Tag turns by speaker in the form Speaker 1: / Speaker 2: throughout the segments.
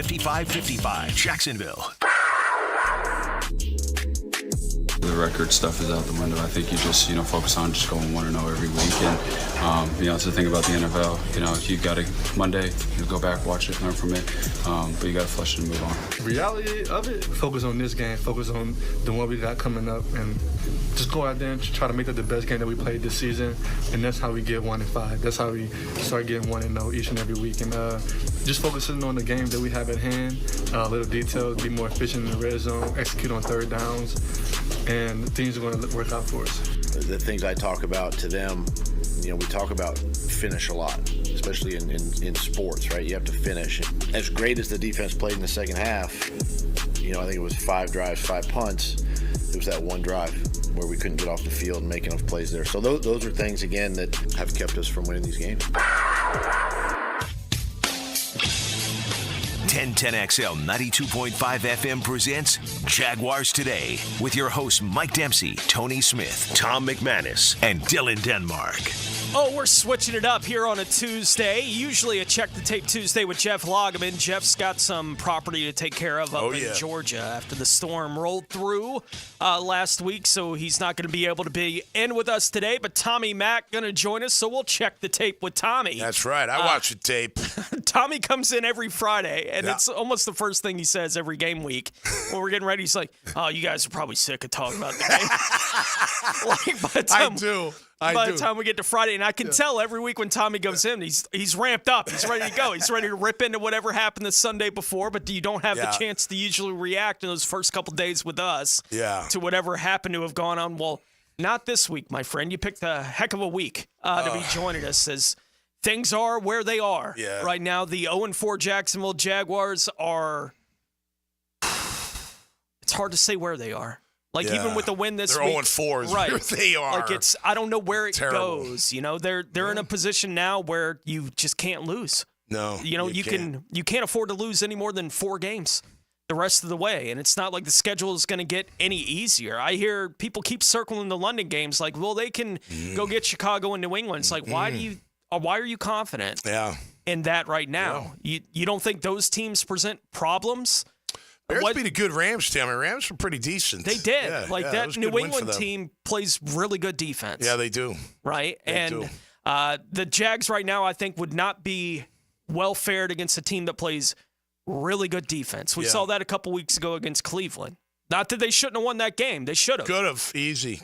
Speaker 1: 5555 Jacksonville.
Speaker 2: The record stuff is out the window. I think you just, focus on just going 1-0 every week. And, that's the thing about the NFL. You got to, Monday, go back, watch it, learn from it. But you got to flush it and move on.
Speaker 3: Reality of it, focus on this game, focus on the one we got coming up, and just go out there and try to make that the best game that we played this season. And that's how we get 1-5. That's how we start getting 1-0 each and every week. And just focusing on the game that we have at hand, little details, be more efficient in the red zone, execute on third downs, and things are going to work out for us.
Speaker 4: The things I talk about to them, we talk about finish a lot, especially in sports, right? You have to finish. As great as the defense played in the second half, I think it was 5 drives, 5 punts. It was that one drive where we couldn't get off the field and make enough plays there. So those are things, again, that have kept us from winning these games.
Speaker 1: 1010XL 92.5 FM presents Jaguars Today with your hosts Mike Dempsey, Tony Smith, Tom McManus, and Dylan Denmark.
Speaker 5: Oh, we're switching it up here on a Tuesday. Usually a Check the Tape Tuesday with Jeff Loggeman. Jeff's got some property to take care of up in Georgia after the storm rolled through last week, so he's not going to be able to be in with us today. But Tommy Mack going to join us, so we'll check the tape with Tommy.
Speaker 6: That's right. I watch the tape.
Speaker 5: Tommy comes in every Friday, and it's almost the first thing he says every game week. When we're getting ready, he's like, "Oh, you guys are probably sick of talking about the game." By the time we get to Friday, and I can tell every week when Tommy goes in, he's ramped up. He's ready to go. He's ready to rip into whatever happened the Sunday before, but you don't have the chance to usually react in those first couple days with us to whatever happened to have gone on. Well, not this week, my friend. You picked a heck of a week to be joining us as things are where they are right now. The 0-4 Jacksonville Jaguars are – it's hard to say where they are. Even with the win this week.
Speaker 6: They're 0-4 right. Where they are.
Speaker 5: I don't know where it
Speaker 6: Terrible.
Speaker 5: goes. They're in a position now where you just can't lose.
Speaker 6: No.
Speaker 5: You can't afford to lose any more than 4 games the rest of the way. And it's not like the schedule is going to get any easier. I hear people keep circling the London games like, well, they can go get Chicago and New England. It's like, why are you confident in that right now? Yeah. You don't think those teams present problems?
Speaker 6: Bears beat a good Rams team. Rams were pretty decent.
Speaker 5: They did. That New England team plays really good defense.
Speaker 6: Yeah, they do.
Speaker 5: Right? The Jags right now, I think, would not be well fared against a team that plays really good defense. We saw that a couple weeks ago against Cleveland. Not that they shouldn't have won that game. They should have.
Speaker 6: Could have. Easy.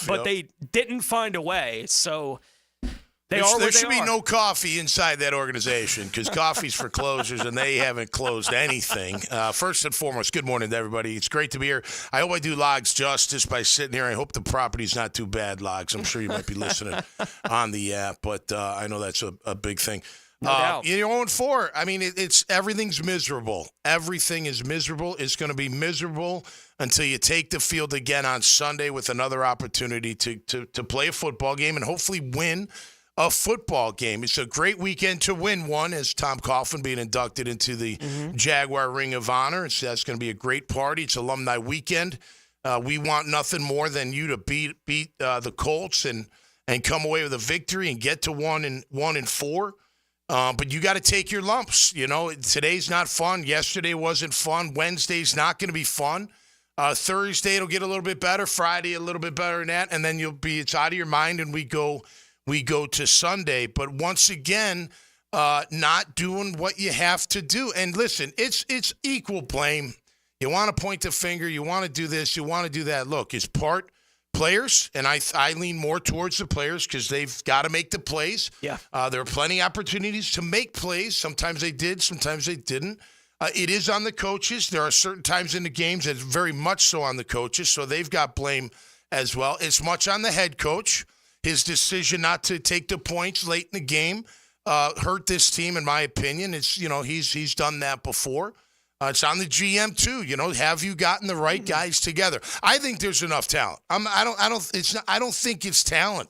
Speaker 5: But they didn't find a way. So
Speaker 6: there should be no coffee inside that organization because coffee's for closers, and they haven't closed anything. First and foremost, good morning to everybody. It's great to be here. I hope I do Logs justice by sitting here. I hope the property's not too bad, Logs. I'm sure you might be listening on the app, but I know that's a big thing.
Speaker 5: No doubt.
Speaker 6: You're 0-4. I mean, everything's miserable. Everything is miserable. It's going to be miserable until you take the field again on Sunday with another opportunity to play a football game and hopefully win a football game. It's a great weekend to win one, as Tom Coughlin being inducted into the Jaguar Ring of Honor. That's going to be a great party. It's alumni weekend. We want nothing more than you to beat the Colts and come away with a victory and get to 1-4. But you got to take your lumps. Today's not fun. Yesterday wasn't fun. Wednesday's not going to be fun. Thursday it'll get a little bit better. Friday a little bit better than that, and then it's out of your mind, and we go to Sunday. But once again, not doing what you have to do. And listen, it's equal blame. You want to point the finger. You want to do this. You want to do that. Look, it's part players, and I lean more towards the players because they've got to make the plays.
Speaker 5: Yeah.
Speaker 6: There are plenty of opportunities to make plays. Sometimes they did. Sometimes they didn't. It is on the coaches. There are certain times in the games that it's very much so on the coaches, so they've got blame as well. It's much on the head coach. His decision not to take the points late in the game hurt this team, in my opinion. It's he's done that before. It's on the GM too. Have you gotten the right guys together? I think there's enough talent. I don't think it's talent.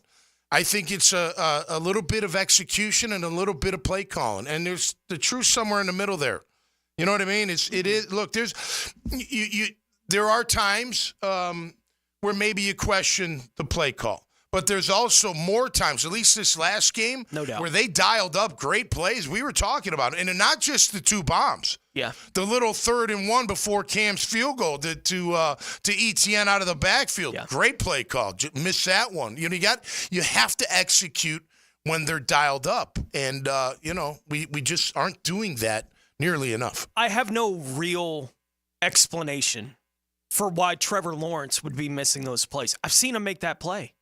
Speaker 6: I think it's a little bit of execution and a little bit of play calling, and there's the truth somewhere in the middle there. You know what I mean? It is. Look, there are times where maybe you question the play call. but there's also more times, at least this last game,
Speaker 5: no doubt,
Speaker 6: where they dialed up great plays. We were talking about it, and not just the 2 bombs.
Speaker 5: Yeah,
Speaker 6: the little 3rd and 1 before Cam's field goal to ETN out of the backfield. Yeah. Great play call. Missed that one. You have to execute when they're dialed up, and we just aren't doing that nearly enough.
Speaker 5: I have no real explanation for why Trevor Lawrence would be missing those plays. I've seen him make that play.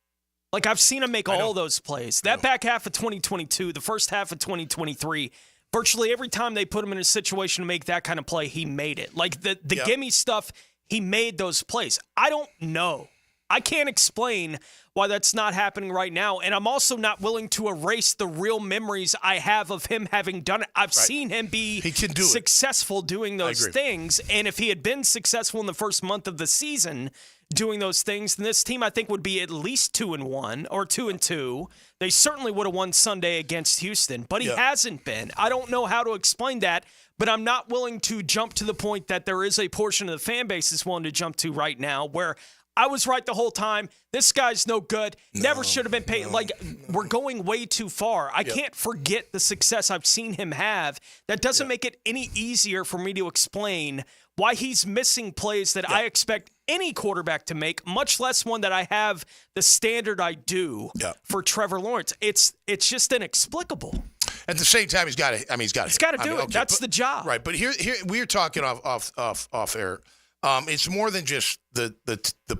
Speaker 5: Like, I've seen him make all those plays. That back half of 2022, the first half of 2023, virtually every time they put him in a situation to make that kind of play, he made it. Like, the gimme stuff, he made those plays. I don't know. I can't explain why that's not happening right now, and I'm also not willing to erase the real memories I have of him having done it. I've seen him be successful doing those things, and if he had been successful in the first month of the season doing those things, then this team, I think, would be at least 2-1 or 2-2. They certainly would have won Sunday against Houston, but he hasn't been. I don't know how to explain that, but I'm not willing to jump to the point that there is a portion of the fan base that's willing to jump to right now where I was right the whole time. This guy's no good. Never should have been paid. Like, we're going way too far. I can't forget the success I've seen him have. That doesn't make it any easier for me to explain why he's missing plays that I expect any quarterback to make, much less one that I have the standard I do for Trevor Lawrence. It's just inexplicable.
Speaker 6: At the same time, he's got to. He's got
Speaker 5: to do it. That's the job,
Speaker 6: right? But here we're talking off air. It's more than just the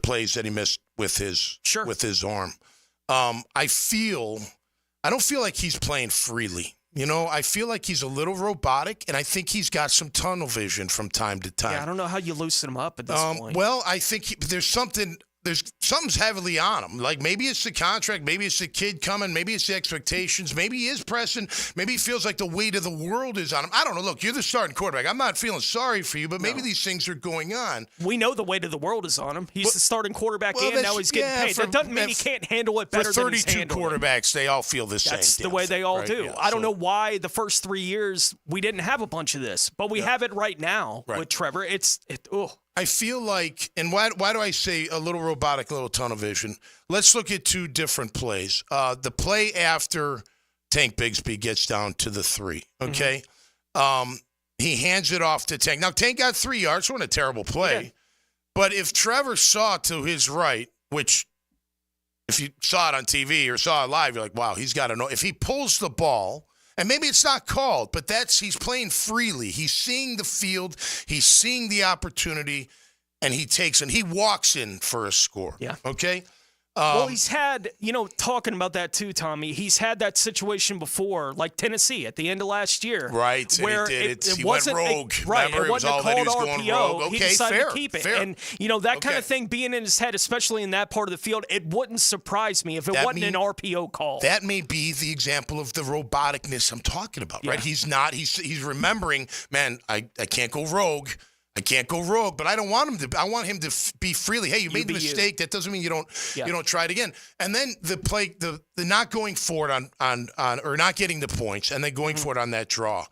Speaker 6: plays that he missed with his arm. I don't feel like he's playing freely. I feel like he's a little robotic, and I think he's got some tunnel vision from time to time.
Speaker 5: Yeah, I don't know how you loosen him up at this point.
Speaker 6: Well, I think something's heavily on him. Like, maybe it's the contract, maybe it's the kid coming, maybe it's the expectations, maybe he is pressing, maybe he feels like the weight of the world is on him. I don't know. Look, you're the starting quarterback. I'm not feeling sorry for you, but maybe these things are going on.
Speaker 5: We know the weight of the world is on him. He's the starting quarterback, and now he's getting paid. That doesn't mean he can't handle it better than he's handling it.
Speaker 6: For 32 quarterbacks, they all feel the same.
Speaker 5: That's the way they all do. Yeah, I don't know why the first 3 years we didn't have a bunch of this, but we have it right now with Trevor.
Speaker 6: I feel like, and why do I say a little robotic, a little tunnel vision? Let's look at 2 different plays. The play after Tank Bigsby gets down to the 3, okay? Mm-hmm. He hands it off to Tank. Now, Tank got 3 yards. It wasn't a terrible play. Yeah. But if Trevor saw to his right, which if you saw it on TV or saw it live, you're like, wow, he's got to know. If he pulls the ball, and maybe it's not called, but he's playing freely. He's seeing the field. He's seeing the opportunity, and he walks in for a score. Yeah. Okay?
Speaker 5: Well, he's had, talking about that too, Tommy, he's had that situation before, like Tennessee at the end of last year.
Speaker 6: Right,
Speaker 5: where
Speaker 6: and he did it. He
Speaker 5: wasn't
Speaker 6: went rogue.
Speaker 5: Remember, it wasn't a called RPO.
Speaker 6: Okay,
Speaker 5: he decided
Speaker 6: fair,
Speaker 5: to keep it.
Speaker 6: fair.
Speaker 5: And, that kind of thing being in his head, especially in that part of the field, it wouldn't surprise me if it wasn't an RPO call.
Speaker 6: That may be the example of the roboticness I'm talking about, right? He's remembering, man, I can't go rogue. But I don't want him to. I want him to be freely. Hey, you made the mistake. That doesn't mean you don't try it again. And then the play, the not going for it on or not getting the points, and then going for it on that draw.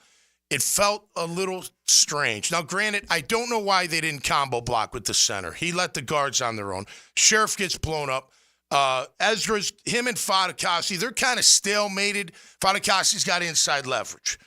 Speaker 6: It felt a little strange. Now, granted, I don't know why they didn't combo block with the center. He let the guards on their own. Sheriff gets blown up. Him and Fadakasi, they're kind of stalemated. Fadakasi's got inside leverage.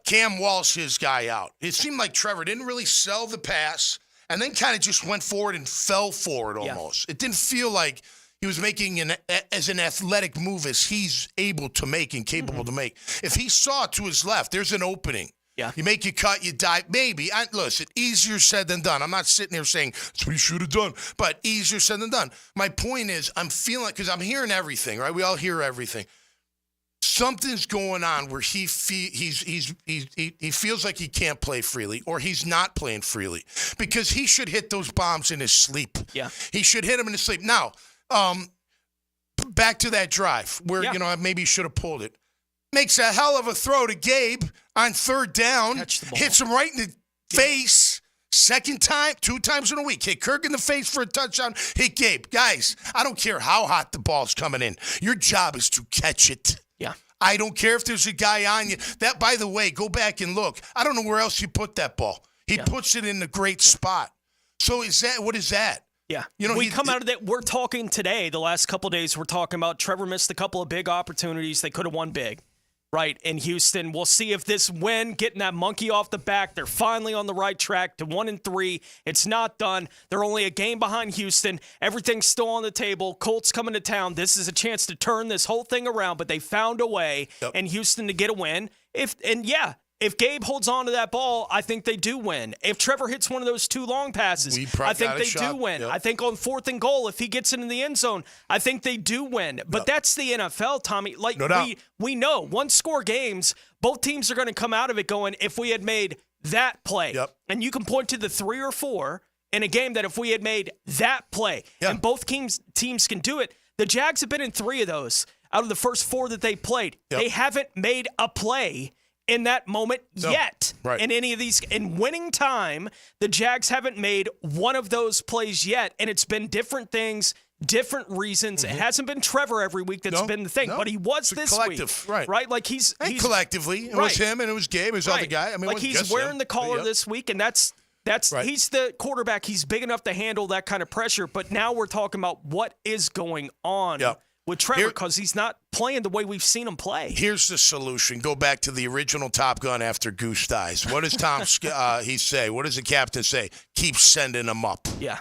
Speaker 6: Cam Walsh, his guy out. It seemed like Trevor didn't really sell the pass and then kind of just went forward and fell forward almost. It didn't feel like he was making an athletic move as he's able to make and capable to make. If he saw to his left, there's an opening. Yeah. You make your cut, you dive. Maybe. Listen, easier said than done. I'm not sitting there saying that's what you should have done, but easier said than done. My point is I'm feeling, because I'm hearing everything, right? We all hear everything. Something's going on where he feels like he can't play freely, or he's not playing freely, because he should hit those bombs in his sleep. Yeah, he should hit them in his sleep. Now, back to that drive where maybe he should have pulled it. Makes a hell of a throw to Gabe on 3rd down. Hits him right in the face. Second time, 2 times in a week. Hit Kirk in the face for a touchdown. Hit Gabe. Guys, I don't care how hot the ball's coming in. Your job is to catch it. Yeah. I don't care if there's a guy on you. That, by the way, go back and look. I don't know where else you put that ball. He puts it in a great spot. So what is that?
Speaker 5: Yeah.
Speaker 6: You know,
Speaker 5: we come out of that. We're talking today, the last couple of days, we're talking about Trevor missed a couple of big opportunities. They could have won big, right, in Houston. We'll see if this win, getting that monkey off the back, they're finally on the right track to 1-3. It's not done. They're only a game behind Houston. Everything's still on the table. Colts coming to town. This is a chance to turn this whole thing around, but they found a way in Houston to get a win. If Gabe holds on to that ball, I think they do win. If Trevor hits one of those 2 long passes, I think they do win. Yep. I think on 4th and goal, if he gets into the end zone, I think they do win. But that's the NFL, Tommy. Like, we know, 1-score games, both teams are going to come out of it going, if we had made that play. Yep. And you can point to the 3 or 4 in a game that if we had made that play, and both teams can do it. The Jags have been in 3 of those out of the first 4 that they played. They haven't made a play in that moment yet.
Speaker 6: Right.
Speaker 5: In any of these, in winning time, the Jags haven't made one of those plays yet, and it's been different things, different reasons. It hasn't been Trevor every week that's been the thing, but he was this week.
Speaker 6: Right?
Speaker 5: Like he's
Speaker 6: collectively, it was him and it was Gabe, it was other guy. I mean,
Speaker 5: like he's wearing the collar this week, and that's he's the quarterback. He's big enough to handle that kind of pressure. But now we're talking about what is going on with Trevor, because he's not playing the way we've seen him play.
Speaker 6: Here's the solution. Go back to the original Top Gun after Goose dies. What does Tom he say? What does the captain say? Keep sending him up.
Speaker 5: Yeah.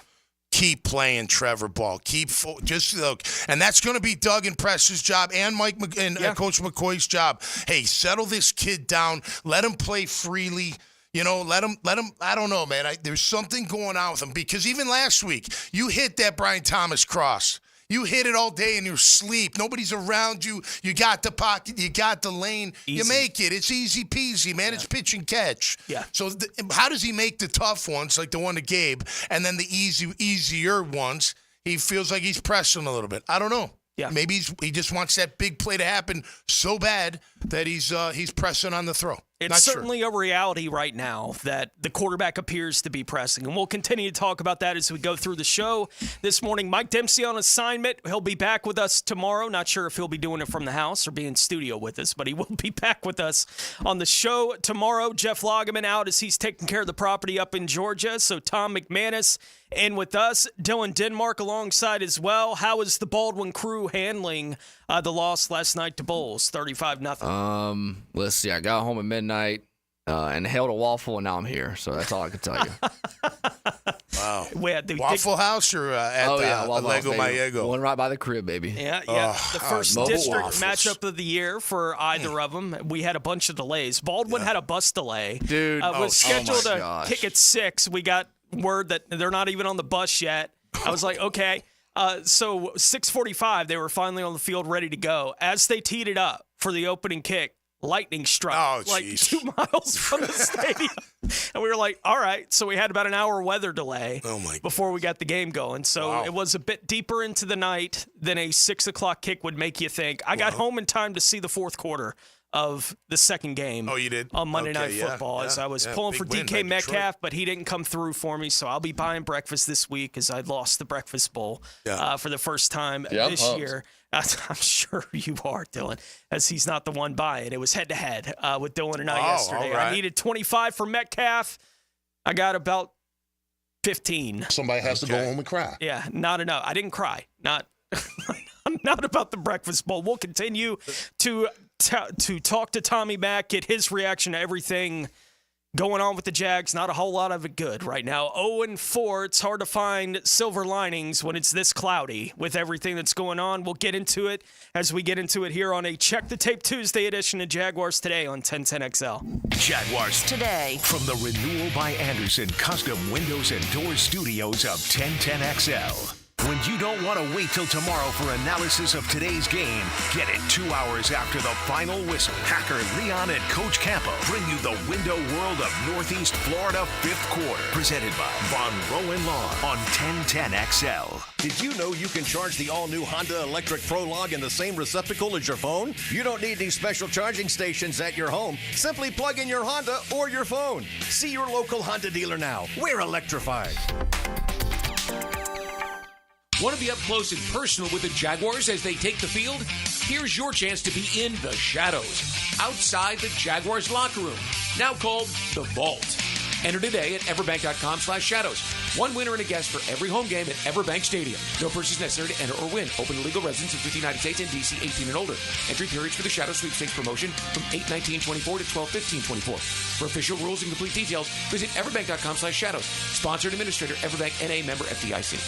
Speaker 6: Keep playing Trevor ball. Just look. And that's going to be Doug and Press's job and Coach McCoy's job. Hey, settle this kid down. Let him play freely. You know, let him. I don't know, man. There's something going on with him, because even last week, you hit that Brian Thomas cross. You hit it all day in your sleep. Nobody's around you. You got the pocket. You got the lane. Easy. You make it. It's easy peasy, man. It's pitch and catch.
Speaker 5: Yeah.
Speaker 6: So how does he make the tough ones, like the one to Gabe, and then the easier ones? He feels like he's pressing a little bit. I don't know. Yeah. Maybe he just wants that big play to happen so bad that he's pressing on the throw.
Speaker 5: It's certainly a reality right now that the quarterback appears to be pressing, and we'll continue to talk about that as we go through the show this morning. Mike Dempsey on assignment. He'll be back with us tomorrow. Not sure if he'll be doing it from the house or be in studio with us, but he will be back with us on the show tomorrow. Jeff Lageman out as he's taking care of the property up in Georgia. So Tom McManus in with us. Dylan Denmark alongside as well. How is the Baldwin crew handling the loss last night to Bulls, 35-0?
Speaker 7: Let's see. I got home at midnight and held a waffle, and now I'm here. So that's all I can tell you.
Speaker 6: Wow. Waffle House or at Lego Mayego?
Speaker 7: One right by the crib, baby.
Speaker 5: Yeah. The first district matchup of the year for either of them. We had a bunch of delays. Baldwin had a bus delay.
Speaker 7: Dude.
Speaker 5: Was scheduled to kick at 6. We got word that they're not even on the bus yet. I was like, okay. So 6:45, they were finally on the field ready to go. As they teed it up for the opening kick, lightning struck 2 miles from the stadium. And we were like, all right. So we had about an hour weather delay before we got the game going. So it was a bit deeper into the night than a 6 o'clock kick would make you think. I got home in time to see the fourth quarter of the second game.
Speaker 6: Oh, you did?
Speaker 5: On Monday Night Football as I was pulling for DK Metcalf, but he didn't come through for me. So I'll be buying breakfast this week as I lost the breakfast bowl for the first time this year. I'm sure you are, Dylan, as he's not the one buying. It was head-to-head with Dylan and I yesterday.
Speaker 6: Right.
Speaker 5: I needed 25 for Metcalf. I got about 15.
Speaker 8: Somebody has to go home and cry.
Speaker 5: Yeah, not enough. I didn't cry. Not about the breakfast bowl. We'll continue to talk to Tommy Mack, get his reaction to everything going on with the Jags. Not a whole lot of it good right now. 0-4. It's hard to find silver linings when it's this cloudy with everything that's going on. We'll get into it as we get into it here on a Check the Tape Tuesday edition of Jaguars Today on 1010XL.
Speaker 1: Jaguars
Speaker 9: Today.
Speaker 1: From the Renewal by Anderson Custom Windows and Doors Studios of 1010XL. When you don't want to wait till tomorrow for analysis of today's game, get it 2 hours after the final whistle. Hacker Leon and Coach Campo bring you the window world of Northeast Florida fifth quarter. Presented by Von Rowan Lawn on 1010XL.
Speaker 10: Did you know you can charge the all-new Honda Electric Prologue in the same receptacle as your phone? You don't need any special charging stations at your home. Simply plug in your Honda or your phone. See your local Honda dealer now. We're electrified.
Speaker 11: Want to be up close and personal with the Jaguars as they take the field? Here's your chance to be in the shadows, outside the Jaguars locker room, now called the Vault. Enter today at everbank.com/shadows. One winner and a guest for every home game at Everbank Stadium. No purchase necessary to enter or win. Open to legal residents of the United States and D.C. 18 and older. Entry periods for the Shadow Sweepstakes promotion from 8/19/24 to 12/15/24. For official rules and complete details, visit everbank.com/shadows. Sponsored administrator, Everbank NA, member FDIC.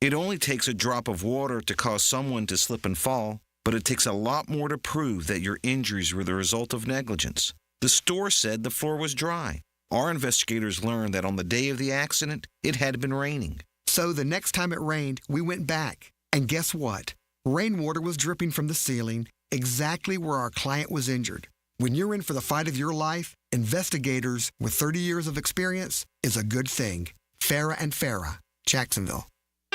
Speaker 8: It only takes a drop of water to cause someone to slip and fall, but it takes a lot more to prove that your injuries were the result of negligence. The store said the floor was dry. Our investigators learned that on the day of the accident, it had been raining.
Speaker 9: So the next time it rained, we went back. And guess what? Rainwater was dripping from the ceiling exactly where our client was injured. When you're in for the fight of your life, investigators with 30 years of experience is a good thing. Farah and Farah, Jacksonville.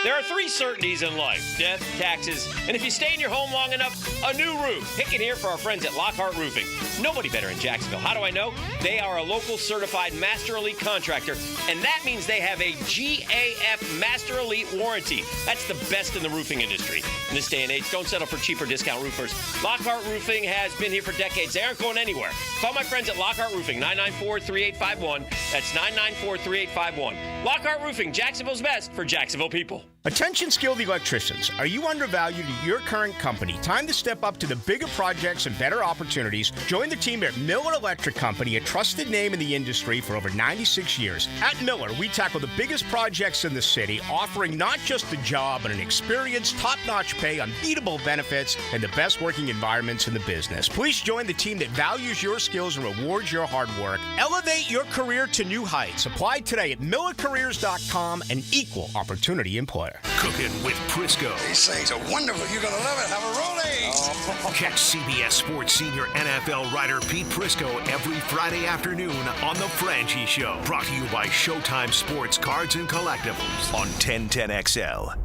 Speaker 12: There are 3 certainties in life: death, taxes, and if you stay in your home long enough, a new roof. Hicken here for our friends at Lockhart Roofing. Nobody better in Jacksonville. How do I know? They are a local certified Master Elite contractor, and that means they have a GAF Master Elite warranty. That's the best in the roofing industry. In this day and age, don't settle for cheaper discount roofers. Lockhart Roofing has been here for decades. They aren't going anywhere. Call my friends at Lockhart Roofing, 994-3851. That's 994-3851. Lockhart Roofing, Jacksonville's best for Jacksonville people.
Speaker 13: Attention skilled electricians. Are you undervalued at your current company? Time to step up to the bigger projects and better opportunities. Join the team at Miller Electric Company, a trusted name in the industry for over 96 years. At Miller, we tackle the biggest projects in the city, offering not just a job, but an experienced, top-notch pay, unbeatable benefits, and the best working environments in the business. Please join the team that values your skills and rewards your hard work. Elevate your career to new heights. Apply today at millercareers.com, an equal opportunity employer.
Speaker 1: Cooking with Prisco.
Speaker 14: These things are wonderful. You're going to love it. Have a rolling.
Speaker 1: Catch CBS Sports senior NFL writer Pete Prisco every Friday afternoon on The Franchi Show. Brought to you by Showtime Sports Cards and Collectibles on 1010XL.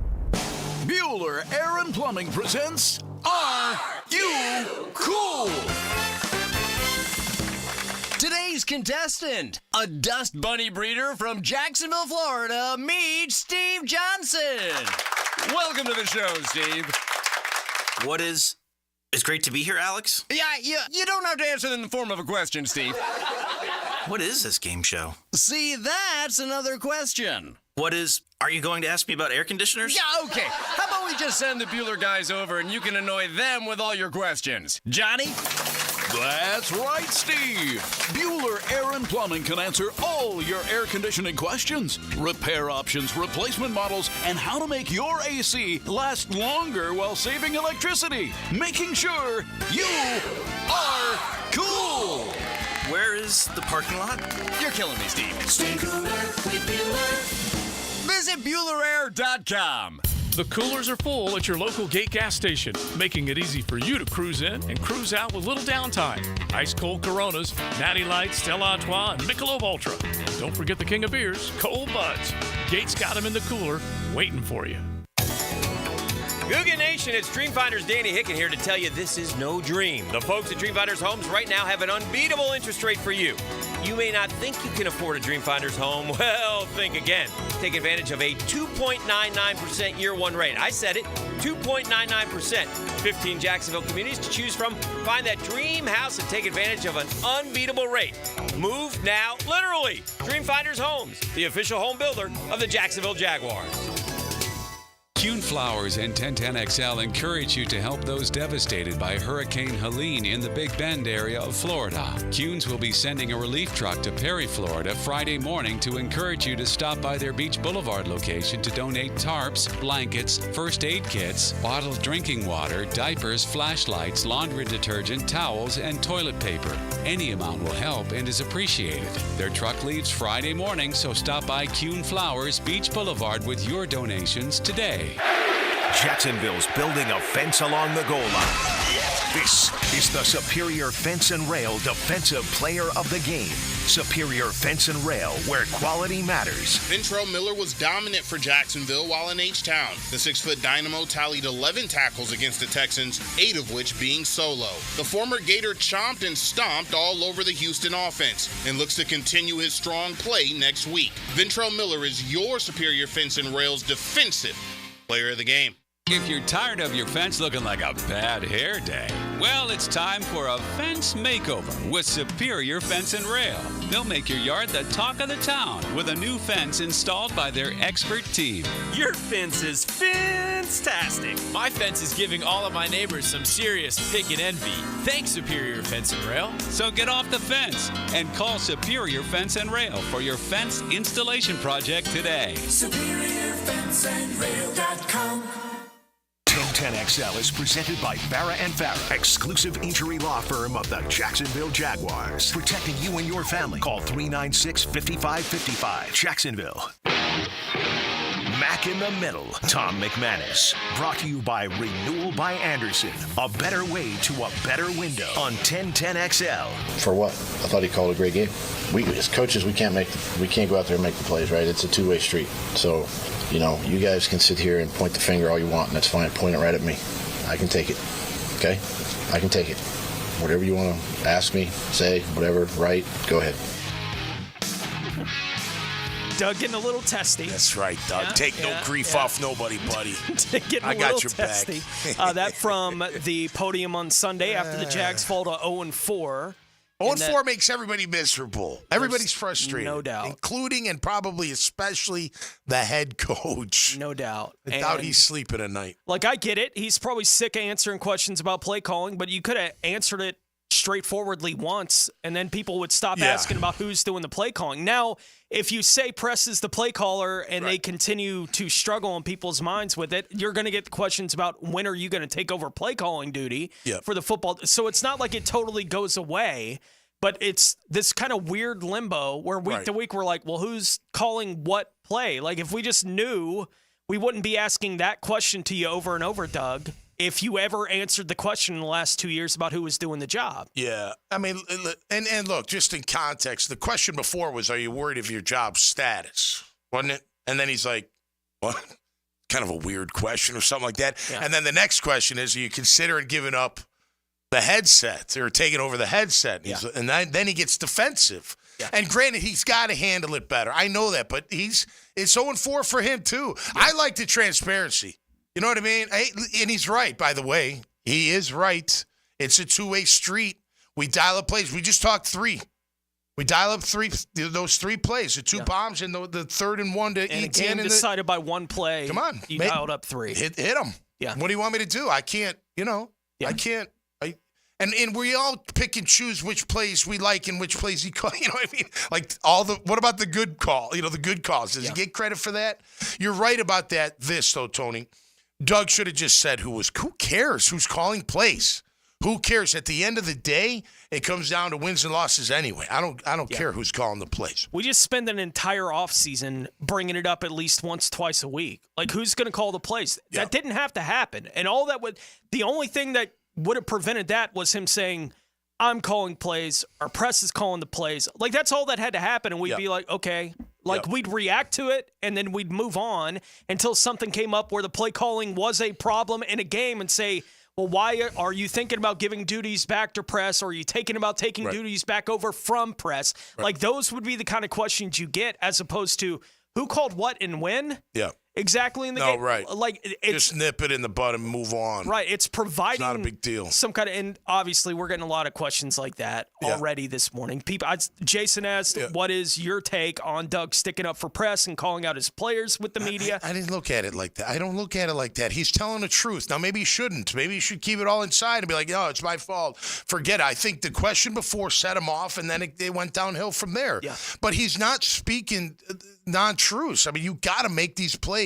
Speaker 15: Bueller Air and Plumbing presents Are You Cool?
Speaker 16: Today's contestant, a dust bunny breeder from Jacksonville, Florida, meet Steve Johnson.
Speaker 17: Welcome to the show, Steve. It's great to be here, Alex.
Speaker 16: Yeah, you don't have to answer in the form of a question, Steve.
Speaker 17: What is this game show?
Speaker 16: See, that's another question.
Speaker 17: Are you going to ask me about air conditioners?
Speaker 16: Yeah, okay. How about we just send the Bueller guys over and you can annoy them with all your questions. Johnny?
Speaker 15: That's right, Steve. Bueller Air and Plumbing can answer all your air conditioning questions, repair options, replacement models, and how to make your AC last longer while saving electricity, making sure you are cool.
Speaker 17: Where is the parking lot?
Speaker 16: You're killing me, Steve.
Speaker 18: Stay cooler with Bueller.
Speaker 16: Visit BuellerAir.com.
Speaker 19: The coolers are full at your local Gate gas station, making it easy for you to cruise in and cruise out with little downtime. Ice cold Coronas, Natty Light, Stella Artois, and Michelob Ultra. Don't forget the king of beers, Cold Buds. Gate's got them in the cooler, waiting for you.
Speaker 12: Googan Nation, it's Dreamfinders Danny Hicken here to tell you this is no dream. The folks at Dreamfinders Homes right now have an unbeatable interest rate for you. You may not think you can afford a Dreamfinders home. Well, think again. Take advantage of a 2.99% year one rate. I said it, 2.99%. 15 Jacksonville communities to choose from. Find that dream house and take advantage of an unbeatable rate. Move now, literally. Dreamfinders Homes, the official home builder of the Jacksonville Jaguars.
Speaker 20: Kuhn Flowers and 1010XL encourage you to help those devastated by Hurricane Helene in the Big Bend area of Florida. Kuhn's will be sending a relief truck to Perry, Florida Friday morning to encourage you to stop by their Beach Boulevard location to donate tarps, blankets, first aid kits, bottled drinking water, diapers, flashlights, laundry detergent, towels, and toilet paper. Any amount will help and is appreciated. Their truck leaves Friday morning, so stop by Kuhn Flowers, Beach Boulevard with your donations today.
Speaker 1: Jacksonville's building a fence along the goal line. This is the Superior Fence and Rail Defensive Player of the Game. Superior Fence and Rail, where quality matters.
Speaker 21: Ventrell Miller was dominant for Jacksonville while in H-Town. The 6-foot dynamo tallied 11 tackles against the Texans, 8 of which being solo. The former Gator chomped and stomped all over the Houston offense and looks to continue his strong play next week. Ventrell Miller is your Superior Fence and Rail's defensive player of the game.
Speaker 20: If you're tired of your fence looking like a bad hair day, Well, it's time for a fence makeover with Superior Fence and Rail. They'll make your yard the talk of the town with a new fence installed by their expert team.
Speaker 2: Your fence is fantastic. My fence is giving all of my neighbors some serious pick and envy. Thanks, Superior Fence and Rail.
Speaker 20: So get off the fence and call Superior Fence and Rail for your fence installation project today.
Speaker 18: SuperiorFenceandRail.com.
Speaker 1: 1010XL is presented by Farah and Farah, exclusive injury law firm of the Jacksonville Jaguars. Protecting you and your family. Call 396-5555. Jacksonville. Mac in the Middle, Tom McManus. Brought to you by Renewal by Anderson. A better way to a better window on 1010XL.
Speaker 4: For what? I thought he called a great game. We as coaches, we can't go out there and make the plays, right? It's a two-way street. So, you guys can sit here and point the finger all you want, and that's fine. Point it right at me. I can take it. Okay? I can take it. Whatever you want to ask me, say, whatever, right, go ahead.
Speaker 5: Doug getting a little testy.
Speaker 6: That's right, Doug. Take no grief off nobody, buddy.
Speaker 5: I
Speaker 6: got your
Speaker 5: testy.
Speaker 6: back.
Speaker 5: That from the podium on Sunday after the Jags fall to 0-4.
Speaker 6: 0-4 makes everybody miserable. Everybody's frustrated.
Speaker 5: No doubt.
Speaker 6: Including and probably especially the head coach.
Speaker 5: No doubt.
Speaker 6: I doubt he's sleeping at night.
Speaker 5: Like, I get it. He's probably sick of answering questions about play calling, but you could have answered it straightforwardly once, and then people would stop asking about who's doing the play calling. Now, if you say Press is the play caller and they continue to struggle in people's minds with it, you're going to get the questions about when are you going to take over play calling duty for the football. So it's not like it totally goes away, but it's this kind of weird limbo where week to week we're like, well, who's calling what play? Like, if we just knew, we wouldn't be asking that question to you over and over, Doug, if you ever answered the question in the last 2 years about who was doing the job.
Speaker 6: Yeah. I mean, and look, just in context, the question before was, are you worried of your job status? Wasn't it? And then he's like, what? Kind of a weird question or something like that. Yeah. And then the next question is, are you considering giving up the headset or taking over the headset? And then he gets defensive. Yeah. And granted, he's got to handle it better. I know that, but it's 0-4 for him too. Yeah. I like the transparency. You know what I mean? And he's right, by the way. He is right. It's a two-way street. We dial up plays. We just talked 3. We dial up those 3 plays, the 2 bombs and the third and 1 to
Speaker 5: and a game decided by 1 play.
Speaker 6: Come on.
Speaker 5: You dialed up 3.
Speaker 6: Hit them. Yeah. What do you want me to do? I can't, I can't. And we all pick and choose which plays we like and which plays he call. You know what I mean? Like what about the good call? The good calls. Does he get credit for that? You're right about that. Though, Tony. Doug should have just said who cares who's calling plays? Who cares? At the end of the day, it comes down to wins and losses anyway. I don't care who's calling the plays.
Speaker 5: We just spend an entire offseason bringing it up at least once, twice a week. Like, who's going to call the plays? Yeah. That didn't have to happen. And the only thing that would have prevented that was him saying, I'm calling plays, our Press is calling the plays. Like, that's all that had to happen, and we'd be like, okay. Like, we'd react to it, and then we'd move on until something came up where the play calling was a problem in a game and say, well, why are you thinking about giving duties back to Press, or are you taking duties back over from Press? Right. Like, those would be the kind of questions you get, as opposed to who called what and when?
Speaker 6: Yeah.
Speaker 5: Exactly in the game.
Speaker 6: Right.
Speaker 5: Like,
Speaker 6: just nip it in the bud and move on.
Speaker 5: Right. It's providing.
Speaker 6: It's not a big deal.
Speaker 5: Some kind of, and obviously we're getting a lot of questions like that already this morning. Jason asked, what is your take on Doug sticking up for Press and calling out his players with the media?
Speaker 6: I didn't look at it like that. I don't look at it like that. He's telling the truth. Now, maybe he shouldn't. Maybe he should keep it all inside and be like, no, it's my fault. Forget it. I think the question before set him off, and then it went downhill from there. Yeah. But he's not speaking non-truths. I mean, you got to make these plays,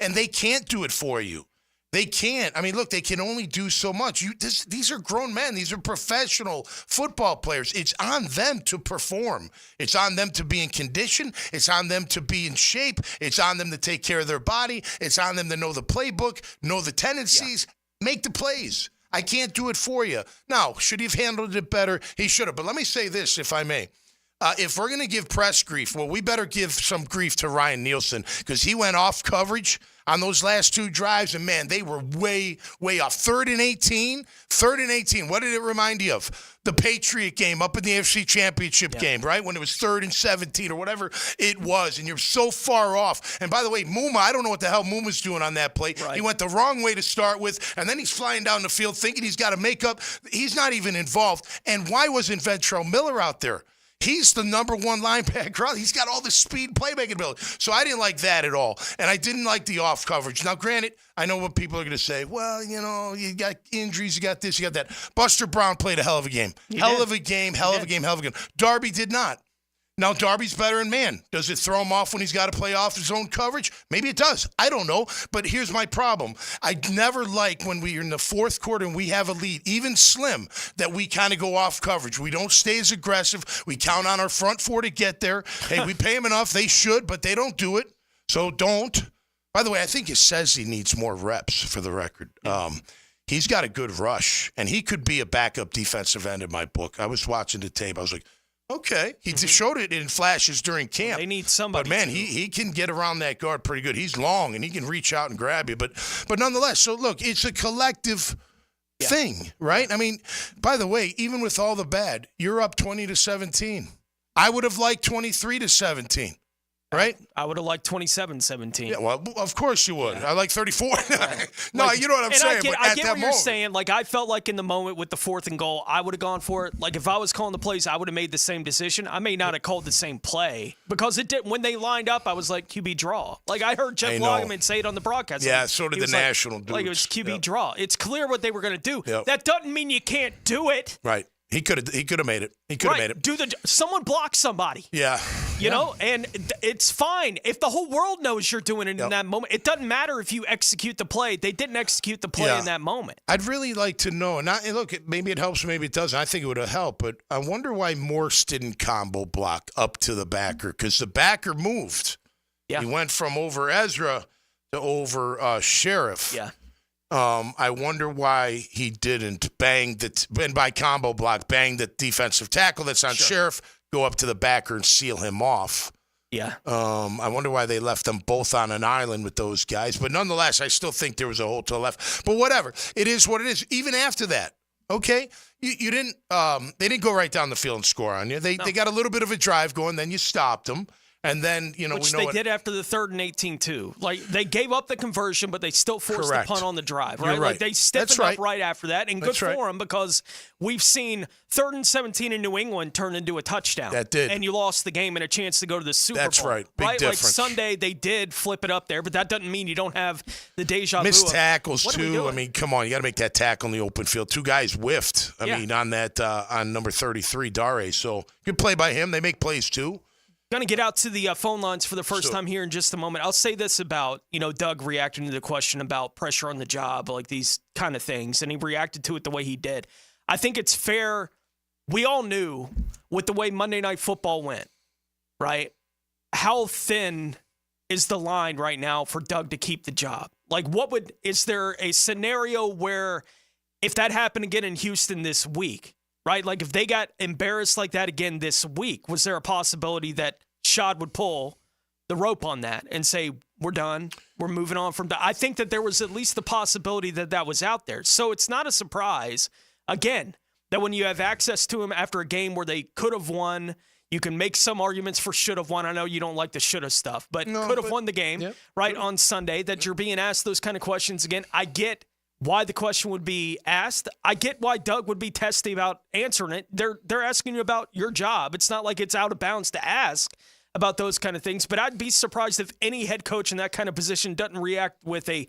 Speaker 6: and they can't do it for you. They can't. I mean, look, they can only do so much. These are grown men. These are professional football players. It's on them to perform. It's on them to be in condition. It's on them to be in shape. It's on them to take care of their body. It's on them to know the playbook, know the tendencies, make the plays. I can't do it for you. Now, should he have handled it better? He should have. But let me say this, if I may. if we're going to give press grief, well, we better give some grief to Ryan Nielsen because he went off coverage on those last 2 drives, and, man, they were way, way off. 3rd and 18. What did it remind you of? The Patriot game up in the AFC Championship game, right? When it was 3rd and 17 or whatever it was, and you're so far off. And, by the way, Muma, I don't know what the hell Muma's doing on that play. Right. He went the wrong way to start with, and then he's flying down the field thinking he's got to make up. He's not even involved. And why wasn't Ventrell Miller out there? He's the number 1 linebacker. He's got all the speed playmaking ability. So I didn't like that at all. And I didn't like the off coverage. Now, granted, I know what people are going to say. Well, you got injuries, you got this, you got that. Buster Brown played a hell of a game. Hell of a game. Darby did not. Now, Darby's better in man. Does it throw him off when he's got to play off his own coverage? Maybe it does. I don't know. But here's my problem. I never like when we're in the 4th quarter and we have a lead, even slim, that we kind of go off coverage. We don't stay as aggressive. We count on our front 4 to get there. Hey, we pay them enough. They should, but they don't do it. So don't. By the way, I think it says he needs more reps for the record. He's got a good rush, and he could be a backup defensive end in my book. I was watching the tape. I was like, okay. He showed it in flashes during camp.
Speaker 5: They need somebody.
Speaker 6: But, man, he can get around that guard pretty good. He's long, and he can reach out and grab you. But nonetheless, so, look, it's a collective thing, right? I mean, by the way, even with all the bad, you're up 20-17. I would have liked 23-17. Right?
Speaker 5: I would have liked 27-17.
Speaker 6: Yeah, well, of course you would. I like 34. No, you know what I'm saying.
Speaker 5: I get what you're saying. Like, I felt like in the moment with the 4th and goal, I would have gone for it. Like, if I was calling the plays, I would have made the same decision. I may not have called the same play because it did. When they lined up, I was like, QB draw. Like, I heard Jeff Loggeman say it on the broadcast.
Speaker 6: Yeah, so did the national dudes.
Speaker 5: Like, it was QB draw. It's clear what they were going to do. That doesn't mean you can't do it.
Speaker 6: Right. He could have made it. He could have made it.
Speaker 5: Someone block somebody.
Speaker 6: Yeah.
Speaker 5: You know, and it's fine. If the whole world knows you're doing it in that moment, it doesn't matter if you execute the play. They didn't execute the play in that moment.
Speaker 6: I'd really like to know. And look, maybe it helps, maybe it doesn't. I think it would have helped. But I wonder why Morse didn't combo block up to the backer, because the backer moved. Yeah. He went from over Ezra to over Sheriff.
Speaker 5: Yeah.
Speaker 6: I wonder why he didn't bang and by combo block, bang the defensive tackle that's on Sheriff, go up to the backer and seal him off.
Speaker 5: Yeah.
Speaker 6: I wonder why they left them both on an island with those guys. But nonetheless, I still think there was a hole to the left. But whatever. It is what it is. Even after that, okay, you didn't they didn't go right down the field and score on you. They got a little bit of a drive going, then you stopped them. And then,
Speaker 5: which they did after the 3rd and 18 too. Like, they gave up the conversion, but they still forced the punt on the drive, right?
Speaker 6: You're right.
Speaker 5: Like, they stiffened up right after that, and good for them because we've seen 3rd and 17 in New England turn into a touchdown.
Speaker 6: That did.
Speaker 5: And you lost the game and a chance to go to the Super Bowl.
Speaker 6: That's right. Big difference.
Speaker 5: Like, Sunday, they did flip it up there, but that doesn't mean you don't have the deja vu.
Speaker 6: Missed tackles, too. I mean, come on. You got to make that tackle in the open field. 2 guys whiffed, I mean, on that, on number 33, Dare. So, good play by him. They make plays, too.
Speaker 5: Going to get out to the phone lines for the first time here in just a moment. I'll say this about, Doug reacting to the question about pressure on the job, like these kind of things, and he reacted to it the way he did. I think it's fair. We all knew with the way Monday Night Football went, right, how thin is the line right now for Doug to keep the job? Like, is there a scenario where if that happened again in Houston this week, right? Like, if they got embarrassed like that again this week, was there a possibility that Shad would pull the rope on that and say, we're done, we're moving on from that? I think that there was at least the possibility that was out there. So it's not a surprise, again, that when you have access to him after a game where they could have won, you can make some arguments for should have won. I know you don't like the should have stuff, but could have won the game, right, on Sunday, that you're being asked those kind of questions again. I get why the question would be asked. I get why Doug would be testy about answering it. They're asking you about your job. It's not like it's out of bounds to ask about those kind of things. But I'd be surprised if any head coach in that kind of position doesn't react with a,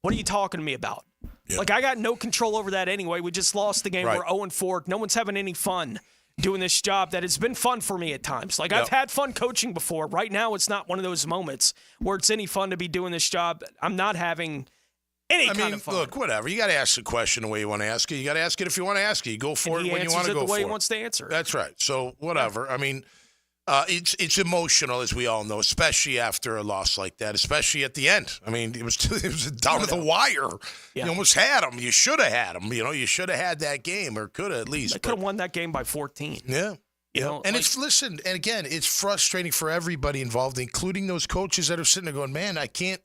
Speaker 5: what are you talking to me about? Yeah. Like, I got no control over that anyway. We just lost the game. Right. We're 0-4. No one's having any fun doing this job that has been fun for me at times. Like, I've had fun coaching before. Right now, it's not one of those moments where it's any fun to be doing this job. I'm not having kind of fun.
Speaker 6: Look, whatever. You got to ask the question the way you want to ask it. You got to ask it if you want to ask it. You go for it when you want to go for it.
Speaker 5: the way he wants to answer.
Speaker 6: That's right. So, whatever. I mean, it's emotional, as we all know, especially after a loss like that, especially at the end. I mean, it was down to the wire. Yeah. You almost had them. You should have had them. You should have had that game, or could have at least.
Speaker 5: They could have won that game by 14.
Speaker 6: Yeah.
Speaker 5: You know,
Speaker 6: and it's frustrating for everybody involved, including those coaches that are sitting there going, man, I can't.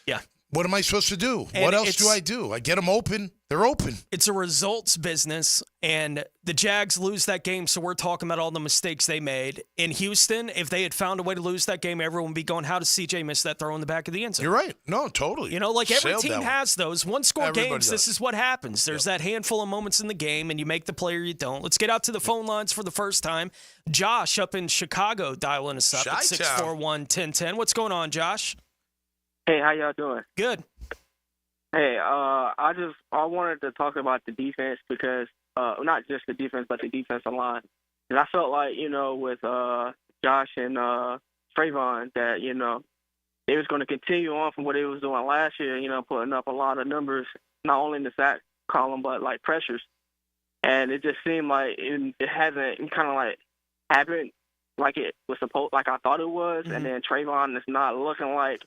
Speaker 5: Yeah.
Speaker 6: What am I supposed to do?
Speaker 5: And
Speaker 6: what else do I do? I get them open. They're open.
Speaker 5: It's a results business, and the Jags lose that game, so we're talking about all the mistakes they made. In Houston, if they had found a way to lose that game, everyone would be going, how does CJ miss that throw in the back of the end zone?
Speaker 6: You're right. No, totally.
Speaker 5: You know, like every
Speaker 6: Sailed
Speaker 5: team
Speaker 6: that
Speaker 5: has those. One-score
Speaker 6: Everybody
Speaker 5: games,
Speaker 6: does.
Speaker 5: this is what happens. There's that handful of moments in the game, and you make the play or you don't. Let's get out to the phone lines for the first time. Josh up in Chicago dialing us up at 641-1010. What's going on, Josh?
Speaker 3: Hey, how y'all doing?
Speaker 5: Good.
Speaker 3: Hey, I wanted to talk about the defense because not just the defense, but the defensive line. And I felt like, with Josh and Trayvon that, they was going to continue on from what they was doing last year, putting up a lot of numbers, not only in the sack column, but like pressures. And it just seemed like it hasn't kind of like happened like it was supposed, like I thought it was.
Speaker 5: Mm-hmm.
Speaker 3: And then Trayvon is not looking like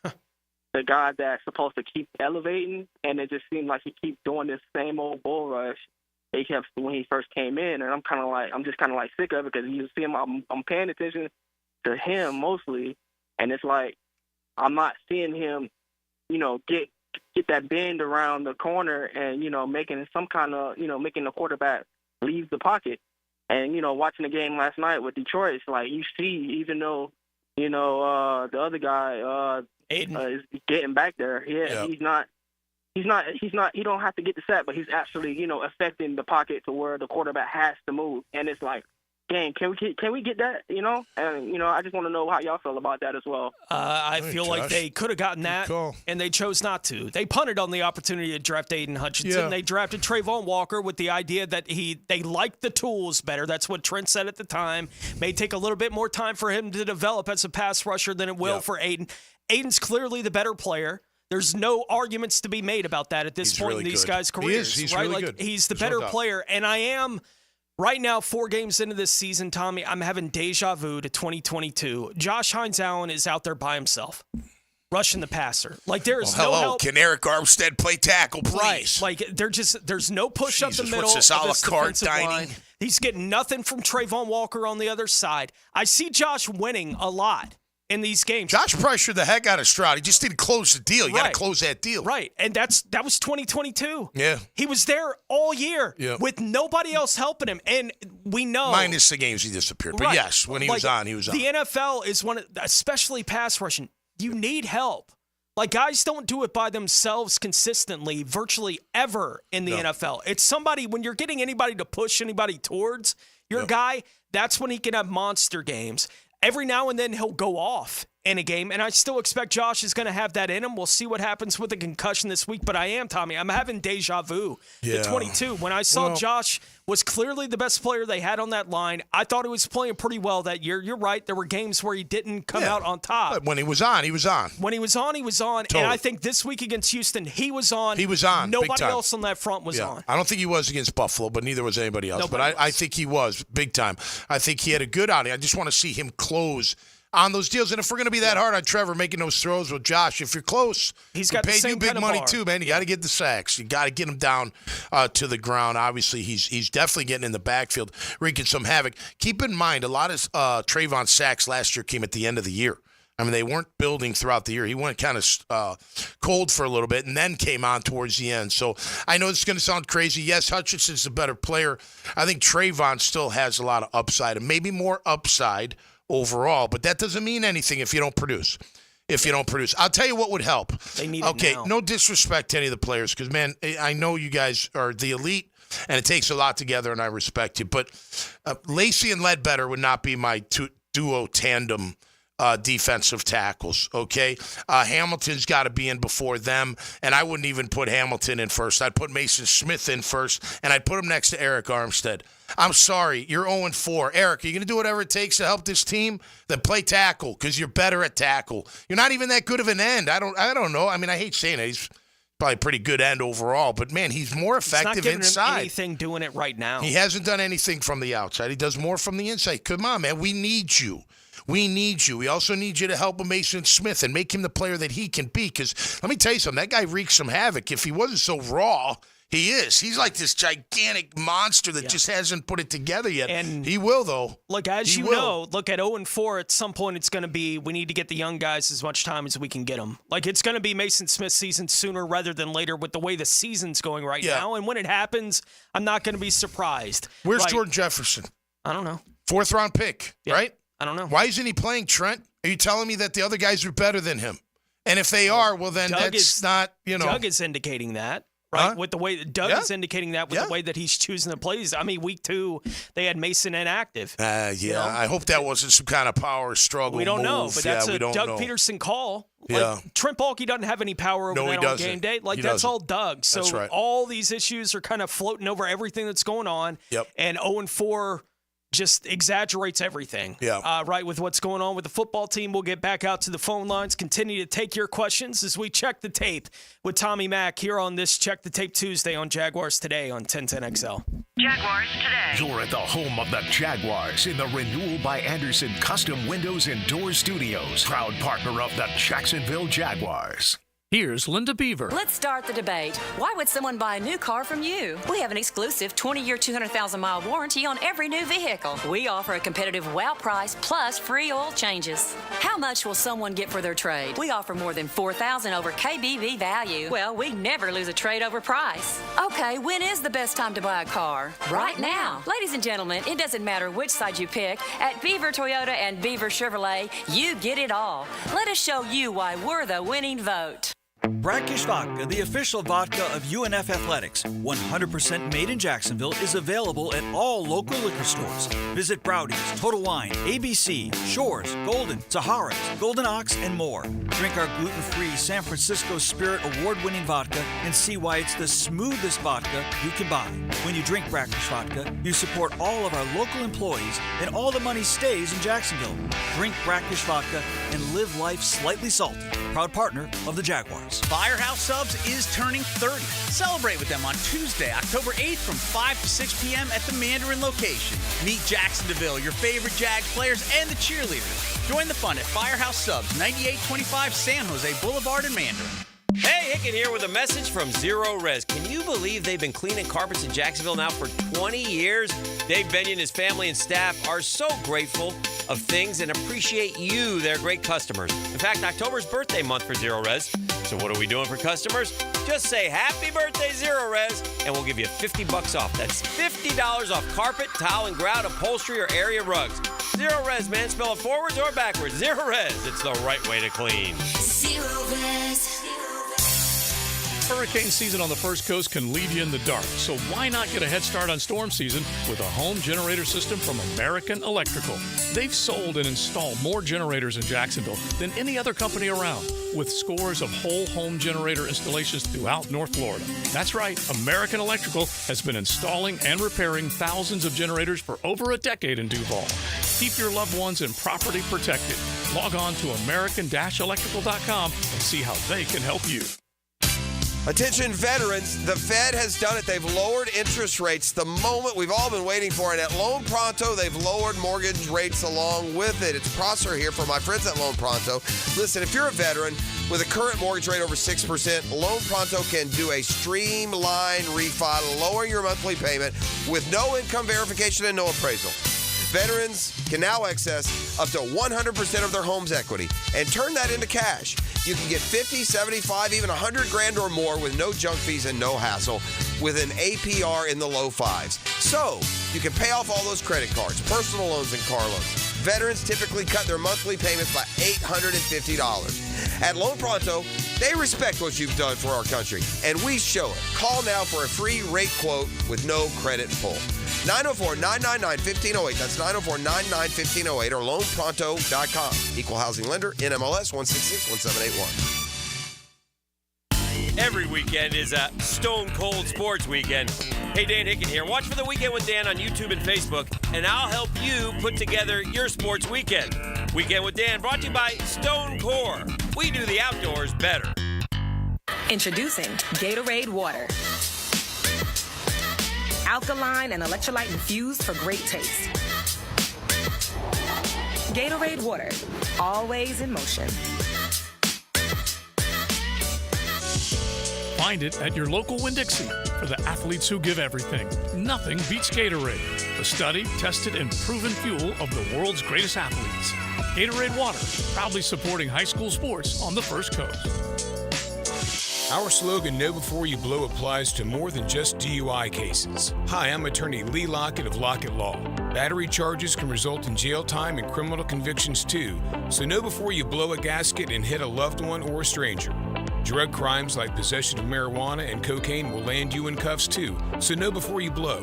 Speaker 3: the guy that's supposed to keep elevating, and it just seemed like he keeps doing this same old bull rush he kept when he first came in, and I'm just kind of sick of it because you see him, I'm paying attention to him mostly, and it's like I'm not seeing him, get that bend around the corner and making some kind of making the quarterback leave the pocket, and watching the game last night with Detroit, it's like you see even though the other guy. Aiden is getting back there. Yeah, he's not. He don't have to get the sack, but he's actually, affecting the pocket to where the quarterback has to move. And it's like, dang, can we get that? And I just want to know how y'all feel about that as well.
Speaker 5: I feel like they could have gotten that, and they chose not to. They punted on the opportunity to draft Aiden Hutchinson.
Speaker 6: Yeah.
Speaker 5: They drafted Trayvon Walker with the idea that they liked the tools better. That's what Trent said at the time. May take a little bit more time for him to develop as a pass rusher than it will for Aiden. Aiden's clearly the better player. There's no arguments to be made about that at this point in these guys' careers.
Speaker 6: He's
Speaker 5: right?
Speaker 6: really good.
Speaker 5: He's the
Speaker 6: There's
Speaker 5: better
Speaker 6: no doubt.
Speaker 5: player, and I am. Right now, 4 games into this season, Tommy, I'm having deja vu to 2022. Josh Hines-Allen is out there by himself, rushing the passer. Like, there is no help.
Speaker 6: Can Eric Armstead play tackle, please?
Speaker 5: Right. Like, there's no push up the middle
Speaker 6: what's this, a
Speaker 5: of
Speaker 6: la
Speaker 5: this
Speaker 6: carte
Speaker 5: defensive
Speaker 6: dining?
Speaker 5: line. He's getting nothing from Trayvon Walker on the other side. I see Josh winning a lot in these games.
Speaker 6: Josh pressured the heck out of Stroud. He just didn't close the deal. You got to close that deal.
Speaker 5: Right. And that was 2022.
Speaker 6: Yeah.
Speaker 5: He was there all year with nobody else helping him. And we know.
Speaker 6: Minus the games he disappeared. But yes, when he was on, he was on.
Speaker 5: The NFL is especially pass rushing, you need help. Like, guys don't do it by themselves consistently, virtually ever in the NFL. It's somebody, when you're getting anybody to push anybody towards your guy, that's when he can have monster games. Every now and then he'll go off in a game, and I still expect Josh is going to have that in him. We'll see what happens with the concussion this week, but I'm having deja vu to 22. When I saw Josh was clearly the best player they had on that line, I thought he was playing pretty well that year. You're right. There were games where he didn't come out on top.
Speaker 6: But when he was on, he was on.
Speaker 5: When he was on, he was on.
Speaker 6: Totally.
Speaker 5: And I think this week against Houston, he was on.
Speaker 6: He was on.
Speaker 5: Nobody
Speaker 6: big time.
Speaker 5: else on that front was on.
Speaker 6: I don't think he was against Buffalo, but neither was anybody else.
Speaker 5: Nobody
Speaker 6: but I think he was big time. I think he had a good outing. I just want to see him close on those deals. And if we're going to be that hard on Trevor making those throws with Josh, if you're close,
Speaker 5: he's got
Speaker 6: paid
Speaker 5: the same
Speaker 6: you big
Speaker 5: kind of
Speaker 6: money
Speaker 5: bar.
Speaker 6: too, man. You got to get the sacks. You got to get him down to the ground. Obviously, he's definitely getting in the backfield, wreaking some havoc. Keep in mind, a lot of Trayvon sacks last year came at the end of the year. I mean, they weren't building throughout the year. He went kind of cold for a little bit and then came on towards the end. So I know it's going to sound crazy. Yes, Hutchinson's the better player. I think Trayvon still has a lot of upside, and maybe more upside overall, but that doesn't mean anything if you don't produce. I'll tell you what would help.
Speaker 5: They need it now.
Speaker 6: No disrespect to any of the players, because, man, I know you guys are the elite, and it takes a lot together, and I respect you. But Lacey and Ledbetter would not be my duo tandem defensive tackles, okay? Hamilton's got to be in before them, and I wouldn't even put Hamilton in first. I'd put Mason Smith in first, and I'd put him next to Eric Armstead. I'm sorry, you're 0-4. Eric, are you going to do whatever it takes to help this team? Then play tackle, because you're better at tackle. You're not even that good of an end. I don't know. I mean, I hate saying it. He's probably a pretty good end overall, but, man, he's more effective
Speaker 5: He's not
Speaker 6: inside.
Speaker 5: giving him anything doing it right now.
Speaker 6: He hasn't done anything from the outside. He does more from the inside. Come on, man. We need you. We need you. We also need you to help Mason Smith and make him the player that he can be, because let me tell you something. That guy wreaks some havoc. If he wasn't so raw, He is. He's like this gigantic monster that just hasn't put it together yet. And he will, though.
Speaker 5: Look, as you know, look at 0-4. At some point, it's going to be we need to get the young guys as much time as we can get them. Like, it's going to be Mason Smith's season sooner rather than later with the way the season's going right now. And when it happens, I'm not going to be surprised.
Speaker 6: Where's Jordan Jefferson?
Speaker 5: I don't know.
Speaker 6: 4th-round pick, right?
Speaker 5: I don't know.
Speaker 6: Why isn't he playing, Trent? Are you telling me that the other guys are better than him? And if they are, well, then Doug not,
Speaker 5: Doug is indicating that. Right, with the way that Doug is indicating that with the way that he's choosing the plays. I mean, week 2, they had Mason inactive.
Speaker 6: I hope that wasn't some kind of power struggle.
Speaker 5: We don't know,
Speaker 6: move.
Speaker 5: but that's a Doug Peterson call. Trent Baalke doesn't have any power over that on game day. Like, that's all Doug. So all these issues are kind of floating over everything that's going on. And 0-4 just exaggerates everything. Right, with what's going on with the football team. We'll get back out to the phone lines, continue to take your questions as we check the tape with Tommy Mack here on this Check the Tape Tuesday on Jaguars Today on 1010XL.
Speaker 1: Jaguars Today. You're at the home of the Jaguars in the Renewal by Anderson Custom Windows and Doors Studios, proud partner of the Jacksonville Jaguars.
Speaker 19: Here's Linda Beaver.
Speaker 7: Let's start the debate. Why would someone buy a new car from you? We have an exclusive 20-year, 200,000-mile warranty on every new vehicle. We offer a competitive wow price plus free oil changes. How much will someone get for their trade? We offer more than $4,000 over KBV value. Well, we never lose a trade over price. Okay, when is the best time to buy a car? Right now. Ladies and gentlemen, it doesn't matter which side you pick. At Beaver Toyota and Beaver Chevrolet, you get it all. Let us show you why we're the winning vote.
Speaker 22: Brackish Vodka, the official vodka of UNF Athletics, 100% made in Jacksonville, is available at all local liquor stores. Visit Browdy's, Total Wine, ABC, Shores, Golden, Sahara's, Golden Ox, and more. Drink our gluten-free San Francisco Spirit award-winning vodka and see why it's the smoothest vodka you can buy. When you drink Brackish Vodka, you support all of our local employees and all the money stays in Jacksonville. Drink Brackish Vodka and live life slightly salty. Proud partner of the Jaguars.
Speaker 23: Firehouse Subs is turning 30. Celebrate with them on Tuesday, October 8th from 5 to 6 p.m. at the Mandarin location. Meet Jackson DeVille, your favorite Jags players, and the cheerleaders. Join the fun at Firehouse Subs, 9825 San Jose Boulevard in Mandarin.
Speaker 12: Hey, Hicken here with a message from Zero Res. Can you believe they've been cleaning carpets in Jacksonville now for 20 years? Dave Benyon, his family and staff are so grateful of things and appreciate you, their great customers. In fact, October's birthday month for Zero Res. So what are we doing for customers? Just say happy birthday, Zero Res, and we'll give you $50 off. That's $50 off carpet, towel, and grout, upholstery, or area rugs. Zero Res, man. Spell it forwards or backwards. Zero Res. It's the right way to clean.
Speaker 18: Zero Res.
Speaker 19: Hurricane season on the First Coast can leave you in the dark, so why not get a head start on storm season with a home generator system from American Electrical? They've sold and installed more generators in Jacksonville than any other company around, with scores of whole home generator installations throughout North Florida. That's right, American Electrical has been installing and repairing thousands of generators for over a decade in Duval. Keep your loved ones and property protected. Log on to American-Electrical.com and see how they can help you.
Speaker 24: Attention veterans, the Fed has done it. They've lowered interest rates, the moment we've all been waiting for. And at Loan Pronto, they've lowered mortgage rates along with it. It's Prosser here for my friends at Loan Pronto. Listen, if you're a veteran with a current mortgage rate over 6%, Loan Pronto can do a streamlined refi, lowering your monthly payment with no income verification and no appraisal. Veterans can now access up to 100% of their home's equity and turn that into cash. You can get 50, 75, even 100 grand or more with no junk fees and no hassle with an APR in the low fives. So you can pay off all those credit cards, personal loans, and car loans. Veterans typically cut their monthly payments by $850. At Loan Pronto, they respect what you've done for our country, and we show it. Call now for a free rate quote with no credit pull. 904-999-1508. That's 904-999-1508 or loanpronto.com. Equal housing lender, NMLS 1661781.
Speaker 12: Every weekend is a Stone Cold Sports Weekend. Hey, Dan Hicken here. Watch for The Weekend with Dan on YouTube and Facebook, and I'll help you put together your sports weekend. Weekend with Dan brought to you by Stone Core. We do the outdoors better.
Speaker 25: Introducing Gatorade Water. Alkaline and electrolyte infused for great taste. Gatorade Water, always in motion.
Speaker 19: Find it at your local Winn-Dixie. For the athletes who give everything, nothing beats Gatorade, the studied, tested, and proven fuel of the world's greatest athletes. Gatorade Water, proudly supporting high school sports on the First Coast.
Speaker 8: Our slogan, Know Before You Blow, applies to more than just DUI cases. Hi, I'm attorney Lee Lockett of Lockett Law. Battery charges can result in jail time and criminal convictions too, so know before you blow a gasket and hit a loved one or a stranger. Drug crimes like possession of marijuana and cocaine will land you in cuffs too, so know before you blow.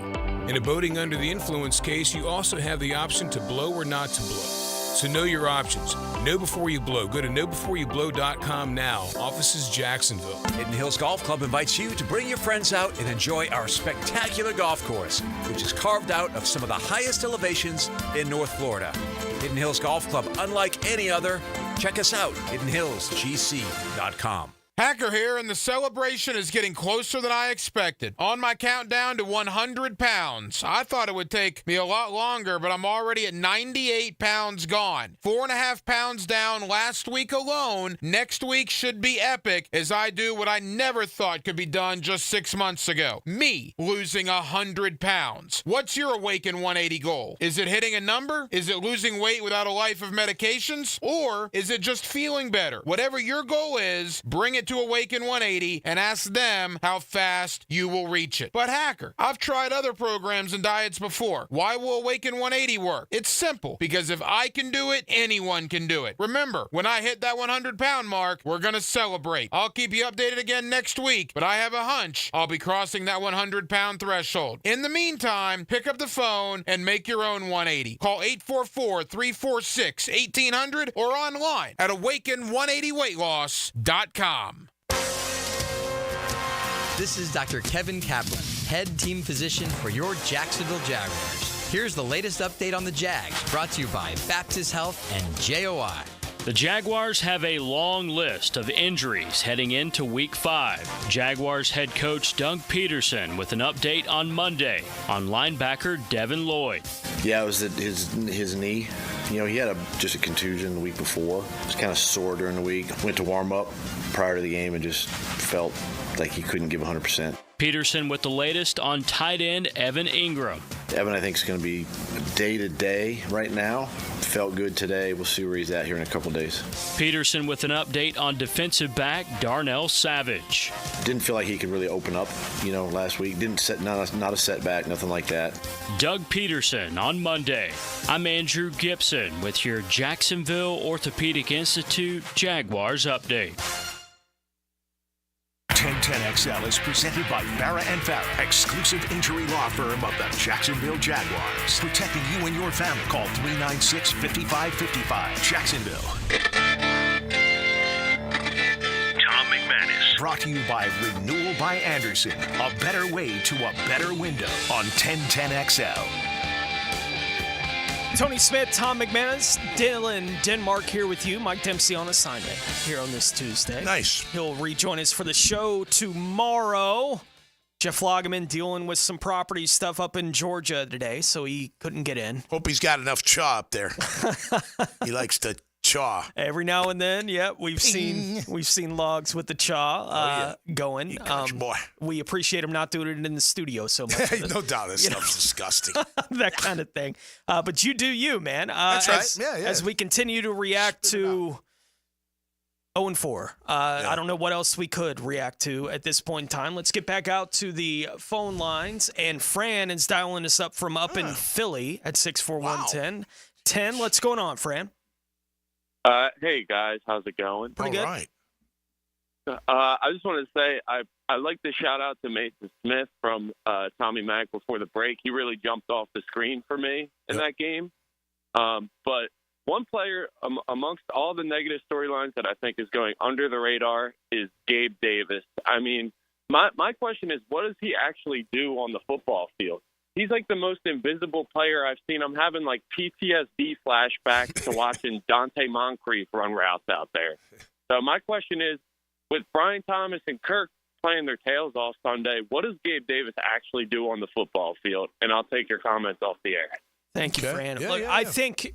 Speaker 8: In a boating under the influence case, you also have the option to blow or not to blow. So know your options. Know before you blow. Go to knowbeforeyouBlow.com now. Offices Jacksonville.
Speaker 9: Hidden Hills Golf Club invites you to bring your friends out and enjoy our spectacular golf course, which is carved out of some of the highest elevations in North Florida. Hidden Hills Golf Club, unlike any other. Check us out, hiddenhillsgc.com.
Speaker 10: Hacker here, and the celebration is getting closer than I expected. On my countdown to 100 pounds. I thought it would take me a lot longer, but I'm already at 98 pounds gone. 4.5 pounds down last week alone. Next week should be epic as I do what I never thought could be done just 6 months ago. Me losing 100 pounds. What's your Awaken 180 goal? Is it hitting a number? Is it losing weight without a life of medications? Or is it just feeling better? Whatever your goal is, bring it to Awaken 180 and ask them how fast you will reach it. But Hacker, I've tried other programs and diets before. Why will Awaken 180 work? It's simple, because if I can do it, anyone can do it. Remember, when I hit that 100-pound mark, we're going to celebrate. I'll keep you updated again next week, but I have a hunch I'll be crossing that 100-pound threshold. In the meantime, pick up the phone and make your own 180. Call 844-346-1800 or online at awaken180weightloss.com.
Speaker 11: This is Dr. Kevin Kaplan, head team physician for your Jacksonville Jaguars. Here's the latest update on the Jags, brought to you by Baptist Health and JOI.
Speaker 13: The Jaguars have a long list of injuries heading into Week 5. Jaguars head coach Doug Peterson with an update on Monday on linebacker Devin Lloyd.
Speaker 4: Yeah, it was his knee. You know, he had just a contusion the week before. It was kind of sore during the week. Went to warm up prior to the game and just felt like he couldn't give 100%.
Speaker 13: Peterson with the latest on tight end Evan Ingram.
Speaker 4: Evan, I think, is going to be day-to-day right now. Felt good today. We'll see where he's at here in a couple days.
Speaker 13: Peterson with an update on defensive back Darnell Savage.
Speaker 4: Didn't feel like he could really open up, last week. Not a setback, nothing like that.
Speaker 13: Doug Peterson on Monday. I'm Andrew Gibson with your Jacksonville Orthopedic Institute Jaguars update.
Speaker 1: 1010XL is presented by Farah & Farah, exclusive injury law firm of the Jacksonville Jaguars. Protecting you and your family. Call 396-5555. Jacksonville. Tom McManus. Brought to you by Renewal by Anderson. A better way to a better window on 1010XL.
Speaker 5: Tony Smith, Tom McManus, Dylan Denmark here with you. Mike Dempsey on assignment here on this Tuesday.
Speaker 6: Nice.
Speaker 5: He'll rejoin us for the show tomorrow. Jeff Lageman dealing with some property stuff up in Georgia today, so he couldn't get in.
Speaker 6: Hope he's got enough chaw up there. He likes to chaw.
Speaker 5: Every now and then, yeah, we've seen logs with the chaw going.
Speaker 6: Boy.
Speaker 5: We appreciate him not doing it in the studio so much.
Speaker 6: No doubt, that stuff's disgusting.
Speaker 5: That kind of thing. But you do you, man.
Speaker 6: That's right. Yeah.
Speaker 5: As we continue to react to 0-4. I don't know what else we could react to at this point in time. Let's get back out to the phone lines. And Fran is dialing us up from up in Philly at 64110. 10, what's going on, Fran?
Speaker 26: Hey guys, how's it going?
Speaker 5: Pretty good.
Speaker 6: Right.
Speaker 26: I just wanted to say I'd like to shout out to Mason Smith from Tommy Mack before the break. He really jumped off the screen for me in that game. But one player amongst all the negative storylines that I think is going under the radar is Gabe Davis. I mean, my question is, what does he actually do on the football field? He's like the most invisible player I've seen. I'm having like PTSD flashbacks to watching Dante Moncrief run routes out there. So my question is, with Brian Thomas and Kirk playing their tails off Sunday, what does Gabe Davis actually do on the football field? And I'll take your comments off the air.
Speaker 5: Thank you, Fran. Look, I think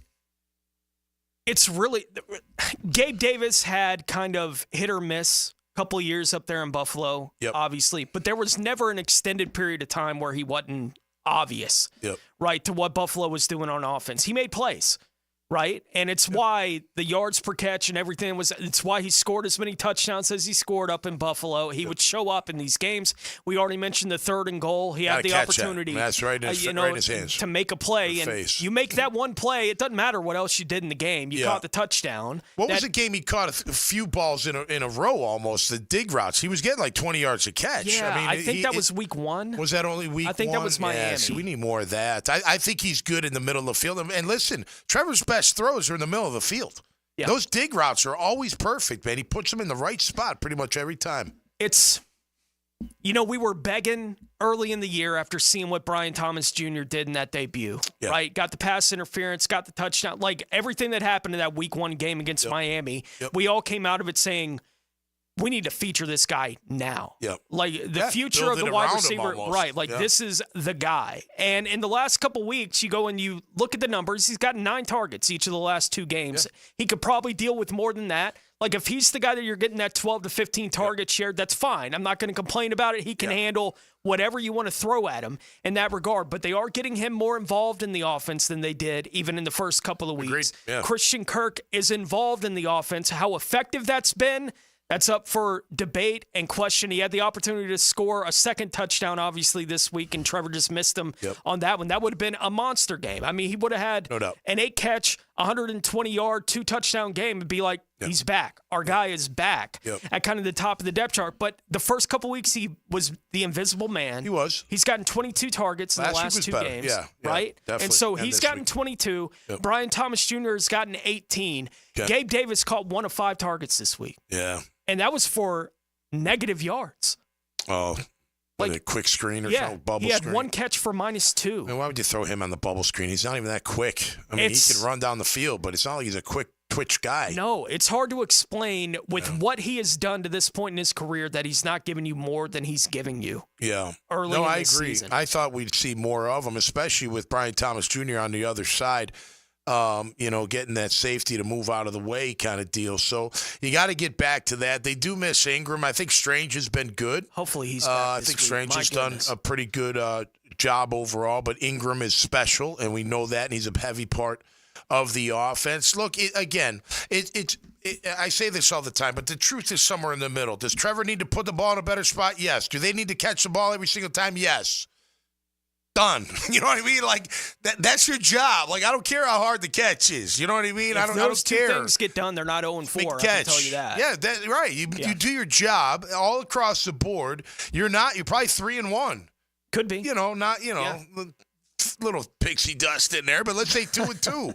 Speaker 5: it's really – Gabe Davis had kind of hit or miss couple of years up there in Buffalo, obviously. But there was never an extended period of time where he wasn't obvious, right, to what Buffalo was doing on offense. He made plays. Right? And it's why the yards per catch and everything it's why he scored as many touchdowns as he scored up in Buffalo. He would show up in these games. We already mentioned the 3rd and goal. He had the opportunity.
Speaker 6: That's right in his hands.
Speaker 5: To make a play. And you make that one play, it doesn't matter what else you did in the game. You caught the touchdown.
Speaker 6: What was the game he caught a few balls in a row almost, the dig routes? He was getting like 20 yards a catch.
Speaker 5: Yeah, I think that was week 1.
Speaker 6: Was that only week 1?
Speaker 5: I think that was Miami.
Speaker 6: Yeah, so we need more of that. I think he's good in the middle of the field. And listen, Trevor's best throws are in the middle of the field. Yeah. Those dig routes are always perfect, man. He puts them in the right spot pretty much every time.
Speaker 5: It's, we were begging early in the year after seeing what Brian Thomas Jr. did in that debut, right? Got the pass interference, got the touchdown. Like everything that happened in that week 1 game against Miami, we all came out of it saying, we need to feature this guy now. Like the future of the wide receiver, right? Like this is the guy. And in the last couple weeks, you go and you look at the numbers. He's got 9 targets each of the last 2 games. He could probably deal with more than that. Like if he's the guy that you're getting that 12 to 15 target share, that's fine. I'm not going to complain about it. He can handle whatever you want to throw at him in that regard. But they are getting him more involved in the offense than they did even in the first couple of weeks. Christian Kirk is involved in the offense. How effective that's been, that's up for debate and question. He had the opportunity to score a second touchdown, obviously, this week, and Trevor just missed him on that one. That would have been a monster game. I mean, he would have had an 8-catch, 120-yard, 2-touchdown game and be like, he's back. Our guy is back at kind of the top of the depth chart. But the first couple weeks, he was the invisible man.
Speaker 6: He was.
Speaker 5: He's gotten 22 targets in the last 2 games, right?
Speaker 6: Definitely.
Speaker 5: And so he's gotten 22. Brian Thomas Jr. has gotten 18. Gabe Davis caught 1 of 5 targets this week. And that was for negative yards.
Speaker 6: Oh, like a quick screen or something, bubble screen.
Speaker 5: He had 1 catch for -2.
Speaker 6: And why would you throw him on the bubble screen? He's not even that quick. I mean, he can run down the field, but it's not like he's a quick twitch guy.
Speaker 5: No, it's hard to explain with what he has done to this point in his career that he's not giving you more than he's giving you. Early in
Speaker 6: I
Speaker 5: this
Speaker 6: agree.
Speaker 5: season.
Speaker 6: I thought we'd see more of him, especially with Brian Thomas Jr. on the other side. Getting that safety to move out of the way kind of deal. So you got to get back to that. They do miss Ingram. I think Strange has been good.
Speaker 5: Hopefully he's back
Speaker 6: I think Strange has done a pretty good job overall, but Ingram is special, and we know that, and he's a heavy part of the offense. Look, I say this all the time, but the truth is somewhere in the middle. Does Trevor need to put the ball in a better spot? Yes. Do they need to catch the ball every single time? Yes. Done. You know what I mean? Like, that's your job. Like, I don't care how hard the catch is. You know what I mean? I don't care. If those 2
Speaker 5: things get done, they're not 0-4. I can tell you that.
Speaker 6: Yeah, right. You do your job all across the board. You're probably 3-1.
Speaker 5: Could be.
Speaker 6: Little pixie dust in there, but let's say 2-2.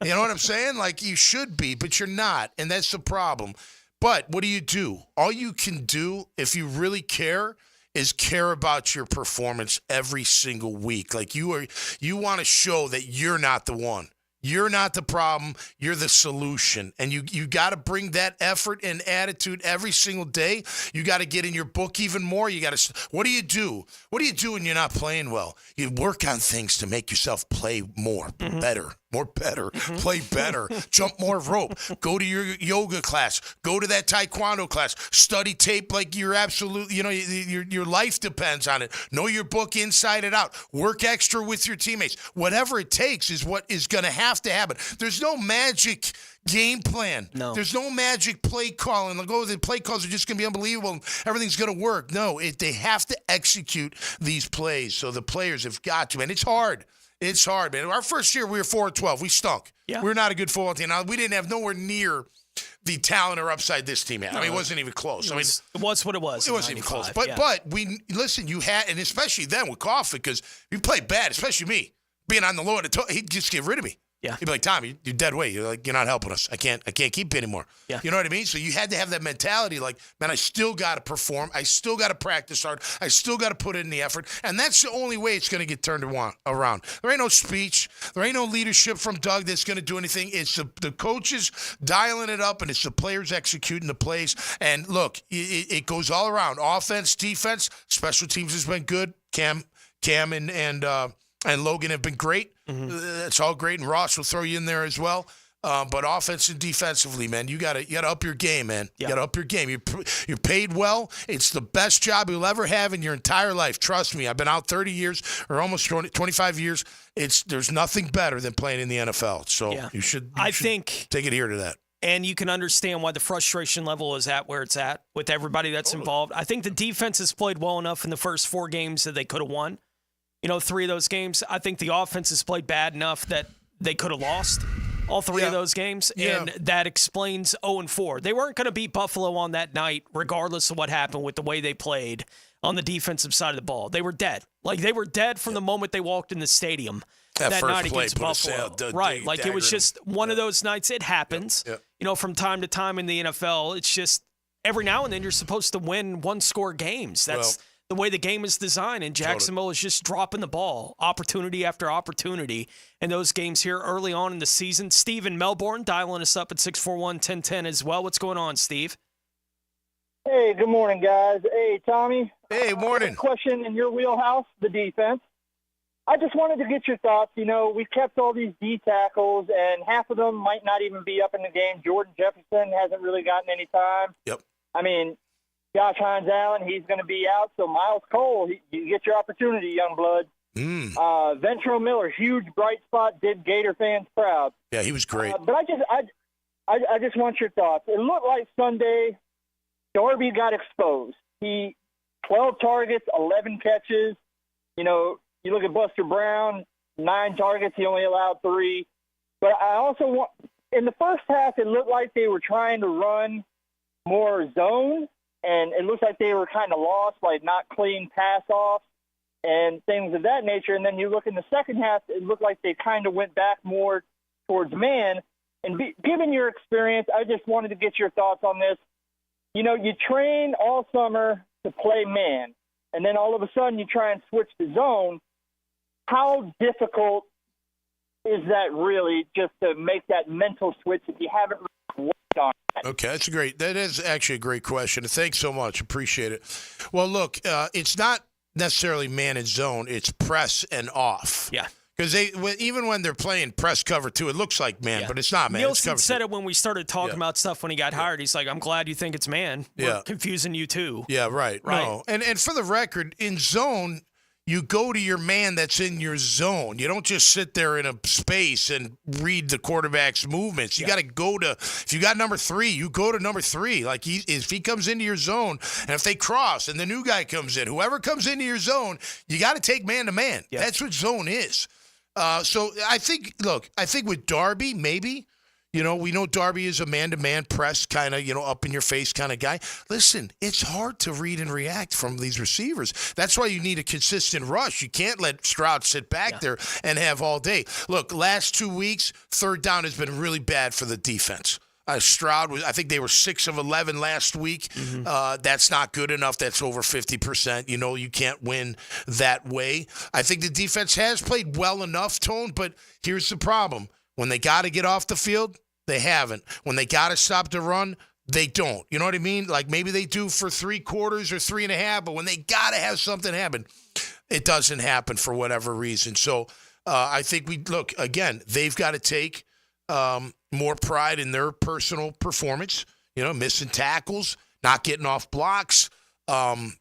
Speaker 6: You know what I'm saying? Like, you should be, but you're not, and that's the problem. But what do? All you can do, if you really care, is care about your performance every single week. Like you want to show that you're not the one. You're not the problem. You're the solution. And you got to bring that effort and attitude every single day. You got to get in your book even more. You got to. What do you do? What do you do when you're not playing well? You work on things to make yourself play more, better. Play better, jump more rope, go to your yoga class, go to that taekwondo class, study tape like you're absolutely, your life depends on it. Know your book inside and out. Work extra with your teammates. Whatever it takes is what is going to happen. There's no magic game plan.
Speaker 5: No.
Speaker 6: There's no magic play calling. Like, the play calls are just going to be unbelievable and everything's going to work. No, they have to execute these plays. So the players have got to, and it's hard. It's hard, man. Our first year, we were 4-12. We stunk.
Speaker 5: Yeah.
Speaker 6: We were not a good football team. Now, we didn't have nowhere near the talent or upside this team had. I mean, it wasn't even close.
Speaker 5: It was what it was.
Speaker 6: It wasn't even close. But you had, and especially then with Coffin, because you played bad, especially me, being on the low end, he'd just get rid of me.
Speaker 5: Yeah.
Speaker 6: He'd be like, Tom, you're dead weight. You're not helping us. I can't keep you anymore.
Speaker 5: Yeah.
Speaker 6: You know what I mean? So you had to have that mentality like, man, I still got to perform. I still got to practice hard. I still got to put in the effort. And that's the only way it's going to get turned around. There ain't no speech. There ain't no leadership from Doug that's going to do anything. It's the coaches dialing it up, and it's the players executing the plays. And look, it goes all around. Offense, defense, special teams has been good. Cam and Logan have been great. That's all great, and Ross will throw you in there as well. But offense and defensively, man, you gotta up your game, man. You gotta up your game. You're paid well. It's the best job you'll ever have in your entire life. Trust me. I've been out 30 years or almost 25 years. There's nothing better than playing in the NFL. So you should take it here to that.
Speaker 5: And you can understand why the frustration level is at where it's at with everybody that's involved. I think the defense has played well enough in the first 4 games that they could have won. 3 of those games. I think the offense has played bad enough that they could have lost all 3 of those games, and that explains 0-4. They weren't going to beat Buffalo on that night, regardless of what happened with the way they played on the defensive side of the ball. They were dead. They were dead from the moment they walked in the stadium that night against Buffalo. Right. It was just one of those nights. It happens. From time to time in the NFL. It's just every now and then you're supposed to win 1-score games. That's the way the game is designed, and Jacksonville is just dropping the ball, opportunity after opportunity in those games here early on in the season. Steve in Melbourne dialing us up at 641-1010 as well. What's going on, Steve?
Speaker 2: Hey, good morning, guys. Hey, Tommy.
Speaker 6: Hey, morning.
Speaker 2: Question in your wheelhouse, the defense. I just wanted to get your thoughts. We've kept all these D tackles, and half of them might not even be up in the game. Jordan Jefferson hasn't really gotten any time.
Speaker 6: Yep.
Speaker 2: I mean, Josh Hines-Allen, he's going to be out. So Miles Cole, you get your opportunity, young blood. Ventrell Miller, huge bright spot, did Gator fans proud.
Speaker 6: Yeah, he was great.
Speaker 2: But I just want your thoughts. It looked like Sunday Darby got exposed. 12 targets, 11 catches. You look at Buster Brown, 9 targets, he only allowed 3. But I also want, in the first half, it looked like they were trying to run more zone. And it looks like they were kind of lost, not clean pass-offs and things of that nature. And then you look in the second half, it looked like they kind of went back more towards man. And given your experience, I just wanted to get your thoughts on this. You train all summer to play man, and then all of a sudden you try and switch to zone. How difficult is that really just to make that mental switch if you haven't really worked on it?
Speaker 6: Okay, that is actually a great question. Thanks so much. Appreciate it. Well, look, it's not necessarily man and zone. It's press and off.
Speaker 5: Yeah.
Speaker 6: Because even when they're playing press cover two, it looks like man, but it's not man.
Speaker 5: Nielsen said it when we started talking about stuff when he got hired. He's like, I'm glad you think it's man. We're confusing you too.
Speaker 6: Yeah, right. No. And for the record, in zone, you go to your man that's in your zone. You don't just sit there in a space and read the quarterback's movements. You got to go to, if you got number 3, you go to number 3. If he comes into your zone, and if they cross and the new guy comes in, whoever comes into your zone, you got to take man to man. That's what zone is. So I think with Darby, maybe, we know Darby is a man-to-man press kind of, up-in-your-face kind of guy. Listen, it's hard to read and react from these receivers. That's why you need a consistent rush. You can't let Stroud sit back there and have all day. Look, last 2 weeks, third down has been really bad for the defense. Stroud I think they were 6 of 11 last week. That's not good enough. That's over 50%. You can't win that way. I think the defense has played well enough, Tone, but here's the problem. When they got to get off the field, they haven't. When they got to stop the run, they don't. You know what I mean? Maybe they do for 3 quarters or 3.5, but when they got to have something happen, it doesn't happen for whatever reason. So I think again, they've got to take more pride in their personal performance, missing tackles, not getting off blocks,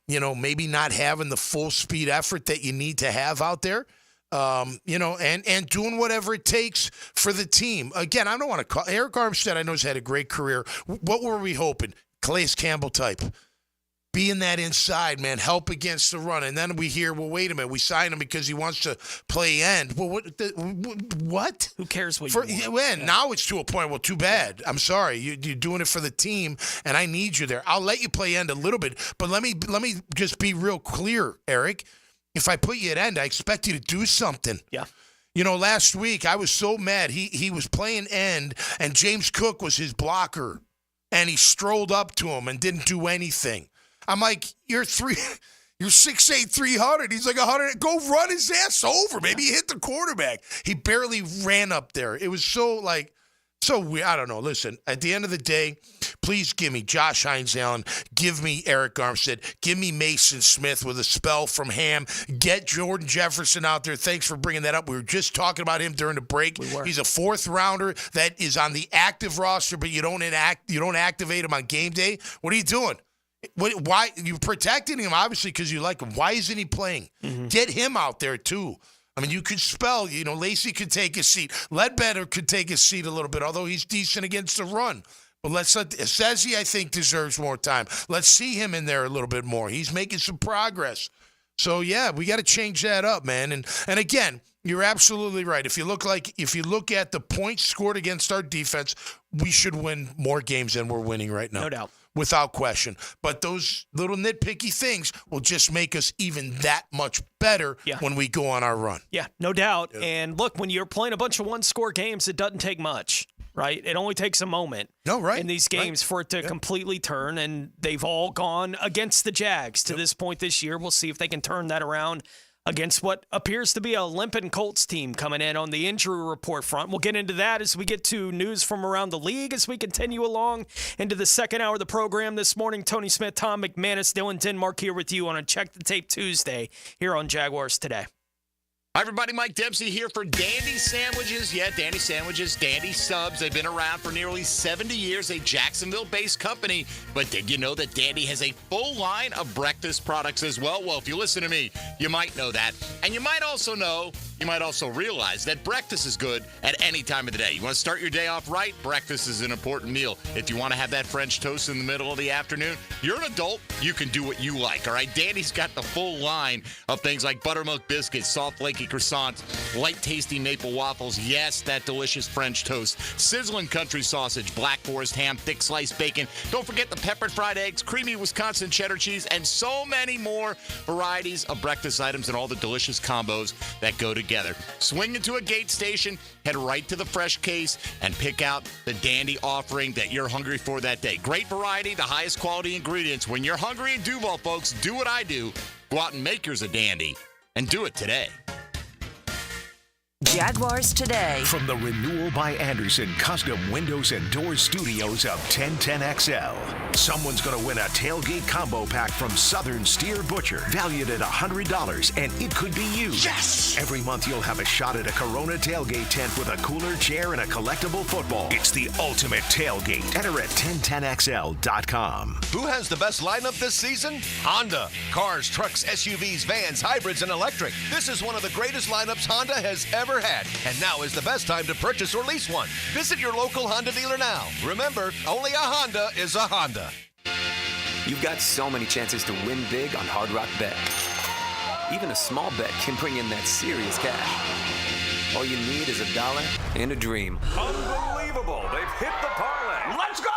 Speaker 6: maybe not having the full speed effort that you need to have out there, and doing whatever it takes for the team. Again, I don't want to call Eric Armstead. I know he's had a great career. What were we hoping? Calais Campbell type. Being that inside, man, help against the run. And then we hear, well, wait a minute, we signed him because he wants to play end. Well, what?
Speaker 5: Who cares what you want?
Speaker 6: Now it's to a point, well, too bad. I'm sorry. You're doing it for the team, and I need you there. I'll let you play end a little bit, but let me just be real clear, Eric. If I put you at end, I expect you to do something.
Speaker 5: Yeah.
Speaker 6: Last week I was so mad. He was playing end, and James Cook was his blocker, and he strolled up to him and didn't do anything. I'm like, you're 6'8", 300. He's like 100. Go run his ass over. Maybe he hit the quarterback. He barely ran up there. It was so So I don't know. Listen, at the end of the day, please give me Josh Hines-Allen, give me Eric Armstead, give me Mason Smith with a spell from Ham, get Jordan Jefferson out there. Thanks for bringing that up. We were just talking about him during the break. He's a 4th rounder that is on the active roster, but you don't activate him on game day. What are you doing? Why you're protecting him obviously because you like him? Why isn't he playing? Get him out there too. I mean, you could spell, Lacey could take a seat. Ledbetter could take a seat a little bit, although he's decent against the run. But Sezzy, I think, deserves more time. Let's see him in there a little bit more. He's making some progress. So, yeah, we got to change that up, man. And again, you're absolutely right. If you look at the points scored against our defense, we should win more games than we're winning right now.
Speaker 5: No doubt.
Speaker 6: Without question. But those little nitpicky things will just make us even that much better when we go on our run.
Speaker 5: Yeah, no doubt. Yeah. And look, when you're playing a bunch of one-score games, it doesn't take much, right? It only takes a moment in these games for it to completely turn, and they've all gone against the Jags to this point this year. We'll see if they can turn that around against what appears to be a limping Colts team coming in on the injury report front. We'll get into that as we get to news from around the league as we continue along into the second hour of the program this morning. Tony Smith, Tom McManus, Dylan Denmark here with you on a Check the Tape Tuesday here on Jaguars Today.
Speaker 14: Hi, everybody. Mike Dempsey here for Dandy Sandwiches. Yeah, Dandy Sandwiches, Dandy Subs. They've been around for nearly 70 years, a Jacksonville-based company. But did you know that Dandy has a full line of breakfast products as well? Well, if you listen to me, you might know that. And you might also realize that breakfast is good at any time of the day. You want to start your day off right? Breakfast is an important meal. If you want to have that French toast in the middle of the afternoon, you're an adult. You can do what you like, all right? Dandy's got the full line of things like buttermilk biscuits, soft flaky croissants, light tasty maple waffles. Yes, that delicious French toast, sizzling country sausage, black forest ham, thick sliced bacon. Don't forget the peppered fried eggs, creamy Wisconsin cheddar cheese, and so many more varieties of breakfast items and all the delicious combos that go together. Swing into a gate station, head right to the fresh case, and pick out the Dandy offering that you're hungry for that day. Great variety, the highest quality ingredients. When you're hungry in Duval, folks, do what I do. Go out and make yours a Dandy, and do it today.
Speaker 1: Jaguars Today. From the Renewal by Anderson Custom Windows and Doors Studios of 1010XL. Someone's going to win a tailgate combo pack from Southern Steer Butcher, valued at $100, and it could be you. Yes! Every month you'll have a shot at a Corona tailgate tent with a cooler, chair, and a collectible football. It's the ultimate tailgate. Enter at 1010XL.com.
Speaker 15: Who has the best lineup this season? Honda. Cars, trucks, SUVs, vans, hybrids, and electric. This is one of the greatest lineups Honda has ever had, and now is the best time to purchase or lease one. Visit your local Honda dealer now. Remember, only a Honda is a Honda.
Speaker 16: You've got so many chances to win big on Hard Rock Bet. Even a small bet can bring in that serious cash. All you need is $1 and a dream.
Speaker 17: Unbelievable. They've hit the parlay. Let's go!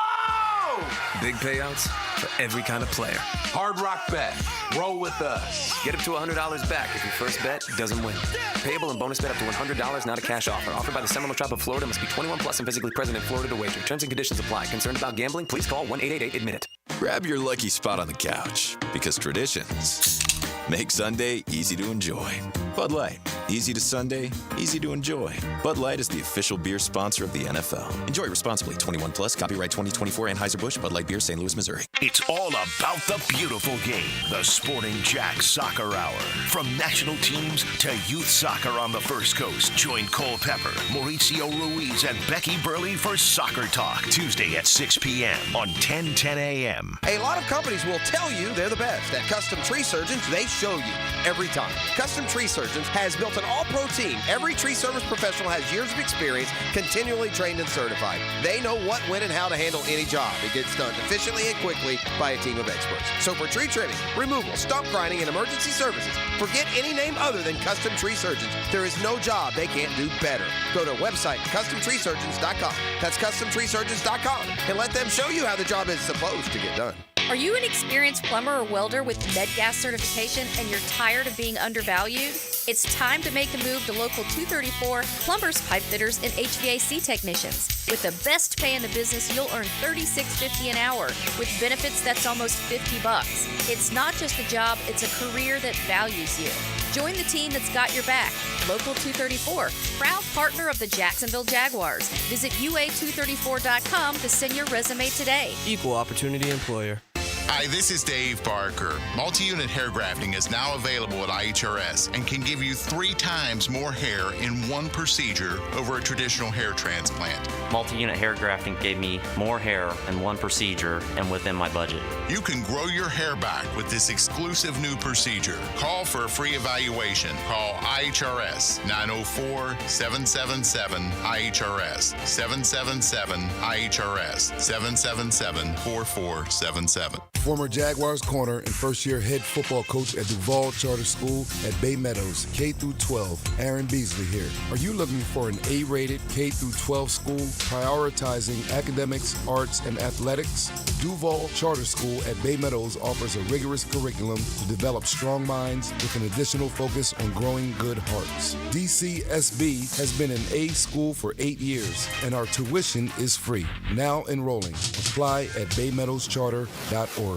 Speaker 16: Big payouts for every kind of player.
Speaker 17: Hard Rock Bet. Roll with us.
Speaker 16: Get up to $100 back if your first bet doesn't win. Payable and bonus bet up to $100, not a cash offer. Offered by the Seminole Tribe of Florida. Must be 21 plus and physically present in Florida to wager. Terms and conditions apply. Concerned about gambling? Please call 1-888-ADMIT-IT.
Speaker 20: Grab your lucky spot on the couch, because traditions make Sunday easy to enjoy. Bud Light. Easy to Sunday, easy to enjoy. Bud Light is the official beer sponsor of the NFL. Enjoy responsibly. 21 plus. Copyright 2024 Anheuser-Busch. Bud Light Beer, St. Louis, Missouri.
Speaker 1: It's all about the beautiful game. The Sporting Jack Soccer Hour. From national teams to youth soccer on the First Coast. Join Cole Pepper, Mauricio Ruiz, and Becky Burley for Soccer Talk. Tuesday at 6 p.m. on 1010 a.m.
Speaker 24: A lot of companies will tell you they're the best. At Custom Tree Surgeons, they show you every time. Custom Tree Surgeons has built an all-pro team. Every tree service professional has years of experience, continually trained and certified. They know what, when, and how to handle any job. It gets done efficiently and quickly by a team of experts. So for tree trimming, removal, stump grinding, and emergency services, forget any name other than Custom Tree Surgeons. There is no job they can't do better. Go to website CustomTreeSurgeons.com. That's CustomTreeSurgeons.com, and let them show you how the job is supposed to get done.
Speaker 21: Are you an experienced plumber or welder with MedGas certification and you're tired of being undervalued? It's time to make the move to Local 234 Plumbers, Pipe Fitters, and HVAC Technicians. With the best pay in the business, you'll earn $36.50 an hour. With benefits, that's almost $50. It's not just a job, it's a career that values you. Join the team that's got your back. Local 234, proud partner of the Jacksonville Jaguars. Visit UA234.com to send your resume today.
Speaker 3: Equal opportunity employer.
Speaker 7: Hi, this is Dave Barker. Multi-unit hair grafting is now available at IHRS and can give you 3 times more hair in one procedure over a traditional hair transplant.
Speaker 12: Multi-unit hair grafting gave me more hair in one procedure and within my budget.
Speaker 7: You can grow your hair back with this exclusive new procedure. Call for a free evaluation. Call IHRS 904-777-IHRS 777-IHRS 777-4477.
Speaker 18: Former Jaguars corner and first-year head football coach at Duval Charter School at Bay Meadows, K-12, Aaron Beasley here. Are you looking for an A-rated K-12 school prioritizing academics, arts, and athletics? Duval Charter School at Bay Meadows offers a rigorous curriculum to develop strong minds with an additional focus on growing good hearts. DCSB has been an A school for 8 years, and our tuition is free. Now enrolling. Apply at baymeadowscharter.org.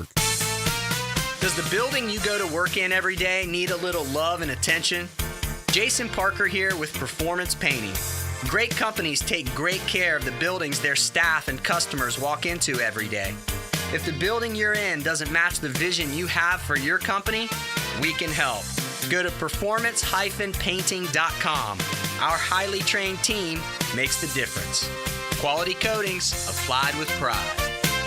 Speaker 22: Does the building you go to work in every day need a little love and attention? Jason Parker here with Performance Painting. Great companies take great care of the buildings their staff and customers walk into every day. If the building you're in doesn't match the vision you have for your company, we can help. Go to performance-painting.com. Our highly trained team makes the difference. Quality coatings applied with pride.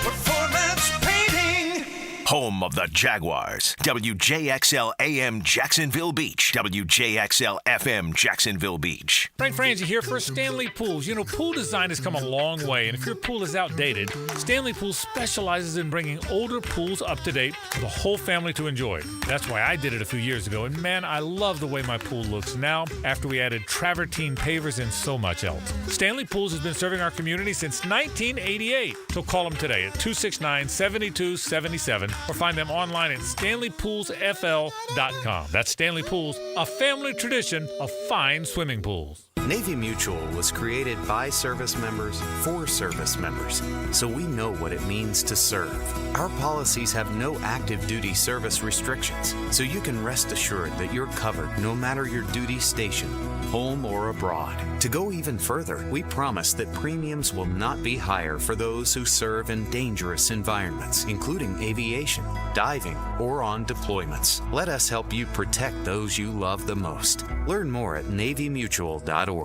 Speaker 1: Performance Painting. Home of the Jaguars. WJXL AM Jacksonville Beach. WJXL FM Jacksonville Beach.
Speaker 23: Frank Frangie here for Stanley Pools. You know, pool design has come a long way, and if your pool is outdated, Stanley Pools specializes in bringing older pools up to date for the whole family to enjoy. That's why I did it a few years ago, and man, I love the way my pool looks now after we added travertine pavers and so much else. Stanley Pools has been serving our community since 1988. So call them today at 269-7277 or find them online at StanleyPoolsFL.com. That's Stanley Pools, a family tradition of fine swimming pools.
Speaker 27: Navy Mutual was created by service members for service members, so we know what it means to serve. Our policies have no active duty service restrictions, so you can rest assured that you're covered no matter your duty station, home or abroad. To go even further, we promise that premiums will not be higher for those who serve in dangerous environments, including aviation, diving, or on deployments. Let us help you protect those you love the most. Learn more at NavyMutual.org.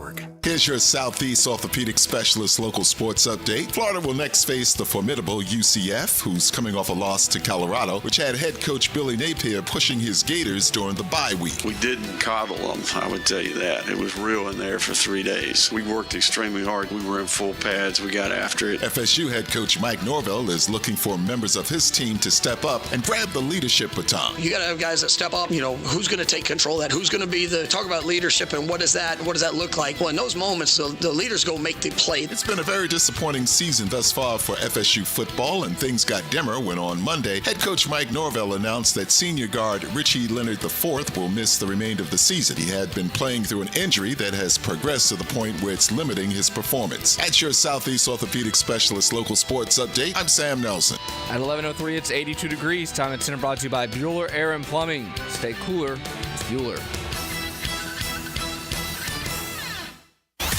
Speaker 28: Here's your Southeast Orthopedic Specialist local sports update. Florida will next face the formidable UCF, who's coming off a loss to Colorado, which had head coach Billy Napier pushing his Gators during the bye week.
Speaker 29: We didn't coddle them, I would tell you that. It was real in there for 3 days. We worked extremely hard. We were in full pads. We got after it.
Speaker 28: FSU head coach Mike Norvell is looking for members of his team to step up and grab the leadership baton.
Speaker 30: You got to have guys that step up. You know, who's going to take control of that? Who's going to be talk about leadership and what does that look like? Well, in those moments, the leaders go make the play.
Speaker 28: It's been a very disappointing season thus far for FSU football, and things got dimmer when on Monday, head coach Mike Norvell announced that senior guard Richie Leonard IV will miss the remainder of the season. He had been playing through an injury that has progressed to the point where it's limiting his performance. At your Southeast Orthopedic Specialist local sports update, I'm Sam Nelson.
Speaker 31: At 11:03, it's 82 degrees. Time at 10 brought to you by Bueller Air and Plumbing. Stay cooler with Bueller.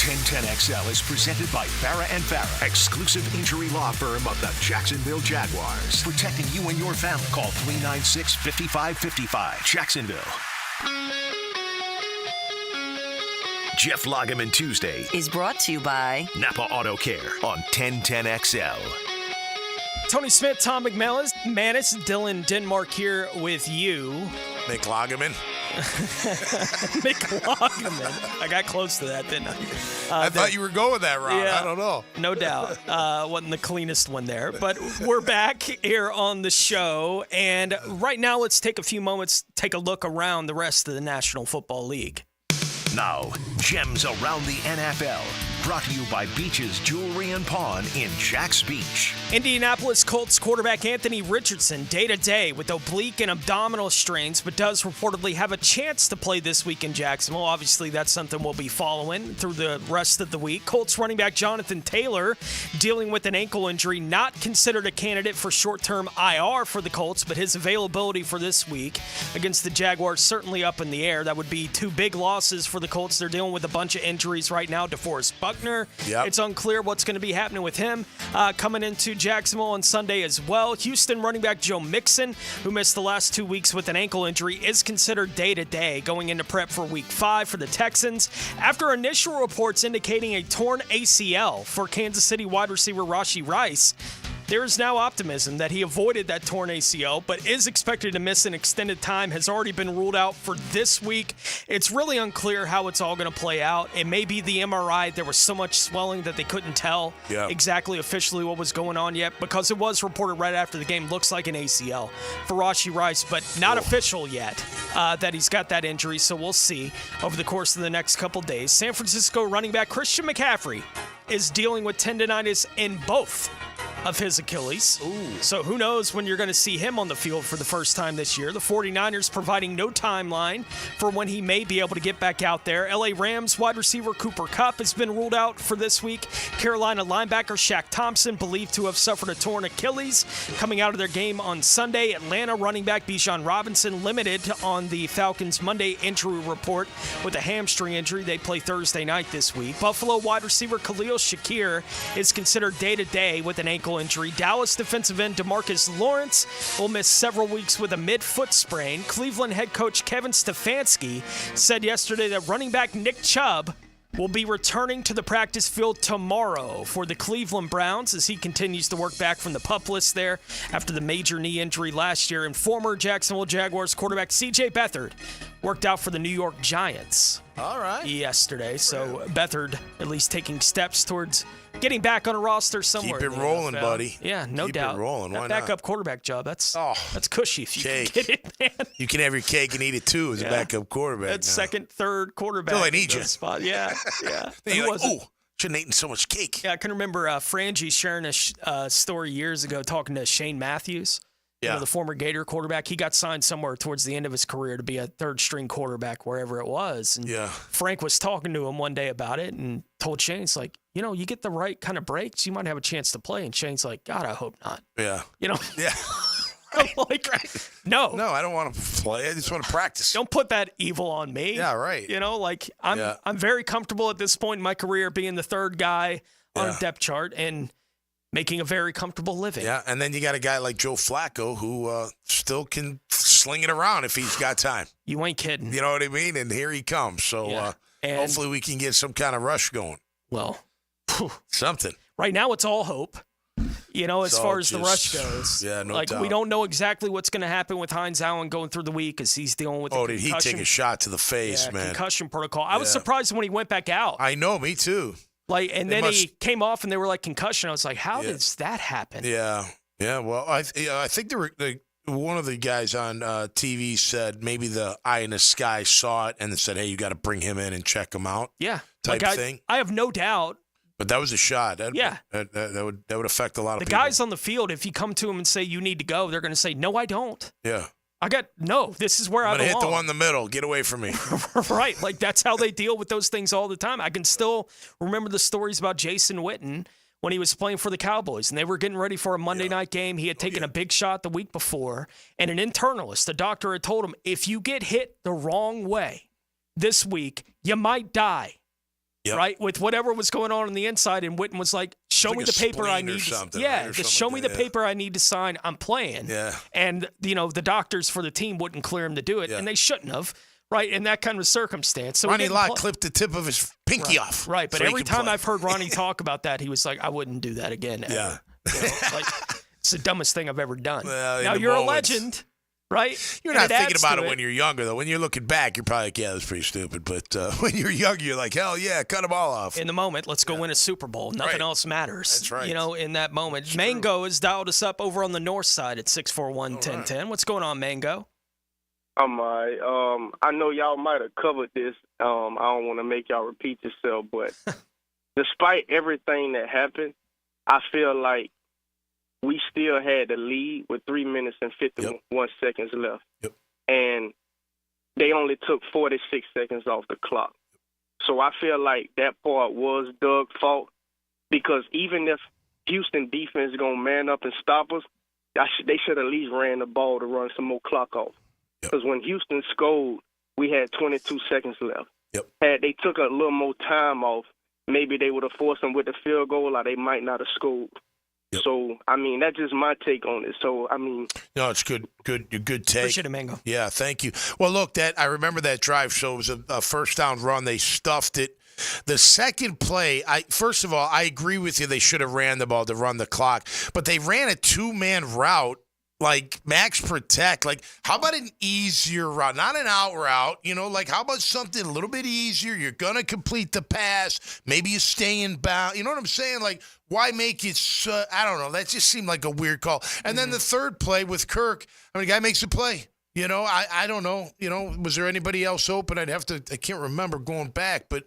Speaker 1: 1010XL is presented by Farah & Farah, exclusive injury law firm of the Jacksonville Jaguars. Protecting you and your family. Call 396-5555. Jacksonville. Jeff Lageman Tuesday
Speaker 32: is brought to you by
Speaker 1: Napa Auto Care on 1010XL.
Speaker 5: Tony Smith, Tom McManus, Dylan Denmark here with you.
Speaker 6: McLageman.
Speaker 5: McLaughlin. I got close to that, didn't I?
Speaker 6: I thought you were going that route.
Speaker 5: Yeah,
Speaker 6: I don't know.
Speaker 5: No doubt. Wasn't the cleanest one there. But we're back here on the show. And right now, let's take a few moments, take a look around the rest of the National Football League.
Speaker 1: Now, gems around the NFL, Brought to you by Beach's Jewelry and Pawn in Jacks Beach.
Speaker 5: Indianapolis Colts quarterback Anthony Richardson day-to-day with oblique and abdominal strains, but does reportedly have a chance to play this week in Jacksonville. Obviously, that's something we'll be following through the rest of the week. Colts running back Jonathan Taylor dealing with an ankle injury, not considered a candidate for short-term IR for the Colts, but his availability for this week against the Jaguars certainly up in the air. That would be two big losses for the Colts. They're dealing with a bunch of injuries right now. DeForest Buckner, it's unclear what's going to be happening with him coming into Jacksonville on Sunday as well. Houston running back Joe Mixon, who missed the last 2 weeks with an ankle injury, is considered day-to-day going into prep for Week 5 for the Texans after initial reports indicating a torn ACL for Kansas City wide receiver Rashee Rice. There is now optimism that he avoided that torn ACL, but is expected to miss an extended time, has already been ruled out for this week. It's really unclear how it's all going to play out. It may be the MRI. There was so much swelling that they couldn't tell exactly officially what was going on yet, because it was reported right after the game. Looks like an ACL for Rashee Rice, but not official yet that he's got that injury, so we'll see over the course of the next couple days. San Francisco running back Christian McCaffrey is dealing with tendonitis in both of his Achilles. So who knows when you're going to see him on the field for the first time this year. The 49ers providing no timeline for when he may be able to get back out there. LA Rams wide receiver Cooper Kupp has been ruled out for this week. Carolina linebacker Shaq Thompson believed to have suffered a torn Achilles coming out of their game on Sunday. Atlanta running back Bijan Robinson limited on the Falcons' Monday injury report with a hamstring injury. They play Thursday night this week. Buffalo wide receiver Khalil Shakir is considered day-to-day with an ankle injury. Dallas defensive end DeMarcus Lawrence will miss several weeks with a mid-foot sprain. Cleveland head coach Kevin Stefanski said yesterday that running back Nick Chubb will be returning to the practice field tomorrow for the Cleveland Browns as he continues to work back from the PUP list there after the major knee injury last year. And former Jacksonville Jaguars quarterback C.J. Beathard worked out for the New York Giants yesterday. So Beathard at least taking steps towards getting back on a roster somewhere.
Speaker 6: Keep it rolling, buddy.
Speaker 5: Yeah, no doubt.
Speaker 6: Keep it rolling. Why
Speaker 5: that backup quarterback job, that's cushy if you can get it, man.
Speaker 6: You can have your cake and eat it too as a backup quarterback.
Speaker 5: That's second, third quarterback.
Speaker 6: Still, I need you.
Speaker 5: Spot. Yeah.
Speaker 6: Then you're like, shouldn't have eaten so much cake.
Speaker 5: Yeah, I can remember Frangie sharing a story years ago talking to Shane Matthews. The former Gator quarterback. He got signed somewhere towards the end of his career to be a third-string quarterback wherever it was. And Frank was talking to him one day about it and told Shane, it's like, you get the right kind of breaks, you might have a chance to play. And Shane's like, God, I hope not.
Speaker 6: Yeah.
Speaker 5: Yeah. Like, no,
Speaker 6: I don't want to play. I just want to practice.
Speaker 5: Don't put that evil on me.
Speaker 6: Yeah, right.
Speaker 5: I'm very comfortable at this point in my career being the third guy on a depth chart and making a very comfortable living.
Speaker 6: Yeah, and then you got a guy like Joe Flacco who still can sling it around if he's got time.
Speaker 5: You ain't kidding.
Speaker 6: You know what I mean? And here he comes. So hopefully we can get some kind of rush going.
Speaker 5: Well,
Speaker 6: something.
Speaker 5: Right now it's all hope. As far as the rush goes.
Speaker 6: Yeah, no doubt.
Speaker 5: We don't know exactly what's going to happen with Hines Allen going through the week as he's dealing with the
Speaker 6: did he take a shot to the face, man?
Speaker 5: Concussion protocol. I was surprised when he went back out.
Speaker 6: I know, me too.
Speaker 5: Then he came off and they were like concussion. I was like, how does that happen?
Speaker 6: Yeah. Well, I think one of the guys on TV said maybe the eye in the sky saw it and said, hey, you got to bring him in and check him out.
Speaker 5: Yeah.
Speaker 6: Type thing.
Speaker 5: I have no doubt.
Speaker 6: But that was a shot. That would affect a lot of people.
Speaker 5: The guys on the field, if you come to them and say you need to go, they're going to say, no, I don't.
Speaker 6: Yeah.
Speaker 5: This is where I belong.
Speaker 6: I'm going to hit the one in the middle. Get away from me.
Speaker 5: Right. Like, that's how they deal with those things all the time. I can still remember the stories about Jason Witten when he was playing for the Cowboys, and they were getting ready for a Monday night game. He had taken a big shot the week before, and an internalist, the doctor, had told him, if you get hit the wrong way this week, you might die. Yep. Right? With whatever was going on the inside, and Witten was like, show me the paper I need to show me the paper I need to sign. I'm playing.
Speaker 6: Yeah.
Speaker 5: And, the doctors for the team wouldn't clear him to do it, and they shouldn't have, right, in that kind of circumstance. So
Speaker 6: Ronnie Lott clipped the tip of his pinky off.
Speaker 5: Right, but every time I've heard Ronnie talk about that, he was like, I wouldn't do that again ever.
Speaker 6: Yeah.
Speaker 5: It's the dumbest thing I've ever done.
Speaker 6: Well,
Speaker 5: now, you're a legend. Right?
Speaker 6: You're not thinking about it when you're younger, though. When you're looking back, you're probably like, yeah, that's pretty stupid. But when you're younger, you're like, hell yeah, cut them all off.
Speaker 5: In the moment, let's go win a Super Bowl. Nothing else matters.
Speaker 6: That's right.
Speaker 5: In that moment. That's Mango has dialed us up over on the north side at 641-1010. Right. What's going on, Mango?
Speaker 2: I'm all right. I know y'all might have covered this. I don't want to make y'all repeat yourself, but despite everything that happened, I feel like we still had the lead with 3 minutes and 51 seconds left.
Speaker 6: Yep.
Speaker 2: And they only took 46 seconds off the clock. So I feel like that part was Doug's fault, because even if Houston defense is going to man up and stop us, they should at least ran the ball to run some more clock off. Because when Houston scored, we had 22 seconds left. Had they took a little more time off, maybe they would have forced them with the field goal, or they might not have scored. So, I mean, that's just my take on it. So, I mean.
Speaker 6: No, it's good take.
Speaker 5: Appreciate it, Mango.
Speaker 6: Yeah, thank you. Well, look, I remember that drive. So it was a first down run. They stuffed it. The second play, first of all, I agree with you. They should have ran the ball to run the clock. But they ran a two-man route, like max protect. Like, how about an easier route? Not an out route. You know, like, how about something a little bit easier? You're going to complete the pass. Maybe you stay in bounds. You know what I'm saying? Like, why make it I don't know. That just seemed like a weird call. And then the third play with Kirk, I mean, the guy makes a play. You know, I don't know. You know, was there anybody else open? I can't remember going back. But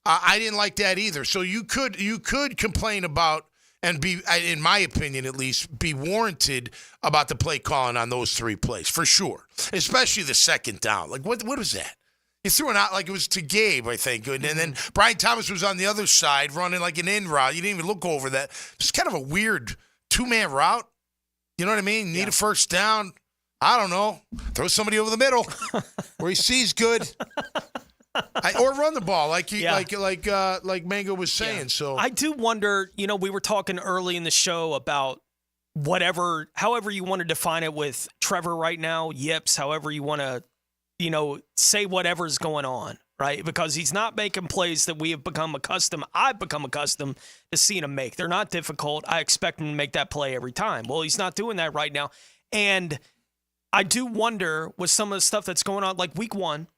Speaker 6: I didn't like that either. So you could complain about and be, in my opinion at least, be warranted about the play calling on those three plays, for sure. Especially the second down. Like, what was that? He threw it out like it was to Gabe, I think. And then Brian Thomas was on the other side running like an in route. You didn't even look over that. It's kind of a weird two-man route. You know what I mean? Need a first down. I don't know. Throw somebody over the middle where he sees good. Or run the ball like Mango was saying.
Speaker 5: Yeah.
Speaker 6: So
Speaker 5: I do wonder, you know, we were talking early in the show about however you want to define it with Trevor right now, Yips, however you want to, you know, say whatever's going on, right? Because he's not making plays that I've become accustomed to seeing him make. They're not difficult. I expect him to make that play every time. Well, he's not doing that right now. And I do wonder with some of the stuff that's going on, like week 1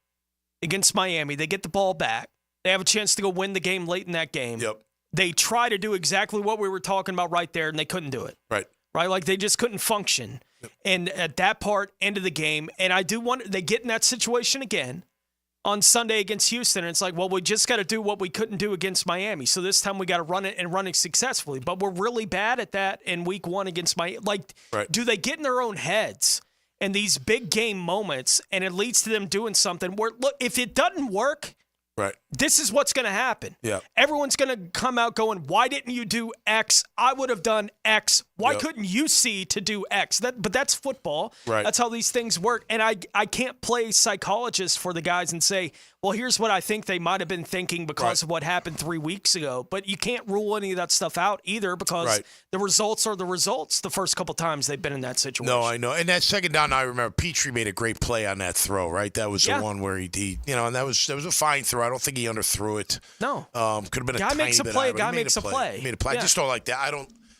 Speaker 5: against Miami, they get the ball back. They have a chance to go win the game late in that game.
Speaker 6: Yep.
Speaker 5: They try to do exactly what we were talking about right there, and they couldn't do it.
Speaker 6: Right.
Speaker 5: Like they just couldn't function. Yep. And at that part, end of the game. And I do wonder, they get in that situation again on Sunday against Houston. And it's like, well, we just got to do what we couldn't do against Miami. So this time we got to run it and run it successfully. But we're really bad at that in week 1 against Miami. Like, do they get in their own heads in these big game moments and it leads to them doing something where, look, if it doesn't work, this is what's going to happen.
Speaker 6: Yeah.
Speaker 5: Everyone's going to come out going, why didn't you do X? I would have done X. Why couldn't you see to do X? But that's football.
Speaker 6: Right.
Speaker 5: That's how these things work. And I can't play psychologist for the guys and say, well, here's what I think they might have been thinking because of what happened 3 weeks ago. But you can't rule any of that stuff out either because the results are the results the first couple times they've been in that situation.
Speaker 6: No, I know. And that second down, I remember Petrie made a great play on that throw, right? That was the one where he and that was a fine throw. I don't think he underthrew it.
Speaker 5: No.
Speaker 6: Could have been a
Speaker 5: guy
Speaker 6: tiny
Speaker 5: makes a
Speaker 6: bit
Speaker 5: play.
Speaker 6: out of it.
Speaker 5: Guy makes a play.
Speaker 6: He made a play. I just don't like that.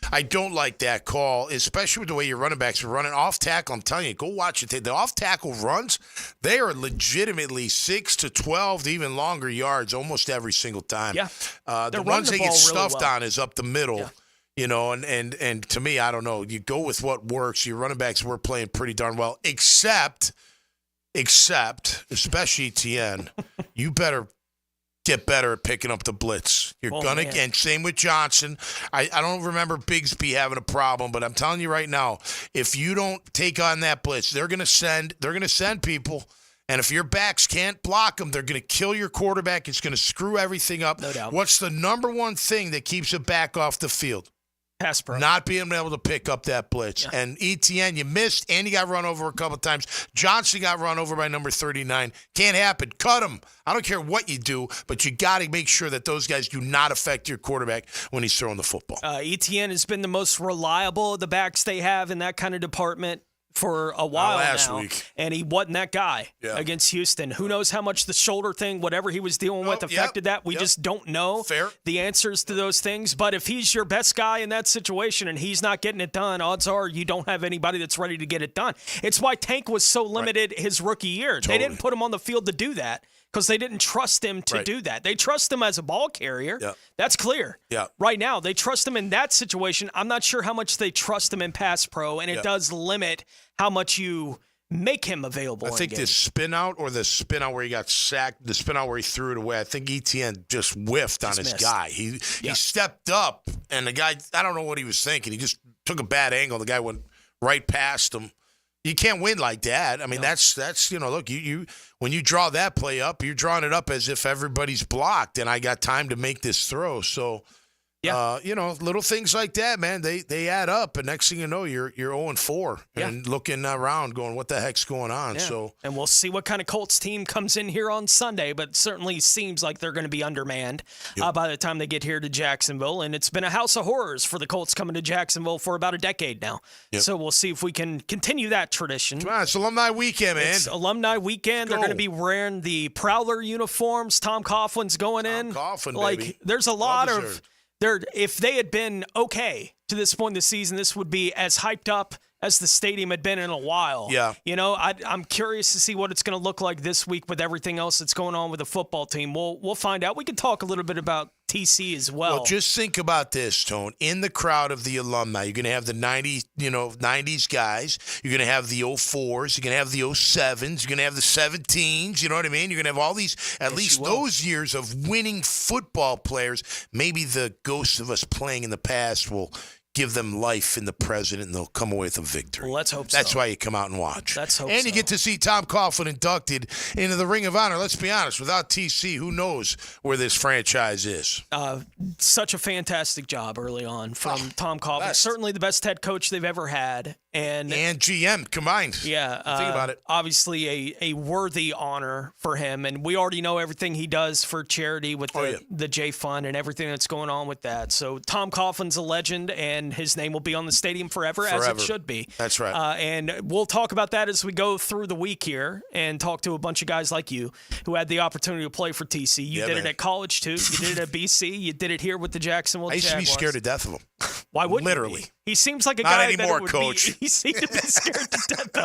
Speaker 6: I don't like that call, especially with the way your running backs are running off tackle. I'm telling you, go watch it. The off tackle runs, they are legitimately 6 to 12 to even longer yards almost every single time.
Speaker 5: Yeah.
Speaker 6: The ones they get stuffed on is up the middle. Yeah. You know, and to me, I don't know. You go with what works. Your running backs were playing pretty darn well, except, especially Etienne, you better get better at picking up the blitz. You're gonna get, and same with Johnson. I don't remember Bigsby having a problem, but I'm telling you right now, if you don't take on that blitz, they're gonna send people. And if your backs can't block them, they're going to kill your quarterback. It's going to screw everything up.
Speaker 5: No doubt.
Speaker 6: What's the number one thing that keeps a back off the field?
Speaker 5: Pass pro.
Speaker 6: Not being able to pick up that blitz. Yeah. And Etienne, you missed, and you got run over a couple of times. Johnson got run over by number 39. Can't happen. Cut him. I don't care what you do, but you got to make sure that those guys do not affect your quarterback when he's throwing the football.
Speaker 5: Etienne has been the most reliable of the backs they have in that kind of department for a while now, and he wasn't that guy against Houston. Who knows how much the shoulder thing, whatever he was dealing with, affected that? We just don't know the answers to those things. But if he's your best guy in that situation and he's not getting it done, odds are you don't have anybody that's ready to get it done. It's why Tank was so limited his rookie year. They didn't put him on the field to do that because they didn't trust him to do that. They trust him as a ball carrier. That's clear. Right now, they trust him in that situation. I'm not sure how much they trust him in pass pro, and it does limit how much you make him available.
Speaker 6: I think this spin out or the spin out where he got sacked, the spin out where he threw it away, I think Etienne just whiffed on his guy. He stepped up, and the guy, I don't know what he was thinking. He just took a bad angle. The guy went right past him. You can't win like that. I mean, that's look, you when you draw that play up, you're drawing it up as if everybody's blocked, and I got time to make this throw. So, little things like that, man, they add up, and next thing you know, you're 0-4 and looking around going, what the heck's going on?
Speaker 5: Yeah.
Speaker 6: So,
Speaker 5: and we'll see what kind of Colts team comes in here on Sunday, but certainly seems like they're going to be undermanned by the time they get here to Jacksonville. And it's been a house of horrors for the Colts coming to Jacksonville for about a decade now. Yep. So we'll see if we can continue that tradition.
Speaker 6: Come on, it's Alumni Weekend, man.
Speaker 5: It's Alumni Weekend. They're going to be wearing the Prowler uniforms. Tom Coughlin's going in.
Speaker 6: Baby.
Speaker 5: There's a lot of... If they had been okay to this point in the season, this would be as hyped up as the stadium had been in a while.
Speaker 6: Yeah.
Speaker 5: I'm curious to see what it's going to look like this week with everything else that's going on with the football team. We'll find out. We can talk a little bit about TC as well.
Speaker 6: Well, just think about this, Tone. In the crowd of the alumni, you're going to have the 90s guys. You're going to have the 04s. You're going to have the 07s. You're going to have the 17s. You know what I mean? You're going to have all these, at least those years of winning football players. Maybe the ghosts of us playing in the past will give them life in the present, and they'll come away with a victory.
Speaker 5: Well, let's hope so.
Speaker 6: That's why you come out and watch.
Speaker 5: Let's hope
Speaker 6: and
Speaker 5: so.
Speaker 6: You get to see Tom Coughlin inducted into the Ring of Honor. Let's be honest, without TC, who knows where this franchise is?
Speaker 5: Such a fantastic job early on from Tom Coughlin. Certainly the best head coach they've ever had. And
Speaker 6: GM combined.
Speaker 5: Yeah.
Speaker 6: Think about it.
Speaker 5: Obviously a worthy honor for him. And we already know everything he does for charity with the J Fund and everything that's going on with that. So Tom Coughlin's a legend, and his name will be on the stadium forever. As it should be.
Speaker 6: That's right.
Speaker 5: And we'll talk about that as we go through the week here and talk to a bunch of guys like you who had the opportunity to play for TC. You did it at college, too. You did it at BC. You did it here with the Jacksonville Jaguars.
Speaker 6: I used to be scared to death of him.
Speaker 5: Why wouldn't
Speaker 6: Literally.
Speaker 5: you be? He seems like a
Speaker 6: Not
Speaker 5: guy
Speaker 6: anymore,
Speaker 5: that would
Speaker 6: Coach.
Speaker 5: He seemed to be scared to death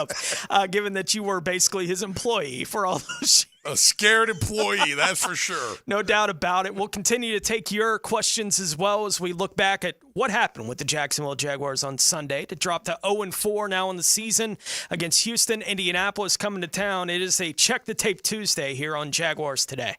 Speaker 5: of, given that you were basically his employee for all those years.
Speaker 6: A scared employee, that's for sure.
Speaker 5: No doubt about it. We'll continue to take your questions as well as we look back at what happened with the Jacksonville Jaguars on Sunday to drop to 0-4 now in the season against Houston. Indianapolis coming to town. It is a Check the Tape Tuesday here on Jaguars Today.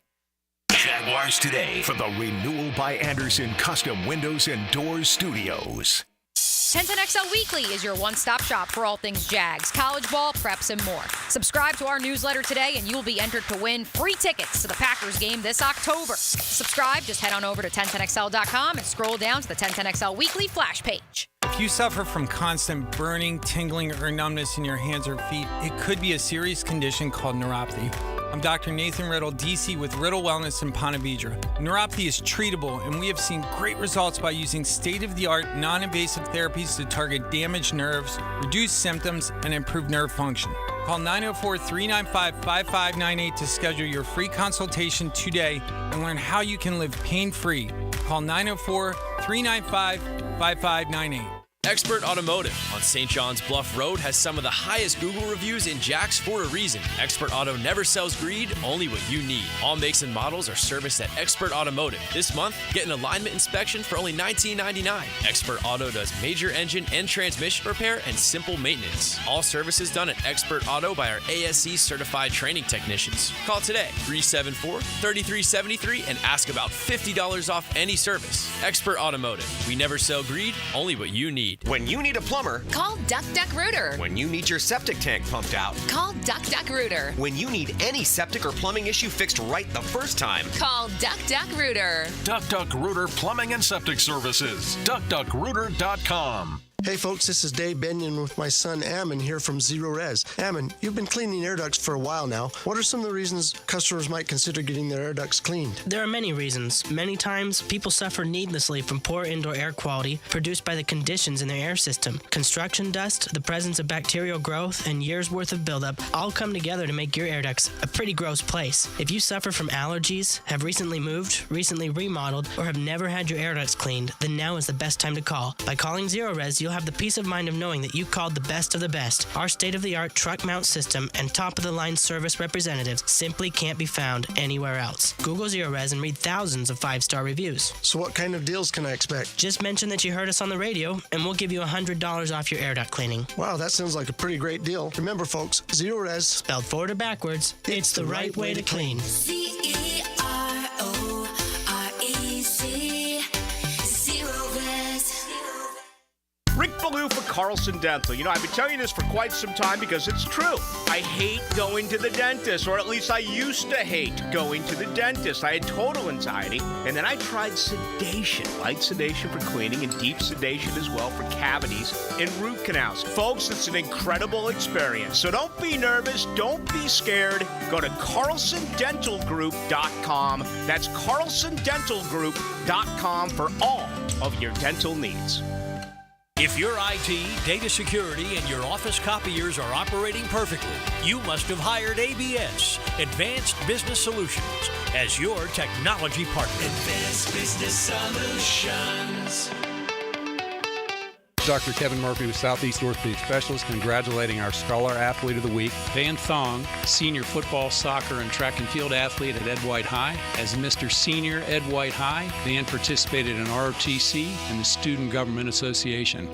Speaker 1: Jaguars Today from the Renewal by Anderson Custom Windows and Doors Studios.
Speaker 21: 1010XL Weekly is your one-stop shop for all things Jags, college ball, preps, and more. Subscribe to our newsletter today, and you'll be entered to win free tickets to the Packers game this October. Subscribe, just head on over to 1010XL.com and scroll down to the 1010XL Weekly flash page.
Speaker 4: If you suffer from constant burning, tingling, or numbness in your hands or feet, it could be a serious condition called neuropathy. I'm Dr. Nathan Riddle, DC with Riddle Wellness in Ponte Vedra. Neuropathy is treatable, and we have seen great results by using state-of-the-art, non-invasive therapies to target damaged nerves, reduce symptoms, and improve nerve function. Call 904-395-5598 to schedule your free consultation today and learn how you can live pain-free. Call 904-395-5598.
Speaker 3: Expert Automotive on St. John's Bluff Road has some of the highest Google reviews in Jax for a reason. Expert Auto never sells greed, only what you need. All makes and models are serviced at Expert Automotive. This month, get an alignment inspection for only $19.99. Expert Auto does major engine and transmission repair and simple maintenance. All services done at Expert Auto by our ASC certified training technicians. Call today, 374-3373, and ask about $50 off any service. Expert Automotive. We never sell greed, only what you need.
Speaker 8: When you need a plumber,
Speaker 21: call Duck Duck Rooter.
Speaker 8: When you need your septic tank pumped out,
Speaker 21: call Duck Duck Rooter.
Speaker 8: When you need any septic or plumbing issue fixed right the first time,
Speaker 21: call Duck Duck Rooter.
Speaker 17: Duck Duck Rooter Plumbing and Septic Services. DuckDuckRooter.com.
Speaker 9: Hey folks, this is Dave Benyon with my son Ammon here from Zero Res. Ammon, you've been cleaning air ducts for a while now. What are some of the reasons customers might consider getting their air ducts cleaned?
Speaker 10: There are many reasons. Many times, people suffer needlessly from poor indoor air quality produced by the conditions in their air system. Construction dust, the presence of bacterial growth, and years' worth of buildup all come together to make your air ducts a pretty gross place. If you suffer from allergies, have recently moved, recently remodeled, or have never had your air ducts cleaned, then now is the best time to call. By calling Zero Res, you'll have the peace of mind of knowing that you called the best of the best. Our state-of-the-art truck mount system and top-of-the-line service representatives simply can't be found anywhere else. Google Zero-Res and read thousands of 5-star reviews.
Speaker 9: So what kind of deals can I expect?
Speaker 10: Just mention that you heard us on the radio, and we'll give you $100 off your air duct cleaning.
Speaker 9: Wow, that sounds like a pretty great deal. Remember, folks, Zero-Res,
Speaker 10: spelled forward or backwards, it's the right way to clean.
Speaker 11: Zerorez.
Speaker 12: Rick Ballou for Carlson Dental. You know, I've been telling you this for quite some time because it's true. I hate going to the dentist, or at least I used to hate going to the dentist. I had total anxiety, and then I tried sedation, light sedation for cleaning and deep sedation as well for cavities and root canals. Folks, it's an incredible experience. So don't be nervous. Don't be scared. Go to carlsondentalgroup.com. That's carlsondentalgroup.com for all of your dental needs.
Speaker 13: If your IT, data security, and your office copiers are operating perfectly, you must have hired ABS, Advanced Business Solutions, as your technology partner.
Speaker 11: Advanced Business Solutions.
Speaker 14: Dr. Kevin Murphy with Southeast Orthopedic Specialists, congratulating our Scholar Athlete of the Week, Dan Thong, senior football, soccer, and track and field athlete at Ed White High. As Mr. Senior Ed White High, Dan participated in ROTC and the Student Government Association.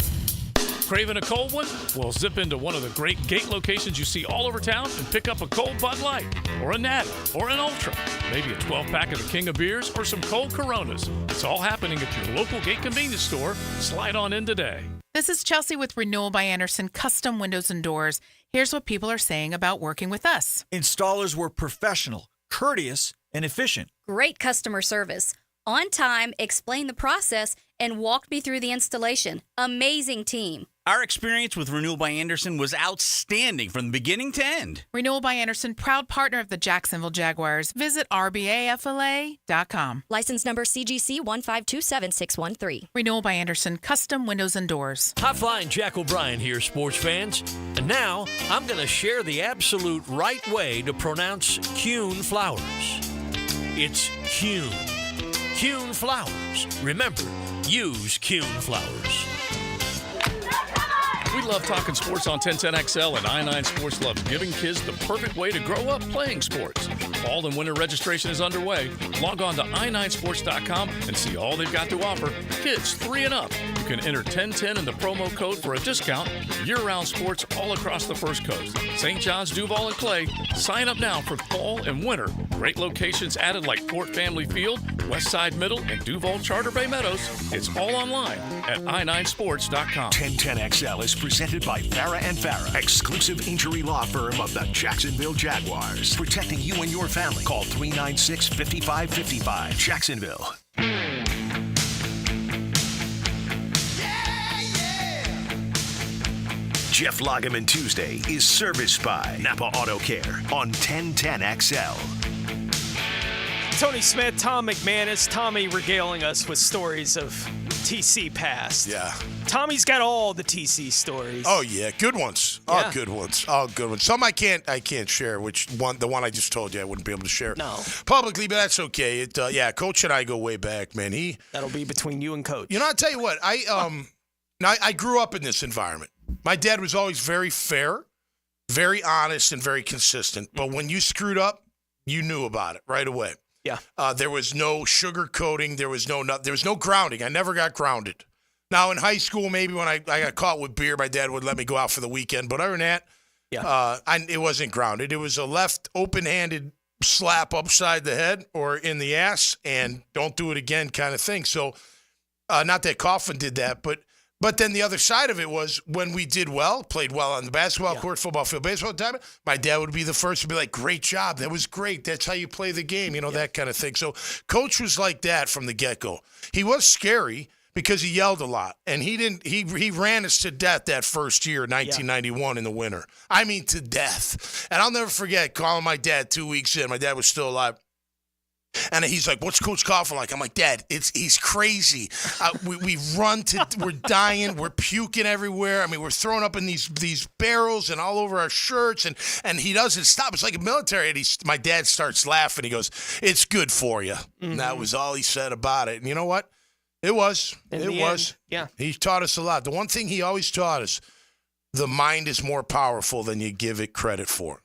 Speaker 23: Craving a cold one? Well, zip into one of the great gate locations you see all over town and pick up a cold Bud Light, or a Natty, or an Ultra, maybe a 12-pack of the King of Beers, or some cold Coronas. It's all happening at your local gate convenience store. Slide on in today.
Speaker 15: This is Chelsea with Renewal by Anderson Custom Windows and Doors. Here's what people are saying about working with us.
Speaker 16: Installers were professional, courteous, and efficient.
Speaker 21: Great customer service. On time, explained the process, and walked me through the installation. Amazing team.
Speaker 16: Our experience with Renewal by Anderson was outstanding from the beginning to end.
Speaker 15: Renewal by Anderson, proud partner of the Jacksonville Jaguars. Visit rbafla.com.
Speaker 21: License number CGC 1527613.
Speaker 15: Renewal by Anderson, Custom Windows and Doors.
Speaker 13: Hot Flying Jack O'Brien here, sports fans. And now, I'm going to share the absolute right way to pronounce Kuhn flowers. It's Kuhn. Kuhn flowers. Remember, use Kuhn flowers.
Speaker 23: We love talking sports on 1010XL, and I9 Sports loves giving kids the perfect way to grow up playing sports. Fall and winter registration is underway. Log on to i9sports.com and see all they've got to offer. Kids 3 and up. You can enter 1010 in the promo code for a discount. Year-round sports all across the First Coast. St. John's, Duval, and Clay. Sign up now for fall and winter. Great locations added like Fort Family Field, Westside Middle, and Duval Charter Bay Meadows. It's all online at i9sports.com.
Speaker 1: 1010XL is presented by Farah and Farah, exclusive injury law firm of the Jacksonville Jaguars. Protecting you and your family. Call 396-5555. Jacksonville. Jeff Lageman Tuesday is serviced by Napa Auto Care on 1010XL.
Speaker 5: Tony Smith, Tom McManus, Tommy regaling us with stories of TC past.
Speaker 6: Yeah.
Speaker 5: Tommy's got all the TC stories.
Speaker 6: Oh yeah, good ones.
Speaker 5: Yeah.
Speaker 6: Oh, good ones. Oh, good ones. Some I can't share. Which one? The one I just told you I wouldn't be able to share publicly, but that's okay. Yeah, Coach and I go way back, man.
Speaker 5: That'll be between you and Coach.
Speaker 6: You know, I'll tell you what. I grew up in this environment. My dad was always very fair, very honest, and very consistent. But when you screwed up, you knew about it right away.
Speaker 5: Yeah.
Speaker 6: There was no sugarcoating. There was no grounding. I never got grounded. Now, in high school, maybe when I got caught with beer, my dad would let me go out for the weekend. But other than that, it wasn't grounded. It was a left open-handed slap upside the head or in the ass, and don't do it again kind of thing. So, not that Coughlin did that, but then the other side of it was when we did well, played well on the basketball court, football field, baseball time, my dad would be the first to be like, great job. That was great. That's how you play the game, that kind of thing. So Coach was like that from the get-go. He was scary because he yelled a lot, and he ran us to death that first year, 1991 in the winter. I mean, to death. And I'll never forget calling my dad 2 weeks in. My dad was still alive. And he's like, what's Coach Coughlin like? I'm like, Dad, he's crazy. We run we're dying. We're puking everywhere. I mean, we're throwing up in these barrels and all over our shirts. And he doesn't stop. It's like a military. And my dad starts laughing. He goes, it's good for you. Mm-hmm. And that was all he said about it. And you know what? It was.
Speaker 5: In
Speaker 6: It
Speaker 5: the
Speaker 6: was.
Speaker 5: end, yeah.
Speaker 6: He taught us a lot. The one thing he always taught us, the mind is more powerful than you give it credit for.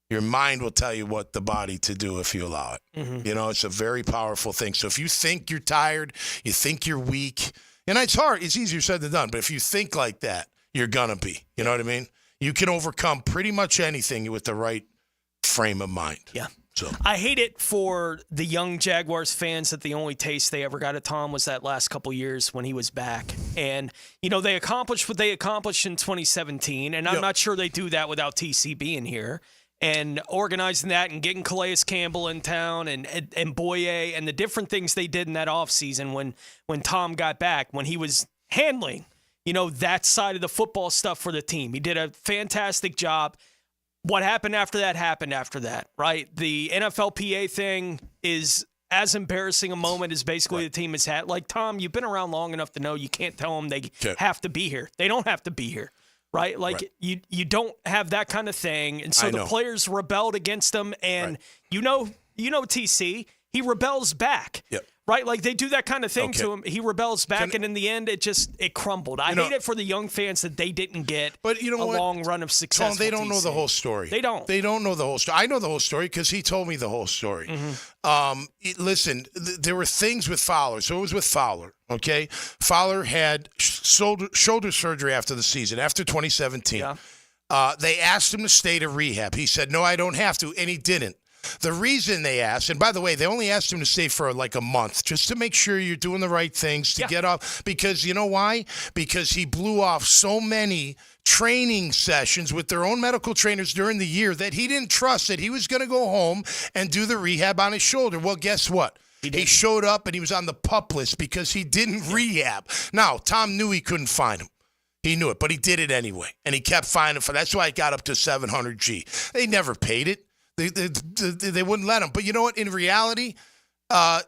Speaker 6: Your mind will tell you what the body to do if you allow it.
Speaker 5: Mhm.
Speaker 6: You know, it's a very powerful thing. So if you think you're tired, you think you're weak, and it's hard. It's easier said than done. But if you think like that, you're going to be. You know what I mean? You can overcome pretty much anything with the right frame of mind.
Speaker 5: Yeah.
Speaker 6: So
Speaker 5: I hate it for the young Jaguars fans that the only taste they ever got of Tom was that last couple years when he was back. And, they accomplished what they accomplished in 2017, and I'm not sure they do that without TC being here. And organizing that and getting Calais Campbell in town and Boye and the different things they did in that offseason when Tom got back, when he was handling, that side of the football stuff for the team. He did a fantastic job. What happened after that, right? The NFLPA thing is as embarrassing a moment as basically the team has had. Like, Tom, you've been around long enough to know you can't tell them they have to be here. They don't have to be here, right? Like, you don't have that kind of thing. And so the players rebelled against them. And TC, he rebels back.
Speaker 6: Yep.
Speaker 5: Right? Like, they do that kind of thing to him. He rebels back, and in the end, it crumbled. I hate it for the young fans that they didn't get long run of success.
Speaker 6: They don't know the whole story.
Speaker 5: They don't.
Speaker 6: They don't know the whole story. I know the whole story because he told me the whole story. Listen, there were things with Fowler. So it was with Fowler, okay? Fowler had shoulder surgery after the season, after 2017. Yeah. They asked him to stay to rehab. He said, no, I don't have to, and he didn't. The reason they asked, and by the way, they only asked him to stay for like a month just to make sure you're doing the right things to get off. Because you know why? Because he blew off so many training sessions with their own medical trainers during the year that he didn't trust that he was going to go home and do the rehab on his shoulder. Well, guess what? He showed up and he was on the PUP list because he didn't rehab. Now, Tom knew he couldn't find him. He knew it, but he did it anyway. And he kept finding for that's why it got up to $700G. They never paid it. They wouldn't let him. But you know what? In reality,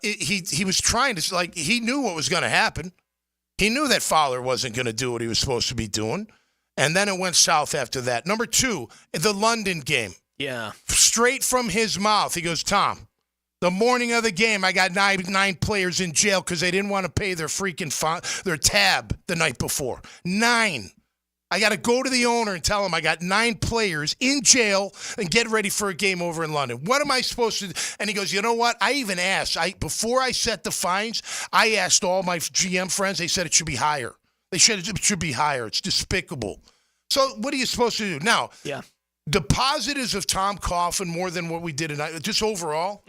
Speaker 6: he was trying to, he knew what was going to happen. He knew that Fowler wasn't going to do what he was supposed to be doing. And then it went south after that. Number 2, the London game.
Speaker 5: Yeah.
Speaker 6: Straight from his mouth, he goes, Tom, the morning of the game, I got nine players in jail because they didn't want to pay their their tab the night before. 9. I got to go to the owner and tell him I got 9 players in jail and get ready for a game over in London. What am I supposed to do? And he goes, you know what? I even asked. Before I set the fines, I asked all my GM friends. They said it should be higher. It should be higher. It's despicable. So what are you supposed to do? Now, the positives of Tom Coughlin more than what we did tonight, just overall,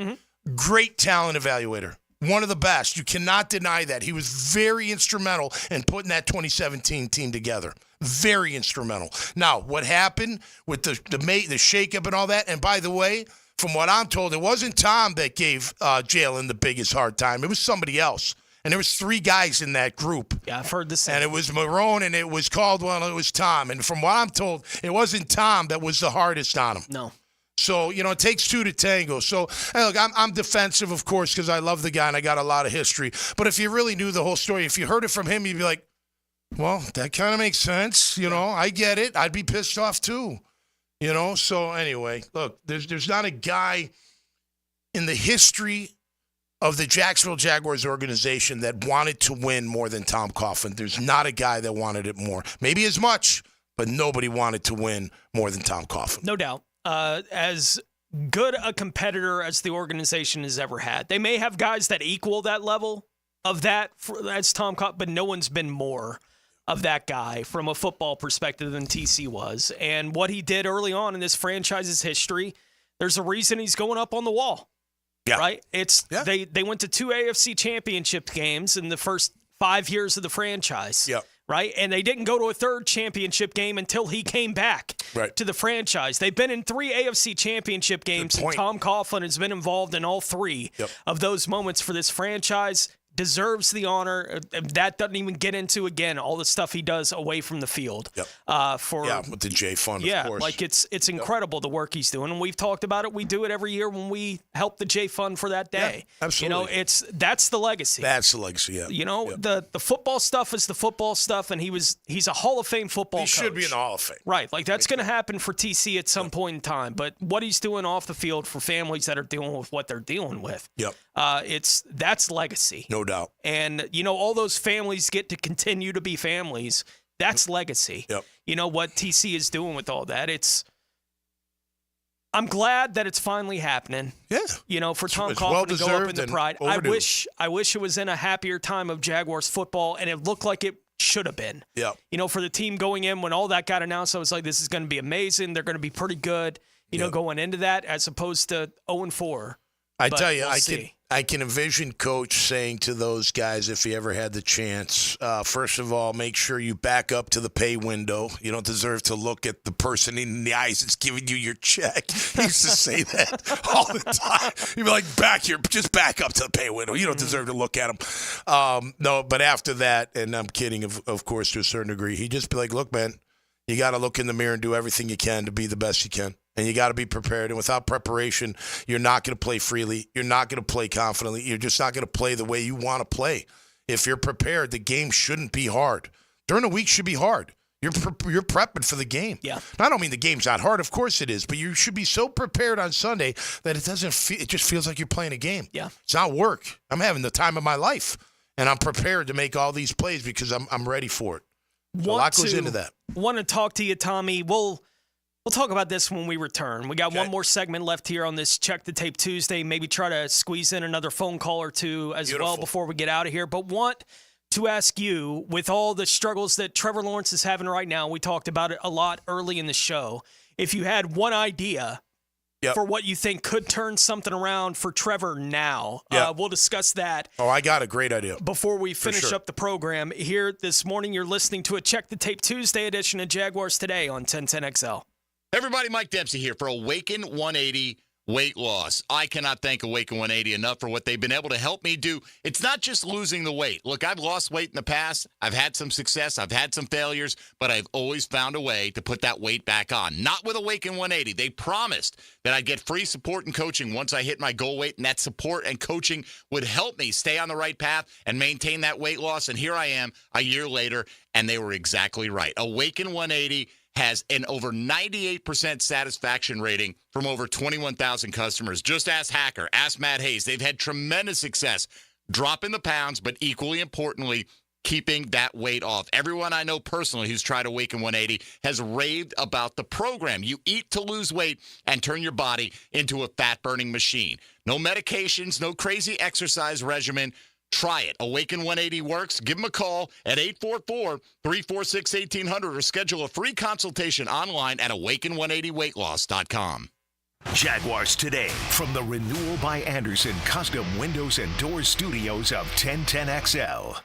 Speaker 6: great talent evaluator. One of the best. You cannot deny that. He was very instrumental in putting that 2017 team together. Very instrumental. Now, what happened with the shakeup and all that, and by the way, from what I'm told, it wasn't Tom that gave Jalen the biggest hard time. It was somebody else. And there was 3 guys in that group.
Speaker 5: Yeah, I've heard the same.
Speaker 6: And it was Marone, and it was Caldwell, and it was Tom. And from what I'm told, it wasn't Tom that was the hardest on him.
Speaker 5: No.
Speaker 6: So, it takes 2 to tango. So, hey, look, I'm defensive, of course, because I love the guy and I got a lot of history. But if you really knew the whole story, if you heard it from him, you'd be like, well, that kind of makes sense. I get it. I'd be pissed off too. So anyway, look, there's not a guy in the history of the Jacksonville Jaguars organization that wanted to win more than Tom Coughlin. There's not a guy that wanted it more. Maybe as much, but nobody wanted to win more than Tom Coughlin.
Speaker 5: No doubt. As good a competitor as the organization has ever had. They may have guys that equal that level of that as Tom Coughlin, but no one's been more of that guy from a football perspective than TC was. And what he did early on in this franchise's history, there's a reason he's going up on the wall.
Speaker 6: Yeah.
Speaker 5: Right? They went to 2 AFC championship games in the first 5 years of the franchise.
Speaker 6: Yeah.
Speaker 5: Right? And they didn't go to a 3rd championship game until he came back to the franchise. They've been in 3 AFC championship games, and Tom Coughlin has been involved in all 3 of those moments for this franchise. Deserves the honor. That doesn't even get into, again, all the stuff he does away from the field.
Speaker 6: With the J Fund, of course.
Speaker 5: Like it's incredible the work he's doing. And we've talked about it. We do it every year when we help the J Fund for that day.
Speaker 6: Yeah, absolutely.
Speaker 5: That's the legacy.
Speaker 6: That's the legacy, yeah.
Speaker 5: The football stuff is the football stuff, and he's a Hall of Fame football coach.
Speaker 6: He should be in the Hall of Fame.
Speaker 5: Right. Like, that's going to happen for TC at some point in time. But what he's doing off the field for families that are dealing with what they're dealing with, that's legacy.
Speaker 6: No No doubt.
Speaker 5: And, all those families get to continue to be families. That's legacy.
Speaker 6: Yep.
Speaker 5: You know what TC is doing with all that. I'm glad that it's finally happening.
Speaker 6: Yeah.
Speaker 5: For Tom Coughlin to go up in the pride.
Speaker 6: Overdue.
Speaker 5: I wish it was in a happier time of Jaguars football, and it looked like it should have been.
Speaker 6: Yeah.
Speaker 5: For the team going in, when all that got announced, I was like, this is going to be amazing. They're going to be pretty good, going into that, as opposed to 0-4.
Speaker 6: I tell you,
Speaker 5: we'll
Speaker 6: I can envision Coach saying to those guys, if he ever had the chance, first of all, make sure you back up to the pay window. You don't deserve to look at the person in the eyes that's giving you your check. He used to say that all the time. He'd be like, just back up to the pay window. You don't deserve to look at him. No, but after that, and I'm kidding, of course, to a certain degree, he'd just be like, look, man, you got to look in the mirror and do everything you can to be the best you can. And you got to be prepared. And without preparation, you're not going to play freely. You're not going to play confidently. You're just not going to play the way you want to play. If you're prepared, the game shouldn't be hard. During the week should be hard. You're prepping for the game.
Speaker 5: Yeah.
Speaker 6: I don't mean the game's not hard. Of course it is. But you should be so prepared on Sunday that it just feels like you're playing a game.
Speaker 5: Yeah.
Speaker 6: It's not work. I'm having the time of my life. And I'm prepared to make all these plays because I'm ready for it. So a lot goes into that.
Speaker 5: Want to talk to you, Tommy. We'll talk about this when we return. We got one more segment left here on this Check the Tape Tuesday. Maybe try to squeeze in another phone call or two as well before we get out of here. But want to ask you, with all the struggles that Trevor Lawrence is having right now, we talked about it a lot early in the show, if you had one idea for what you think could turn something around for Trevor now, we'll discuss that.
Speaker 6: Oh, I got a great idea.
Speaker 5: Before we finish up the program, here this morning you're listening to a Check the Tape Tuesday edition of Jaguars Today on 1010XL.
Speaker 7: Everybody, Mike Dempsey here for Awaken 180 Weight Loss. I cannot thank Awaken 180 enough for what they've been able to help me do. It's not just losing the weight. Look, I've lost weight in the past. I've had some success. I've had some failures, but I've always found a way to put that weight back on. Not with Awaken 180. They promised that I'd get free support and coaching once I hit my goal weight, and that support and coaching would help me stay on the right path and maintain that weight loss. And here I am a year later, and they were exactly right. Awaken 180 has an over 98% satisfaction rating from over 21,000 customers. Just ask Hacker, ask Matt Hayes. They've had tremendous success dropping the pounds, but equally importantly, keeping that weight off. Everyone I know personally who's tried Awaken 180 has raved about the program. You eat to lose weight and turn your body into a fat-burning machine. No medications, no crazy exercise regimen. Try it. Awaken 180 works. Give them a call at 844-346-1800 or schedule a free consultation online at awaken180weightloss.com.
Speaker 1: Jaguars Today from the Renewal by Anderson Custom Windows and Doors Studios of 1010XL.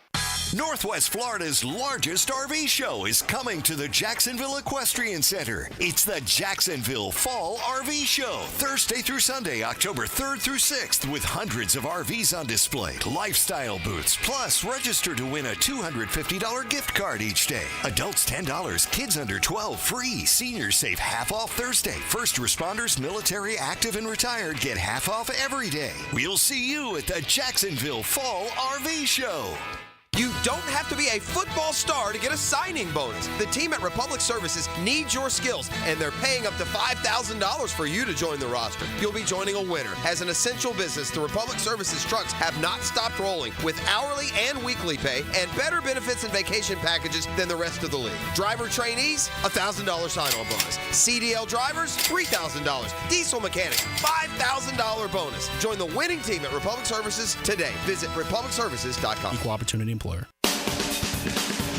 Speaker 18: Northwest Florida's largest RV show is coming to the Jacksonville Equestrian Center. It's the Jacksonville Fall RV Show, Thursday through Sunday, October 3rd through 6th, with hundreds of RVs on display, lifestyle booths, plus register to win a $250 gift card each day. Adults $10, kids under 12 free. Seniors save half off Thursday. First responders, military, active, and retired get half off every day. We'll see you at the Jacksonville Fall RV Show.
Speaker 19: You don't have to be a football star to get a signing bonus. The team at Republic Services needs your skills, and they're paying up to $5,000 for you to join the roster. You'll be joining a winner. As an essential business, the Republic Services trucks have not stopped rolling with hourly and weekly pay and better benefits and vacation packages than the rest of the league. Driver trainees, $1,000 sign-on bonus. CDL drivers, $3,000. Diesel mechanics, $5,000 bonus. Join the winning team at Republic Services today. Visit republicservices.com.
Speaker 20: Equal opportunity employer.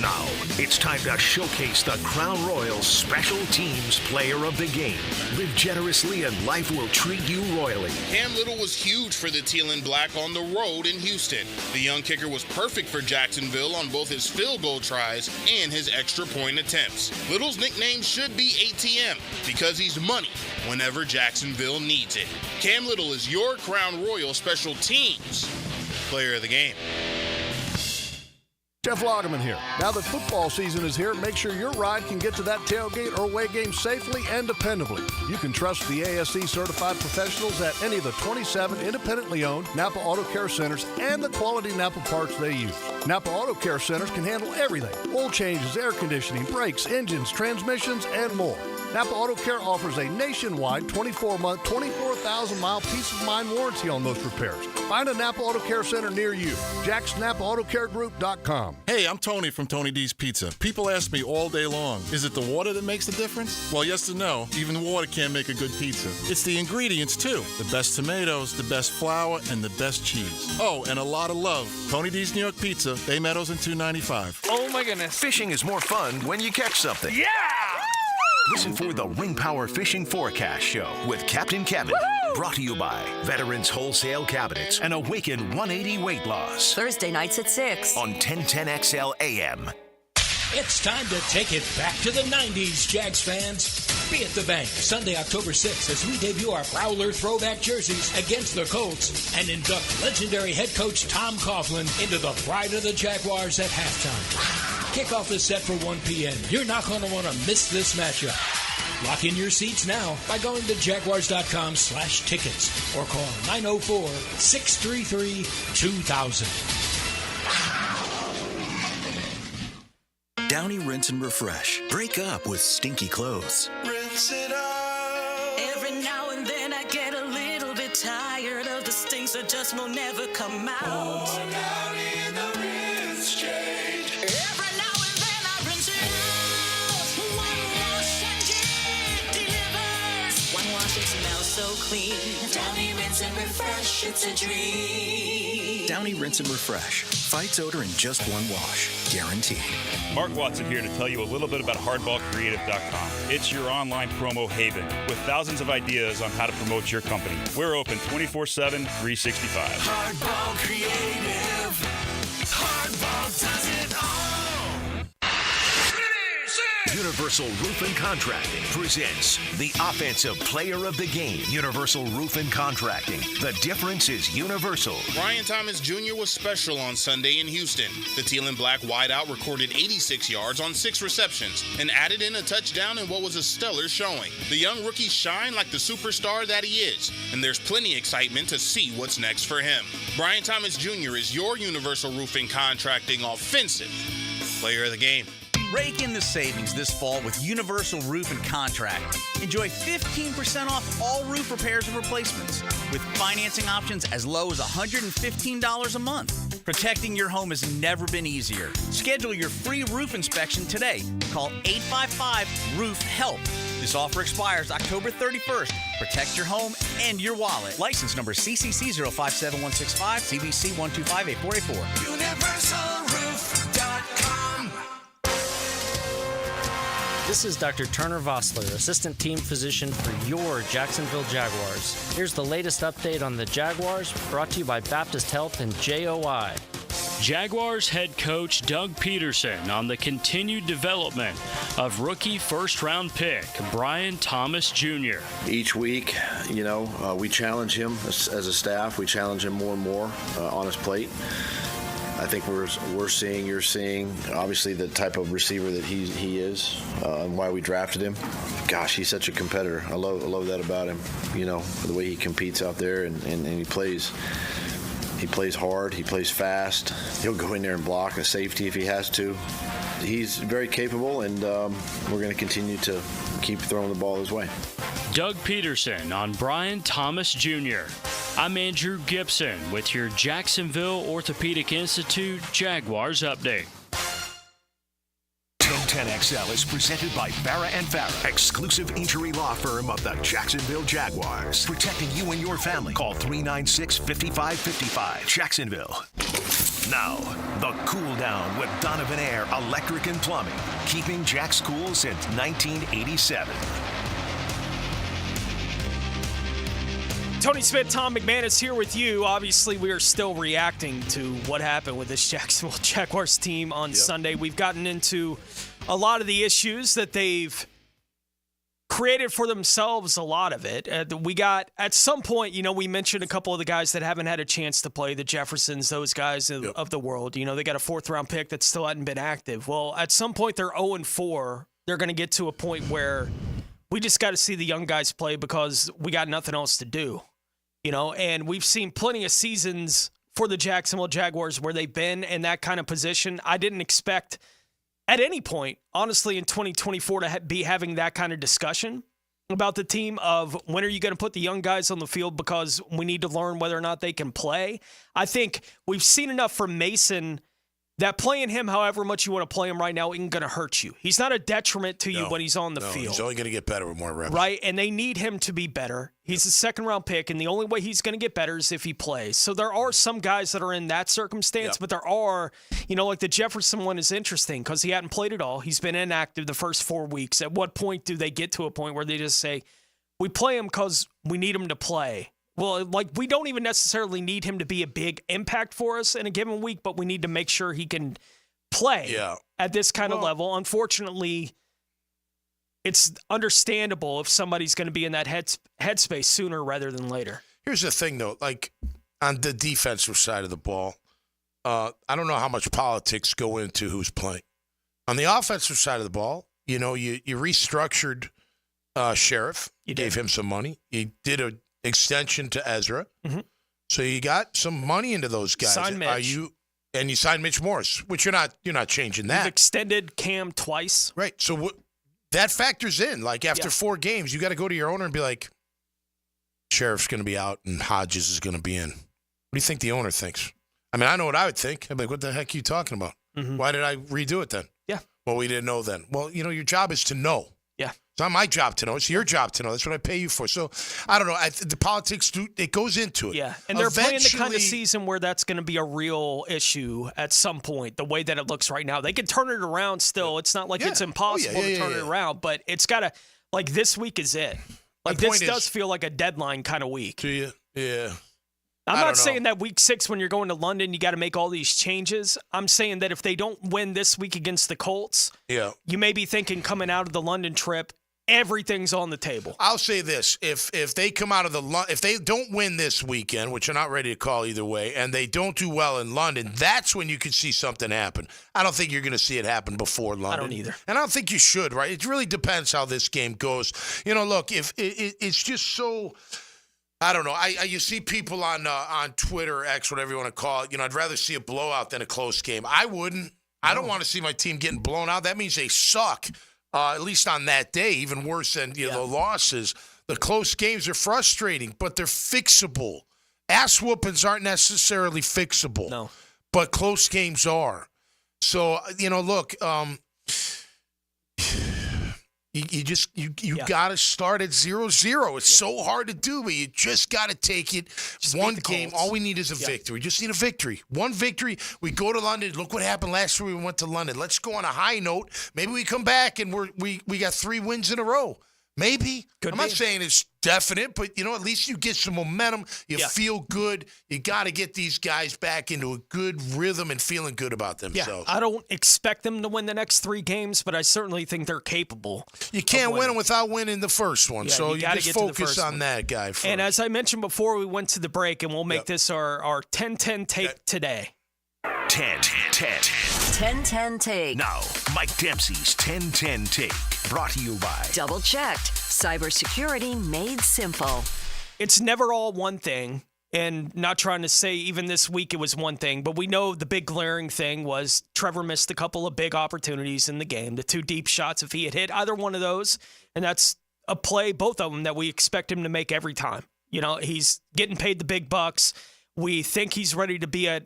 Speaker 1: Now, it's time to showcase the Crown Royal Special Teams Player of the Game. Live generously and life will treat you royally.
Speaker 22: Cam Little was huge for the Teal and Black on the road in Houston. The young kicker was perfect for Jacksonville on both his field goal tries and his extra point attempts. Little's nickname should be ATM because he's money whenever Jacksonville needs it. Cam Little is your Crown Royal Special Teams Player of the Game.
Speaker 24: Jeff Lageman here. Now that football season is here, make sure your ride can get to that tailgate or away game safely and dependably. You can trust the ASE certified professionals at any of the 27 independently owned Napa Auto Care Centers and the quality Napa parts they use. Napa Auto Care Centers can handle everything: oil changes, air conditioning, brakes, engines, transmissions, and more. Napa Auto Care offers a nationwide 24-month, 24,000-mile peace-of-mind warranty on most repairs. Find a Napa Auto Care Center near you. JacksNapaAutoCareGroup.com.
Speaker 2: Hey, I'm Tony from Tony D's Pizza. People ask me all day long, is it the water that makes the difference? Well, yes and no. Even water can't make a good pizza. It's the ingredients, too. The best tomatoes, the best flour, and the best cheese. Oh, and a lot of love. Tony D's New York Pizza, Bay Meadows and 295.
Speaker 5: Oh, my goodness.
Speaker 1: Fishing is more fun when you catch something.
Speaker 5: Yeah!
Speaker 1: Listen for the Ring Power Fishing Forecast Show with Captain Kevin.
Speaker 5: Woo-hoo!
Speaker 1: Brought to you by Veterans Wholesale Cabinets and Awaken 180 Weight Loss.
Speaker 3: Thursday nights at 6
Speaker 1: on 1010XL AM.
Speaker 4: It's time to take it back to the 90s, Jags fans. Be at the bank Sunday, October 6th, as we debut our Prowler throwback jerseys against the Colts and induct legendary head coach Tom Coughlin into the pride of the Jaguars at halftime. Kickoff is set for 1 p.m. You're not going to want to miss this matchup. Lock in your seats now by going to jaguars.com/tickets or call 904-633-2000.
Speaker 20: Downy Rinse and Refresh. Break up with stinky clothes.
Speaker 11: Rinse it out.
Speaker 25: Every now and then I get a little bit tired of the stinks that just will never come out.
Speaker 11: Oh, Downy in the rinse change.
Speaker 25: Every now and then I rinse it out. One wash and it delivers. One wash, it smells so clean. Downy Rinse and Refresh, it's a dream.
Speaker 20: Downy Rinse and Refresh. Fights odor in just one wash. Guaranteed.
Speaker 26: Mark Watson here to tell you a little bit about hardballcreative.com. It's your online promo haven with thousands of ideas on how to promote your company. We're open 24/7, 365.
Speaker 11: Hardball Creative. Hardball does it all.
Speaker 1: Universal Roof and Contracting presents the Offensive Player of the Game. Universal Roof and Contracting. The difference is universal.
Speaker 22: Brian Thomas Jr. was special on Sunday in Houston. The teal and black wideout recorded 86 yards on 6 receptions and added in a touchdown in what was a stellar showing. The young rookie shined like the superstar that he is, and there's plenty of excitement to see what's next for him. Brian Thomas Jr. is your Universal Roof and Contracting Offensive Player of the Game.
Speaker 16: Rake in the savings this fall with Universal Roof and Contract. Enjoy 15% off all roof repairs and replacements with financing options as low as $115 a month. Protecting your home has never been easier. Schedule your free roof inspection today. Call 855-ROOF-HELP. This offer expires October 31st. Protect your home and your wallet. License number CCC 057165, CBC 1258484.
Speaker 11: UniversalRoof.com.
Speaker 27: This is Dr. Turner Vossler, Assistant Team Physician for your Jacksonville Jaguars. Here's the latest update on the Jaguars, brought to you by Baptist Health and JOI.
Speaker 28: Jaguars head coach Doug Peterson on the continued development of rookie first-round pick Brian Thomas Jr.
Speaker 29: Each week, we challenge him as a staff. We challenge him more and more on his plate. I think you're seeing, obviously, the type of receiver that he is and why we drafted him. Gosh, he's such a competitor. I love that about him, the way he competes out there and he plays. He plays hard. He plays fast. He'll go in there and block a safety if he has to. He's very capable, and we're going to continue to keep throwing the ball his way.
Speaker 28: Doug Peterson on Brian Thomas Jr. I'm Andrew Gibson with your Jacksonville Orthopedic Institute Jaguars update.
Speaker 1: 1010XL is presented by Farah & Farah, exclusive injury law firm of the Jacksonville Jaguars. Protecting you and your family. Call 396-5555. Jacksonville. Now, the Cool Down with Donovan Air Electric and Plumbing. Keeping Jack's cool since 1987.
Speaker 5: Tony Smith, Tom McManus here with you. Obviously, we are still reacting to what happened with this Jacksonville Jaguars team on Sunday. We've gotten into a lot of the issues that they've created for themselves, a lot of it. We got, at some point, we mentioned a couple of the guys that haven't had a chance to play, the Jeffersons, those guys of the world. They got a 4th-round pick that still hadn't been active. Well, at some point, they're 0-4. They're going to get to a point where we just got to see the young guys play because we got nothing else to do. And we've seen plenty of seasons for the Jacksonville Jaguars where they've been in that kind of position. I didn't expect at any point, honestly, in 2024 to be having that kind of discussion about the team of when are you going to put the young guys on the field because we need to learn whether or not they can play. I think we've seen enough from Mason that playing him however much you want to play him right now isn't going to hurt you. He's not a detriment to you when he's on the field.
Speaker 6: He's only going to get better with more reps.
Speaker 5: Right, and they need him to be better. He's a second-round pick, and the only way he's going to get better is if he plays. So there are some guys that are in that circumstance, but there are, like the Jefferson one is interesting because he hadn't played at all. He's been inactive the first 4 weeks. At what point do they get to a point where they just say, we play him because we need him to play? Well, we don't even necessarily need him to be a big impact for us in a given week, but we need to make sure he can play at this kind of level. Unfortunately, it's understandable if somebody's going to be in that headspace sooner rather than later.
Speaker 6: Here's the thing, though. On the defensive side of the ball, I don't know how much politics go into who's playing. On the offensive side of the ball, you restructured Sheriff. You gave him some money. You did an extension to Ezra. Mm-hmm. So you got some money into those guys.
Speaker 5: Signed Mitch.
Speaker 6: And you signed Mitch Morris, which you're not changing that.
Speaker 5: You've extended Cam twice.
Speaker 6: Right. So that factors in. After 4 games, you got to go to your owner and be like, Sheriff's going to be out and Hodges is going to be in. What do you think the owner thinks? I mean, I know what I would think. I'd be like, what the heck are you talking about? Mm-hmm. Why did I redo it then?
Speaker 5: Yeah.
Speaker 6: Well, we didn't know then. Well, your job is to know.
Speaker 5: Yeah.
Speaker 6: It's not my job to know. It's your job to know. That's what I pay you for. So, I don't know. The politics, it goes into it.
Speaker 5: Yeah, and they're playing the kind of season where that's going to be a real issue at some point, the way that it looks right now. They can turn it around still. It's not like it's impossible to turn it around, but it's got to, this week is it. This does feel like a deadline kind of week.
Speaker 6: Do you? Yeah.
Speaker 5: I'm not saying that week 6 when you're going to London, you got to make all these changes. I'm saying that if they don't win this week against the Colts, you may be thinking coming out of the London trip, everything's on the table.
Speaker 6: I'll say this: if they come out of if they don't win this weekend, which I'm not ready to call either way, and they don't do well in London, that's when you could see something happen. I don't think you're going to see it happen before London.
Speaker 5: I don't either,
Speaker 6: and I don't think you should. Right? It really depends how this game goes. Look, if it's just so. I don't know. You see people on Twitter, X, whatever you want to call it. I'd rather see a blowout than a close game. I wouldn't. I don't want to see my team getting blown out. That means they suck. At least on that day, even worse than the losses. The close games are frustrating, but they're fixable. Ass whoopings aren't necessarily fixable.
Speaker 5: No.
Speaker 6: But close games are. So, look, you got to start at 0-0. It's so hard to do, but you just got to take it one game. All we need is a victory. We just need a victory. One victory. We go to London. Look what happened last year. We went to London. Let's go on a high note. Maybe we come back and we got 3 wins in a row. Maybe. I'm not saying it's definite, but, at least you get some momentum. You feel good. You got to get these guys back into a good rhythm and feeling good about themselves.
Speaker 5: I don't expect them to win the next 3 games, but I certainly think they're capable.
Speaker 6: You can't win them without winning the first one, so you just focus on that guy first.
Speaker 5: And as I mentioned before, we went to the break, and we'll make this our 10-10 take today.
Speaker 1: 10-10 take. Now, Mike Dempsey's 10-10 take, brought to you by
Speaker 3: Double Checked. Cybersecurity made simple.
Speaker 5: It's never all one thing, and not trying to say even this week it was one thing, but we know the big glaring thing was Trevor missed a couple of big opportunities in the game, the 2 deep shots. If he had hit either one of those, and that's a play, both of them, that we expect him to make every time. He's getting paid the big bucks. We think he's ready to be a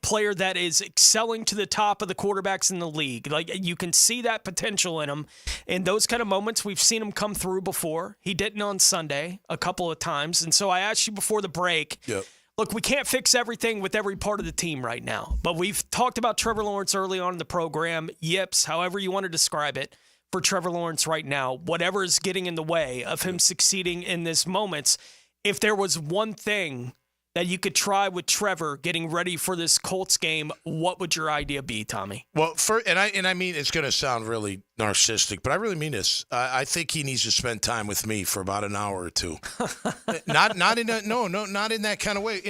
Speaker 5: player that is excelling to the top of the quarterbacks in the league. You can see that potential in him. In those kind of moments, we've seen him come through before. He didn't on Sunday a couple of times. And so I asked you before the break, look, we can't fix everything with every part of the team right now. But we've talked about Trevor Lawrence early on in the program. Yips, however you want to describe it, for Trevor Lawrence right now. Whatever is getting in the way of him succeeding in this moments, if there was one thing that you could try with Trevor getting ready for this Colts game, what would your idea be, Tommy?
Speaker 6: Well, I mean, it's going to sound really narcissistic, but I really mean this. I think he needs to spend time with me for about an hour or 2. not in that kind of way.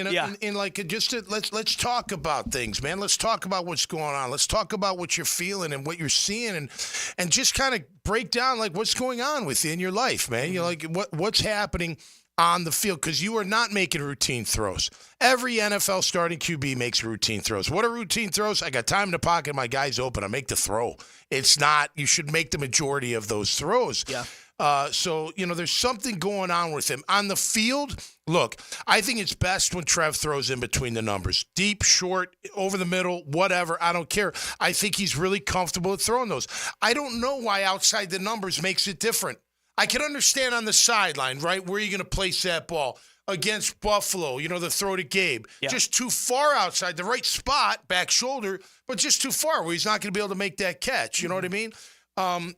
Speaker 6: Let's talk about things, man. Let's talk about what's going on. Let's talk about what you're feeling and what you're seeing, and just kind of break down what's going on with you in your life, man. You're what's happening on the field because you are not making routine throws. Every NFL starting QB makes routine throws. What are routine throws? I got time in the pocket, my guy's open, I make the throw. It's not, you should make the majority of those throws.
Speaker 5: Yeah.
Speaker 6: So, there's something going on with him. On the field, look, I think it's best when Trev throws in between the numbers. Deep, short, over the middle, whatever, I don't care. I think he's really comfortable at throwing those. I don't know why outside the numbers makes it different. I can understand on the sideline, right, where you're going to place that ball. Against Buffalo, the throw to Gabe. Yeah. Just too far outside, the right spot, back shoulder, but just too far where he's not going to be able to make that catch. You know what I mean?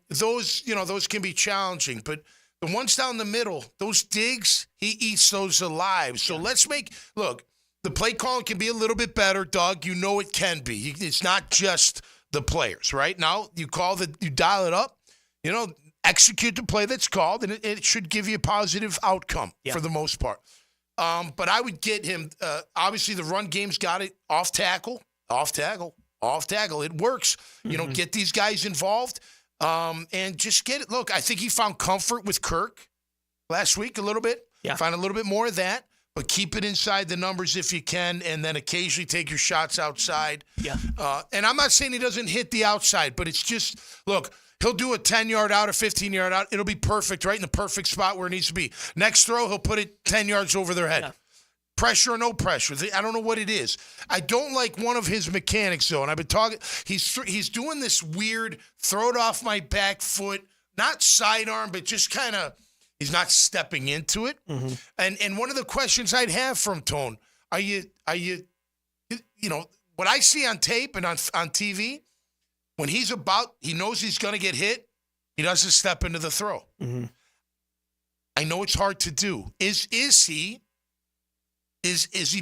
Speaker 6: Those can be challenging, but the ones down the middle, those digs, he eats those alive. So let's look, the play calling can be a little bit better, Doug. You know it can be. It's not just the players, right? Now you dial it up, execute the play that's called, and it should give you a positive outcome for the most part. But I would get him, obviously the run game's got it, off tackle. It works. Get these guys involved and just get it. Look, I think he found comfort with Kirk last week a little bit. Yeah. Find a little bit more of that, but keep it inside the numbers if you can, and then occasionally take your shots outside. Yeah. And I'm not saying he doesn't hit the outside, but it's just, look, he'll do a 10-yard out or 15-yard out. It'll be perfect, right in the perfect spot where it needs to be. Next throw, he'll put it 10 yards over their head. Yeah. Pressure or no pressure. I don't know what it is. I don't like one of his mechanics, though, and I've been talking. He's doing this weird throw it off my back foot, not sidearm, but just kind of he's not stepping into it. Mm-hmm. And one of the questions I'd have from Tone, are you what I see on tape and on TV, when he knows he's going to get hit, he doesn't step into the throw. Mm-hmm. I know it's hard to do. Is he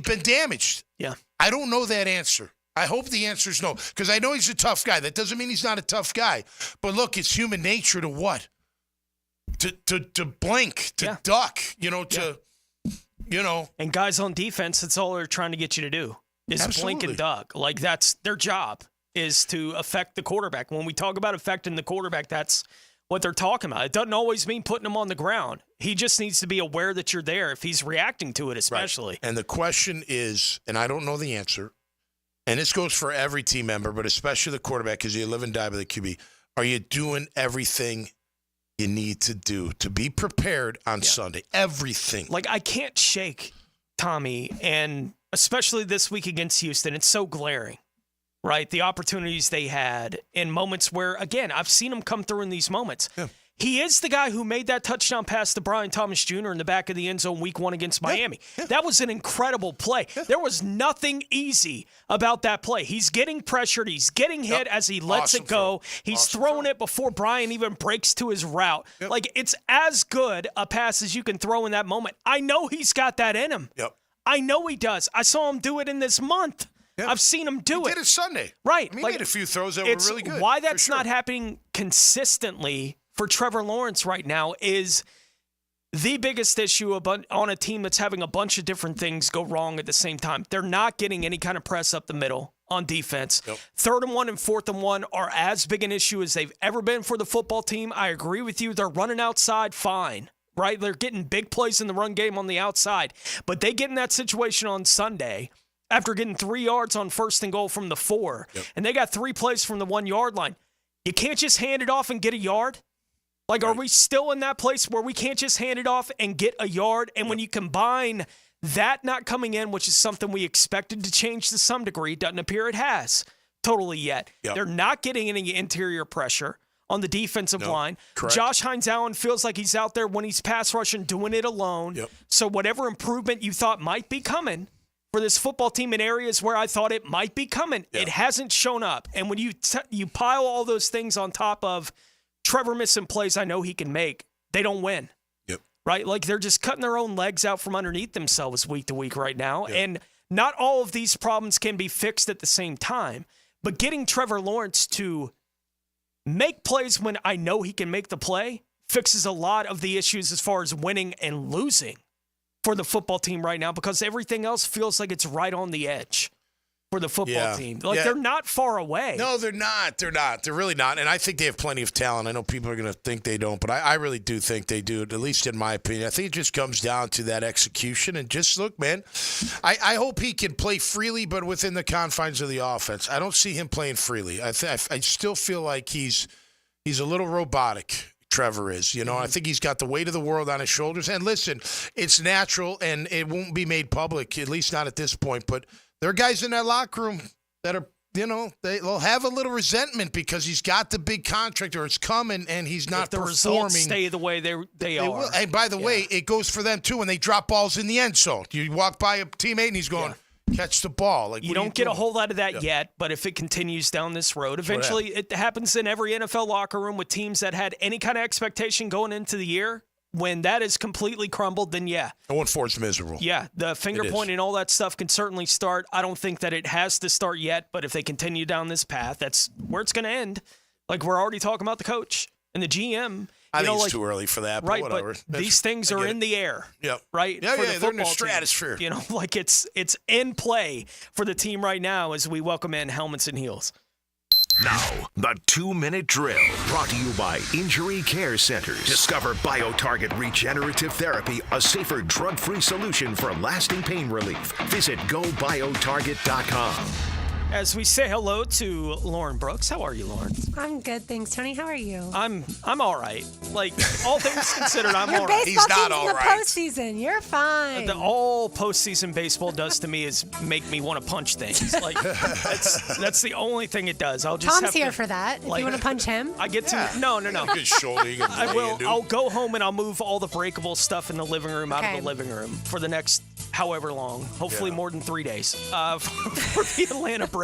Speaker 6: been damaged? Yeah. I don't know that answer. I hope the answer is no, because I know he's a tough guy. That doesn't mean he's not a tough guy. But look, it's human nature to what? To blink, to duck,
Speaker 5: And guys on defense, that's all they're trying to get you to do is blink and duck. Like, that's their job, is to affect the quarterback. When we talk about affecting the quarterback, that's what they're talking about. It doesn't always mean putting him on the ground. He just needs to be aware that you're there if he's reacting to it, especially.
Speaker 6: Right. And the question is, and I don't know the answer, and this goes for every team member, but especially the quarterback, because you live and die by the QB. Are you doing everything you need to do to be prepared on Sunday? Everything.
Speaker 5: Like, I can't shake Tommy, and especially this week against Houston, it's so glaring. Right, the opportunities they had in moments where, again, I've seen him come through in these moments. Yeah. He is the guy who made that touchdown pass to Brian Thomas Jr. in the back of the end zone week 1 against Miami. Yeah. That was an incredible play. Yeah. There was nothing easy about that play. He's getting pressured. He's getting hit as he lets it go. He's throwing it before Brian even breaks to his route. Yep. Like, it's as good a pass as you can throw in that moment. I know he's got that in him. Yep. I know he does. I saw him do it in this month. Yep. I've seen him do it.
Speaker 6: He did it Sunday.
Speaker 5: Right.
Speaker 6: He made a few throws that were really good.
Speaker 5: Why that's not happening consistently for Trevor Lawrence right now is the biggest issue on a team that's having a bunch of different things go wrong at the same time. They're not getting any kind of press up the middle on defense. Yep. 3rd and 1 and 4th and 1 are as big an issue as they've ever been for the football team. I agree with you. They're running outside fine. Right? They're getting big plays in the run game on the outside. But they get in that situation on Sunday after getting 3 yards on 1st and goal from the 4, and they got 3 plays from the 1-yard line. You can't just hand it off and get a yard? Like, are we still in that place where we can't just hand it off and get a yard? And when you combine that not coming in, which is something we expected to change to some degree, doesn't appear it has totally yet. Yep. They're not getting any interior pressure on the defensive line. Correct. Josh Hines-Allen feels like he's out there when he's pass rushing, doing it alone. Yep. So whatever improvement you thought might be coming for this football team in areas where I thought it might be coming, it hasn't shown up. And when you pile all those things on top of Trevor missing plays I know he can make, they don't win. Yep. Right? Like, they're just cutting their own legs out from underneath themselves week to week right now. Yep. And not all of these problems can be fixed at the same time. But getting Trevor Lawrence to make plays when I know he can make the play fixes a lot of the issues as far as winning and losing for the football team right now, because everything else feels like it's right on the edge. for the football team. They're not far away.
Speaker 6: No, they're not. They're really not. And I think they have plenty of talent. I know people are going to think they don't, but I really do think they do, at least in my opinion. I think it just comes down to that execution. And just look, man, I hope he can play freely, but within the confines of the offense. I don't see him playing freely. I still feel like he's a little robotic. Trevor is, I think he's got the weight of the world on his shoulders. And listen, it's natural and it won't be made public, at least not at this point. But there are guys in that locker room that are, they'll have a little resentment because he's got the big contract or it's coming and he's not
Speaker 5: if the
Speaker 6: performing.
Speaker 5: Results stay the way they are.
Speaker 6: Will. And by the way, it goes for them too when they drop balls in the end zone. You walk by a teammate and he's going, catch the ball.
Speaker 5: You don't get a whole lot of that yet, but if it continues down this road, eventually it happens in every NFL locker room with teams that had any kind of expectation going into the year. When that is completely crumbled, then
Speaker 6: 0-4 is miserable.
Speaker 5: Yeah, the finger pointing and all that stuff can certainly start. I don't think that it has to start yet, but if they continue down this path, that's where it's going to end. Like we're already talking about the coach and the GM.
Speaker 6: I think it's too early for that, but whatever.
Speaker 5: But these things are in the air.
Speaker 6: Yep.
Speaker 5: Right?
Speaker 6: Yeah,
Speaker 5: for the
Speaker 6: they're in the
Speaker 5: football
Speaker 6: stratosphere.
Speaker 5: Team. It's in play for the team right now as we welcome in Helmets and Heels.
Speaker 1: Now, the 2-minute drill, brought to you by Injury Care Centers. Discover BioTarget Regenerative Therapy, a safer drug-free solution for lasting pain relief. Visit GoBioTarget.com.
Speaker 5: As we say hello to Lauren Brooks. How are you, Lauren?
Speaker 8: I'm good, thanks, Tony. How are you?
Speaker 5: I'm all right. Like, all things considered, I'm
Speaker 8: Your
Speaker 5: all right.
Speaker 8: He's not all right. Postseason, you're fine.
Speaker 5: All postseason baseball does to me is make me want to punch things. Like, that's the only thing it does.
Speaker 8: Tom's here for that. If you want to punch him,
Speaker 5: I get to. No.
Speaker 6: Good shoulder. You can
Speaker 5: I will. I'll go home and I'll move all the breakable stuff in the living room out of the living room for the next however long. Hopefully more than 3 days for the Atlanta Braves.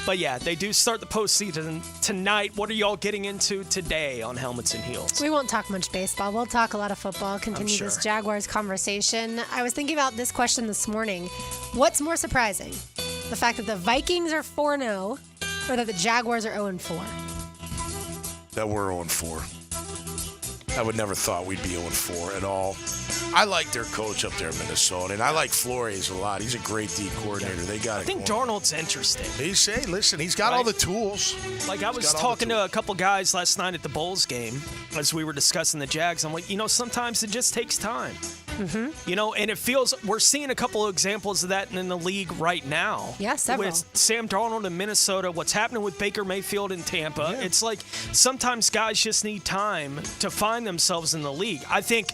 Speaker 5: But they do start the postseason tonight. What are y'all getting into today on Helmets and Heels?
Speaker 8: We won't talk much baseball. We'll talk a lot of football. Continue this Jaguars conversation. I was thinking about this question this morning. What's more surprising? The fact that the Vikings are 4-0 or that the Jaguars are 0-4?
Speaker 6: That we're 0-4. I would never thought we'd be 0-4 at all. I like their coach up there in Minnesota, and I like Flores a lot. He's a great D coordinator. They got.
Speaker 5: I think Darnold's interesting.
Speaker 6: He's got all the tools.
Speaker 5: Like I was talking to a couple guys last night at the Bulls game as we were discussing the Jags. I'm like, sometimes it just takes time. Mm-hmm. And it feels we're seeing a couple of examples of that in the league right now.
Speaker 8: Yeah, several.
Speaker 5: With Sam Darnold in Minnesota, what's happening with Baker Mayfield in Tampa. Yeah. It's like sometimes guys just need time to find themselves in the league. I think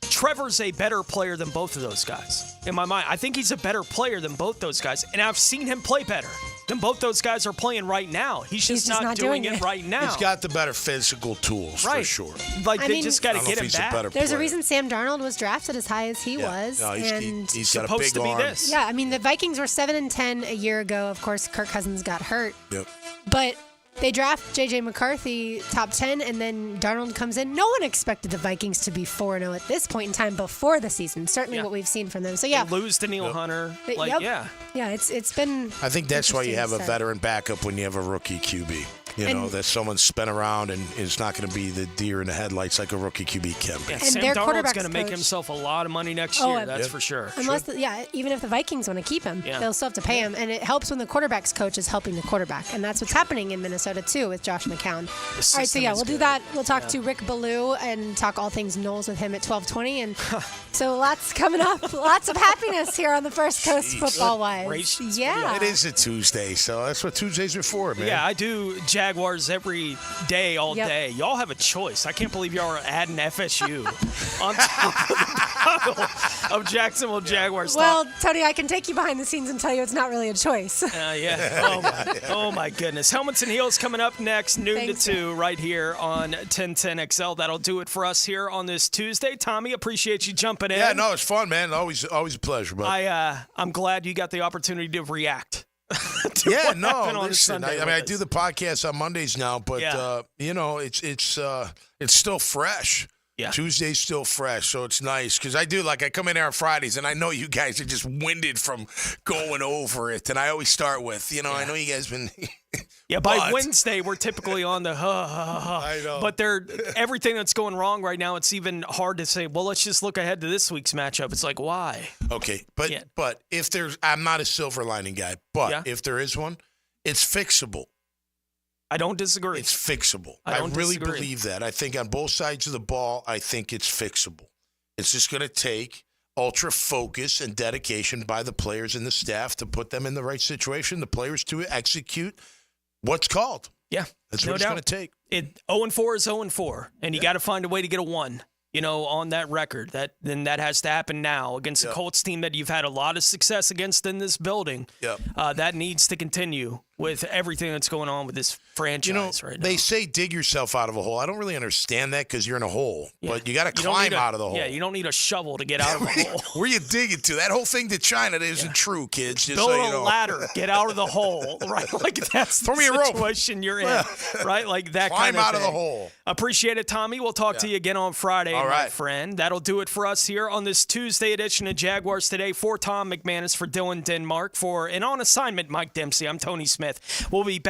Speaker 5: Trevor's a better player than both of those guys. In my mind, I think he's a better player than both those guys, and I've seen him play better than both those guys are playing right now. He's just not doing it right now.
Speaker 6: He's got the better physical tools, for sure.
Speaker 5: Like, they just got to get him back.
Speaker 8: There's a reason Sam Darnold was drafted as high as he was.
Speaker 6: No, he's got a big
Speaker 5: to
Speaker 6: arm.
Speaker 5: be this.
Speaker 8: Yeah, I mean, the Vikings were 7-10 a year ago. Of course, Kirk Cousins got hurt.
Speaker 6: Yep.
Speaker 8: But they draft J.J. McCarthy top 10, and then Darnold comes in. No one expected the Vikings to be 4-0 at this point in time before the season. Certainly what we've seen from them. So,
Speaker 5: They lose to Neil Hunter.
Speaker 8: Yeah, it's been.
Speaker 6: I think that's why you have a veteran backup when you have a rookie QB. That someone's spun around and is not going to be the deer in the headlights like a rookie QB can be.
Speaker 5: Yeah, Sam Darnold's going to make himself a lot of money next year. That's for sure.
Speaker 8: Unless, even if the Vikings want to keep him, they'll still have to pay him. And it helps when the quarterback's coach is helping the quarterback. And that's what's happening in Minnesota, too, with Josh McCown. All right, so we'll do that. We'll talk to Rick Ballou and talk all things Knowles with him at 12:20. And so lots coming up. Lots of happiness here on the First Coast football-wise. Yeah.
Speaker 6: It is a Tuesday, so that's what Tuesdays are for, man.
Speaker 5: Yeah, I do Jaguars every day, all day. Y'all have a choice. I can't believe y'all are adding FSU on top of the pile of Jacksonville Jaguars.
Speaker 8: Well, Tony, I can take you behind the scenes and tell you it's not really a choice.
Speaker 5: Oh, my goodness. Helmets and Heels coming up next, noon to 2, right here on 1010XL. That'll do it for us here on this Tuesday. Tommy, appreciate you jumping in.
Speaker 6: Yeah, no, it's fun, man. Always a pleasure. But
Speaker 5: I'm glad you got the opportunity to react.
Speaker 6: Listen. I do the podcast on Mondays now, but it's still fresh.
Speaker 5: Yeah.
Speaker 6: Tuesday's still fresh, so it's nice because I come in here on Fridays, and I know you guys are just winded from going over it, and I always start with, I know you guys been
Speaker 5: Yeah, by Wednesday, we're typically on the
Speaker 6: I know.
Speaker 5: But everything that's going wrong right now, it's even hard to say, well, let's just look ahead to this week's matchup. It's like, why?
Speaker 6: Okay, but if there's – I'm not a silver lining guy, but if there is one, it's fixable.
Speaker 5: I don't disagree.
Speaker 6: It's fixable. I really believe that. I think on both sides of the ball, I think it's fixable. It's just going to take ultra focus and dedication by the players and the staff to put them in the right situation, the players to execute what's called.
Speaker 5: Yeah.
Speaker 6: That's what it's going to take.
Speaker 5: 0-4 is 0-4, and you got to find a way to get a 1. On that record. Then that has to happen now against a Colts team that you've had a lot of success against in this building. That needs to continue with everything that's going on with this franchise right now.
Speaker 6: They say dig yourself out of a hole. I don't really understand that because you're in a hole, but you got to climb out of the hole.
Speaker 5: Yeah, you don't need a shovel to get out of a hole.
Speaker 6: Where you digging to? That whole thing to China isn't true, kids. Just
Speaker 5: build
Speaker 6: so you know.
Speaker 5: a ladder, get out of the hole, right? Like that's
Speaker 6: Throw me a
Speaker 5: the
Speaker 6: rope.
Speaker 5: situation you're in, right? Like that
Speaker 6: Climb
Speaker 5: kind of
Speaker 6: out
Speaker 5: thing.
Speaker 6: of the hole.
Speaker 5: Appreciate it, Tommy. We'll talk to you again on Friday,
Speaker 6: All
Speaker 5: my
Speaker 6: right.
Speaker 5: friend. That'll do it for us here on this Tuesday edition of Jaguars Today. For Tom McManus, for Dylan Denmark, for and on assignment, Mike Dempsey. I'm Tony Smith. We'll be back